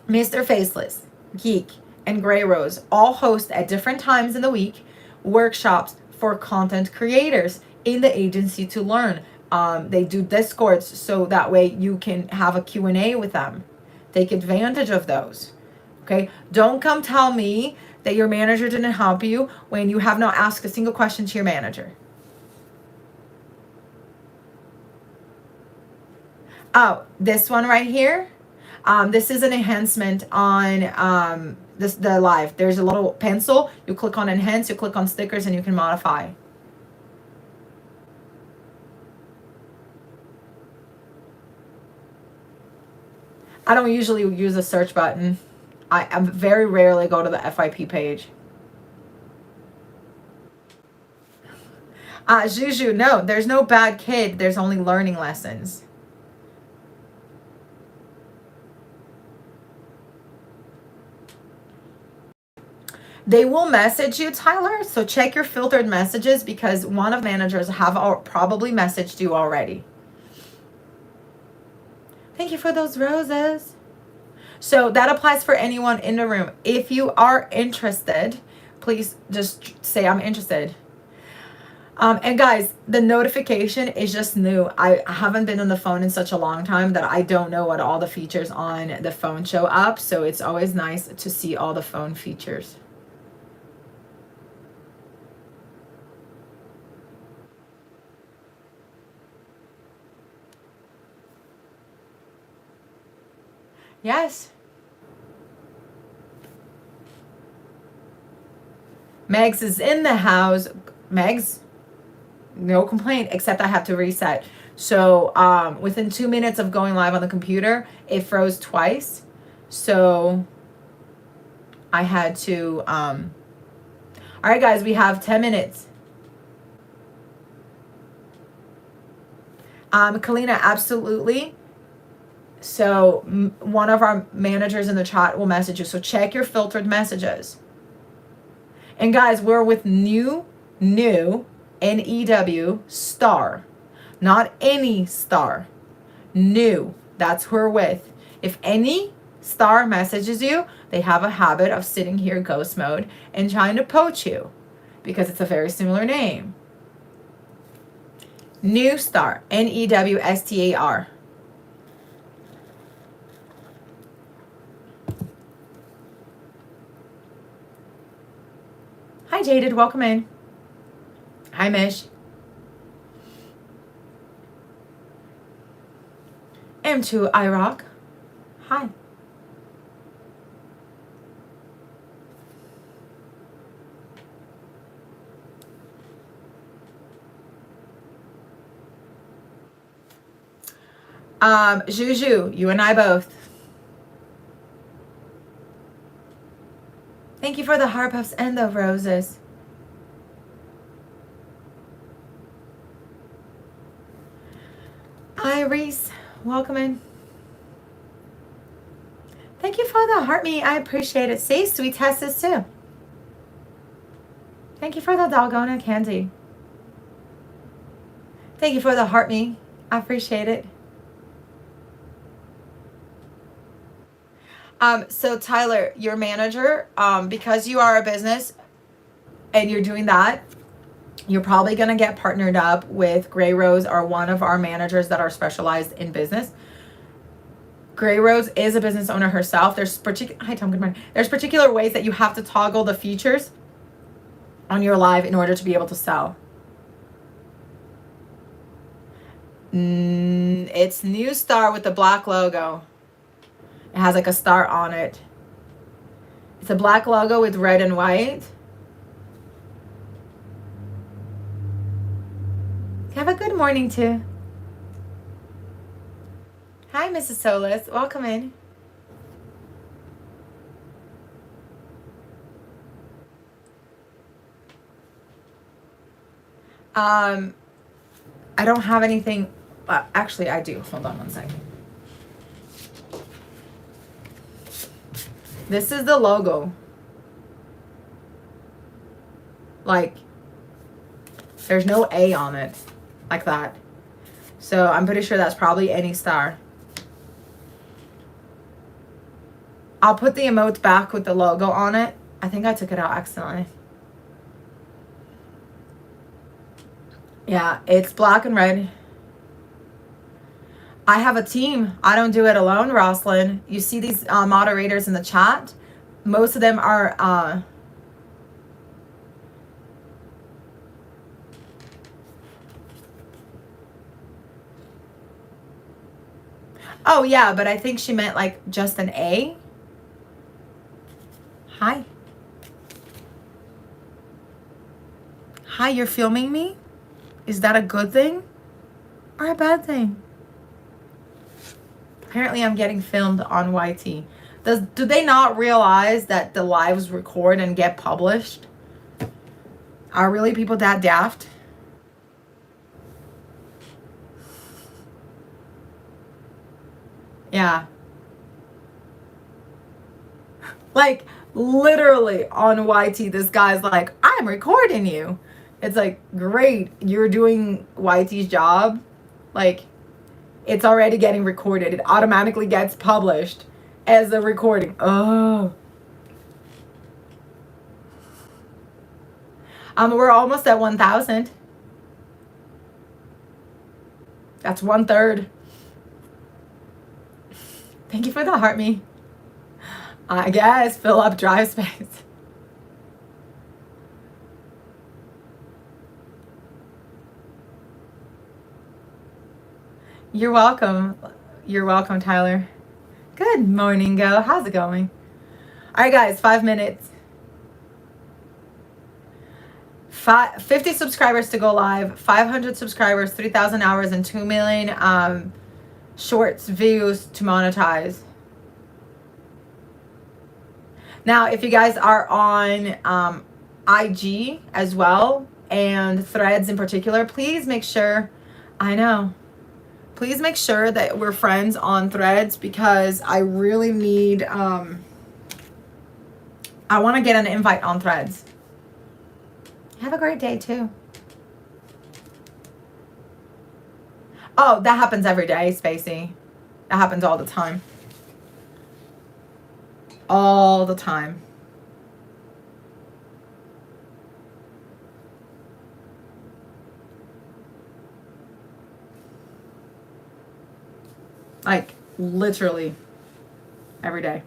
Mr. Faceless, Geek, and Grey Rose all host at different times in the week workshops for content creators in the agency to learn. They do Discords so that way you can have a Q&A with them. Take advantage of those. Okay? Don't come tell me that your manager didn't help you when you have not asked a single question to your manager. Oh, this one right here. This is an enhancement on the live. There's a little pencil. You click on enhance, you click on stickers, and you can modify. I don't usually use a search button. I very rarely go to the FYP page. Juju, no, there's no bad kid. There's only learning lessons. They will message you, Tyler, so check your filtered messages because one of the managers have probably messaged you already. Thank you for those roses. So that applies for anyone in the room. If you are interested, please just say I'm interested. And guys, the notification is just new. I haven't been on the phone in such a long time that I don't know what all the features on the phone show up. So it's always nice to see all the phone features. Yes. Megs is in the house. Megs, no complaint, except I have to reset. So within 2 minutes of going live on the computer, it froze twice. So I had to, all right, guys, we have 10 minutes. Kalina, absolutely. So one of our managers in the chat will message you. So check your filtered messages. And guys, we're with new, NEW, star. Not any star. New. That's who we're with. If any star messages you, they have a habit of sitting here ghost mode and trying to poach you because it's a very similar name. New star. NEWSTAR. Hi, Jaded. Welcome in. Hi, Mish. M2 iRock. Hi. Juju, you and I both. Thank you for the heart puffs and the roses. Hi, Reese. Welcome in. Thank you for the heart me. I appreciate it. See, sweet Tessa's too. Thank you for the Dalgona candy. Thank you for the heart me. I appreciate it. So Tyler, your manager, because you are a business and you're doing that, you're probably going to get partnered up with Gray Rose or one of our managers that are specialized in business. Gray Rose is a business owner herself. There's particular ways that you have to toggle the features on your live in order to be able to sell. It's New Star with the black logo. It has like a star on it. It's a black logo with red and white. Have a good morning too. Hi, Mrs. Solis. Welcome in. I don't have anything. Actually, I do. Hold on one second. This is the logo. Like, there's no A on it. Like that. So I'm pretty sure that's probably any star. I'll put the emote back with the logo on it. I think I took it out accidentally. Yeah, it's black and red. I have a team. I don't do it alone, Roslyn. You see these moderators in the chat? most of them are oh yeah, but I think she meant like just an A. Hi. Hi, you're filming me? Is that a good thing or a bad thing? Apparently I'm getting filmed on YT. Do they not realize that the lives record and get published? Are really people that daft? Yeah. Like, literally on YT, this guy's like, I'm recording you. It's like, great, you're doing YT's job. Like, it's already getting recorded. It automatically gets published as a recording. Oh. We're almost at 1,000. That's 1/3. Thank you for the heart me. I guess fill up drive space. You're welcome. You're welcome, Tyler. Good morning, Go. How's it going? All right, guys, 5 minutes. 50 subscribers to go live, 500 subscribers, 3,000 hours, and 2 million shorts views to monetize. Now, if you guys are on IG as well, and Threads in particular, please make sure, please make sure that we're friends on Threads, because I really need, I want to get an invite on Threads. Have a great day too. Oh, that happens every day, Spacey. That happens all the time. All the time. Like, literally every day.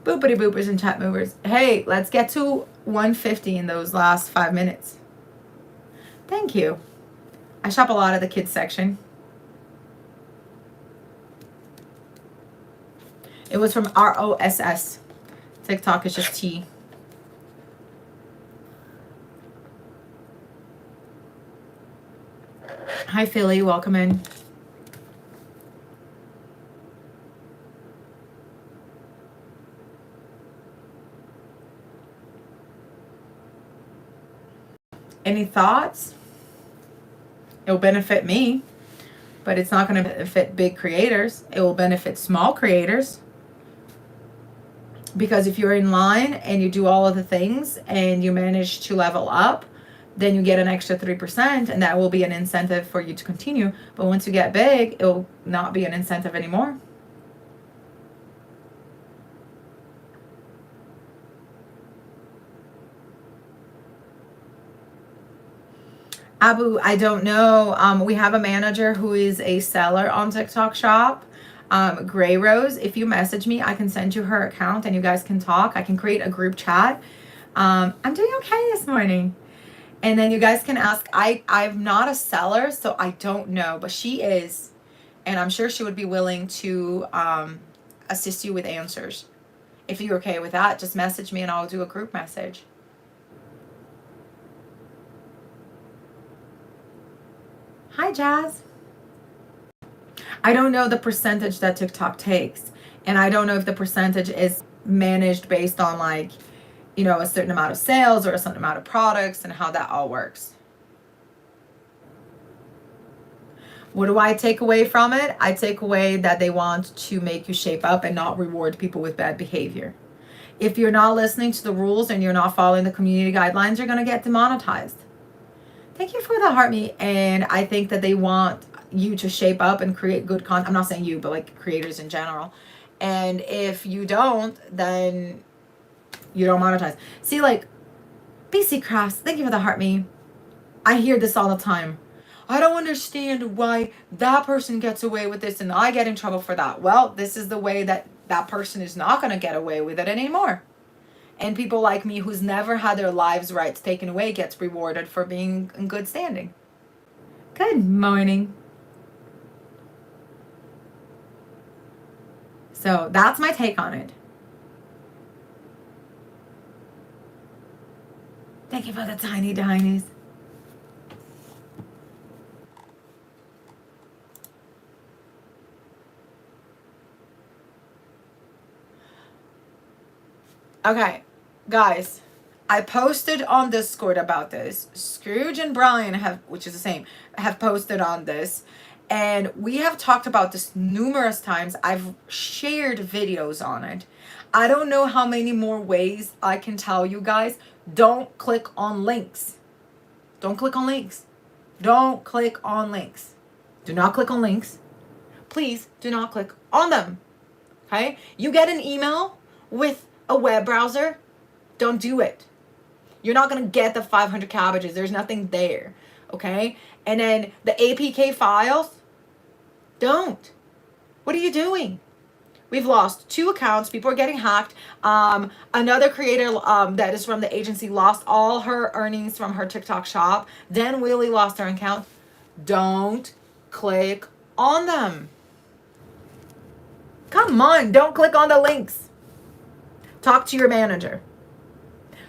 Boopity boopers and chat movers. Hey, let's get to 150 in those last 5 minutes. Thank you. I shop a lot at the kids section. It was from ROSS. TikTok is just T. Hi, Philly. Welcome in. Any thoughts? It'll benefit me, but it's not going to benefit big creators. It will benefit small creators. Because if you're in line and you do all of the things and you manage to level up, then you get an extra 3%, and that will be an incentive for you to continue. But once you get big, it will not be an incentive anymore. Abu, I don't know. We have a manager who is a seller on TikTok Shop. Gray Rose, if you message me, I can send you her account and you guys can talk. I can create a group chat. I'm doing okay this morning. And then you guys can ask. I'm not a seller, so I don't know, but she is. And I'm sure she would be willing to assist you with answers. If you're okay with that, just message me and I'll do a group message. Hi, Jazz. I don't know the percentage that TikTok takes. And I don't know if the percentage is managed based on, like, you know, a certain amount of sales or a certain amount of products and how that all works. What do I take away from it? I take away that they want to make you shape up and not reward people with bad behavior. If you're not listening to the rules and you're not following the community guidelines, you're going to get demonetized. Thank you for the heart me. And I think that they want you to shape up and create good content. I'm not saying you, but like creators in general. And if you don't, then you don't monetize. See, like BC Crafts, thank you for the heart me. I hear this all the time. I don't understand why that person gets away with this and I get in trouble for that. Well, this is the way that that person is not going to get away with it anymore. And people like me who's never had their lives rights taken away gets rewarded for being in good standing. Good morning. So that's my take on it. Thank you for the tiny tinies. Okay, guys, I posted on Discord about this. Scrooge and Brian have, which is the same, have posted on this. And we have talked about this numerous times. I've shared videos on it. I don't know how many more ways I can tell you guys. Don't click on links. Don't click on links. Don't click on links. Do not click on links. Please do not click on them. Okay? You get an email with a web browser. Don't do it. You're not going to get the 500 cabbages. There's nothing there. Okay? And then the APK files. Don't. What are you doing? We've lost 2 accounts. People are getting hacked. Another creator that is from the agency lost all her earnings from her TikTok shop. Then Willie lost her account. Don't click on them. Come on, don't click on the links. Talk to your manager.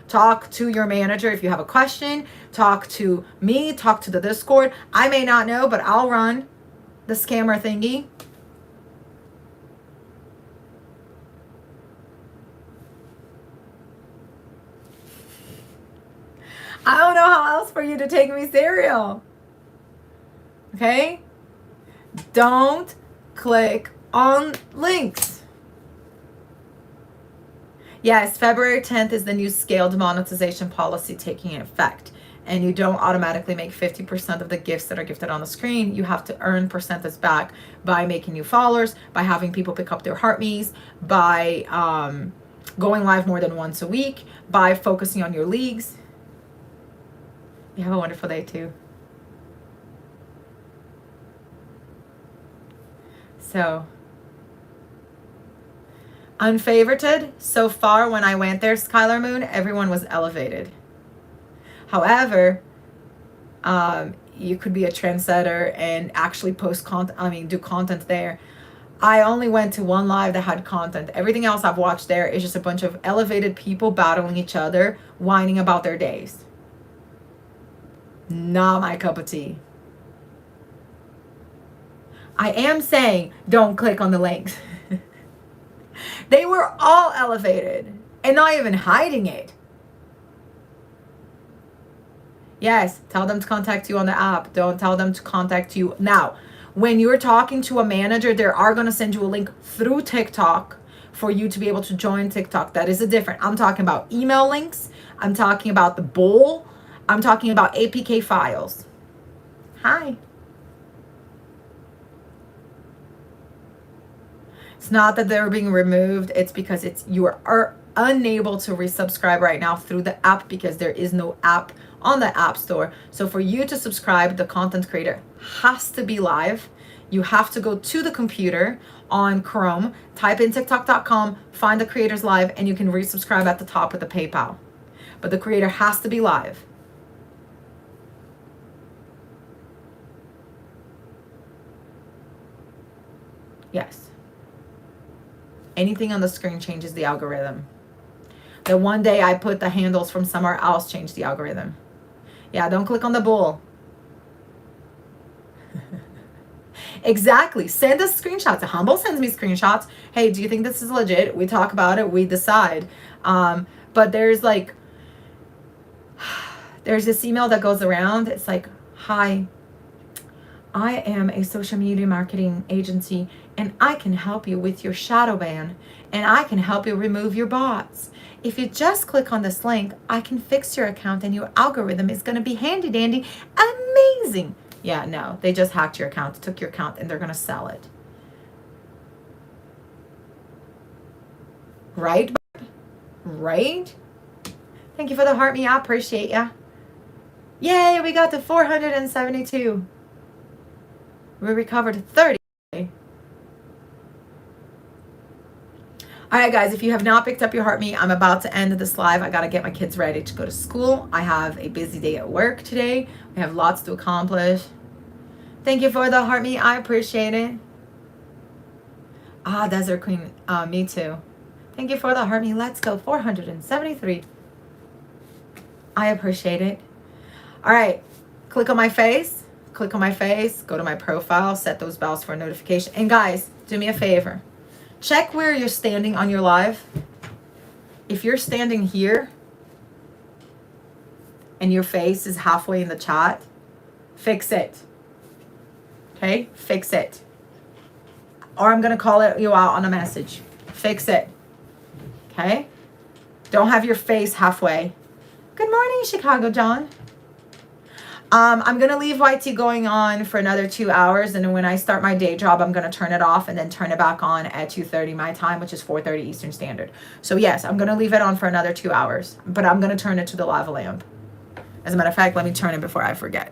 Talk to your manager if you have a question. Talk to me. Talk to the Discord. I may not know, but I'll run the scammer thingy. I don't know how else for you to take me serial. Okay? Don't click on links. Yes, February 10th is the new scaled monetization policy taking effect. And you don't automatically make 50% of the gifts that are gifted on the screen. You have to earn percentage back by making new followers, by having people pick up their heart me's, by going live more than once a week, by focusing on your leagues. You have a wonderful day too. So, unfavorited, so far when I went there, Skylar Moon, everyone was elevated. However, you could be a trendsetter and actually post content, do content there. I only went to one live that had content. Everything else I've watched there is just a bunch of elevated people battling each other, whining about their days. Not my cup of tea. I am saying don't click on the links. They were all elevated and not even hiding it. Yes, tell them to contact you on the app. Don't tell them to contact you. Now, when you're talking to a manager, they are going to send you a link through TikTok for you to be able to join TikTok. That is a different. I'm talking about email links. I'm talking about the bowl. I'm talking about APK files. Hi. It's not that they're being removed. It's because you are unable to resubscribe right now through the app because there is no app on the App Store. So for you to subscribe, the content creator has to be live. You have to go to the computer on Chrome, type in TikTok.com, find the creators live, and you can resubscribe at the top with the PayPal. But the creator has to be live. Yes. Anything on the screen changes the algorithm. The one day I put the handles from somewhere else changed the algorithm. Yeah, don't click on the bull. Exactly. Send us screenshots. Humble sends me screenshots. Hey, do you think this is legit? We talk about it. We decide. But there's this email that goes around. It's like, hi, I am a social media marketing agency and I can help you with your shadow ban and I can help you remove your bots. If you just click on this link, I can fix your account and your algorithm is going to be handy dandy, amazing. Yeah, no, they just hacked your account, took your account, and they're going to sell it. Right? Right? Thank you for the heart me. I appreciate ya. Yay, we got to 472. We recovered 30. All right, guys, if you have not picked up your Heart Me, I'm about to end this live. I got to get my kids ready to go to school. I have a busy day at work today. We have lots to accomplish. Thank you for the Heart Me. I appreciate it. Ah, Desert Queen. Me too. Thank you for the Heart Me. Let's go. 473. I appreciate it. All right. Click on my face. Click on my face. Go to my profile. Set those bells for a notification. And guys, do me a favor. Check where you're standing on your live. If you're standing here and your face is halfway in the chat, fix it. Okay? Fix it. Or I'm going to call you out on a message. Fix it. Okay? Don't have your face halfway. Good morning, Chicago John. I'm going to leave YT going on for another 2 hours. And then when I start my day job, I'm going to turn it off and then turn it back on at 2:30 my time, which is 4:30 Eastern Standard. So yes, I'm going to leave it on for another 2 hours. But I'm going to turn it to the lava lamp. As a matter of fact, let me turn it before I forget.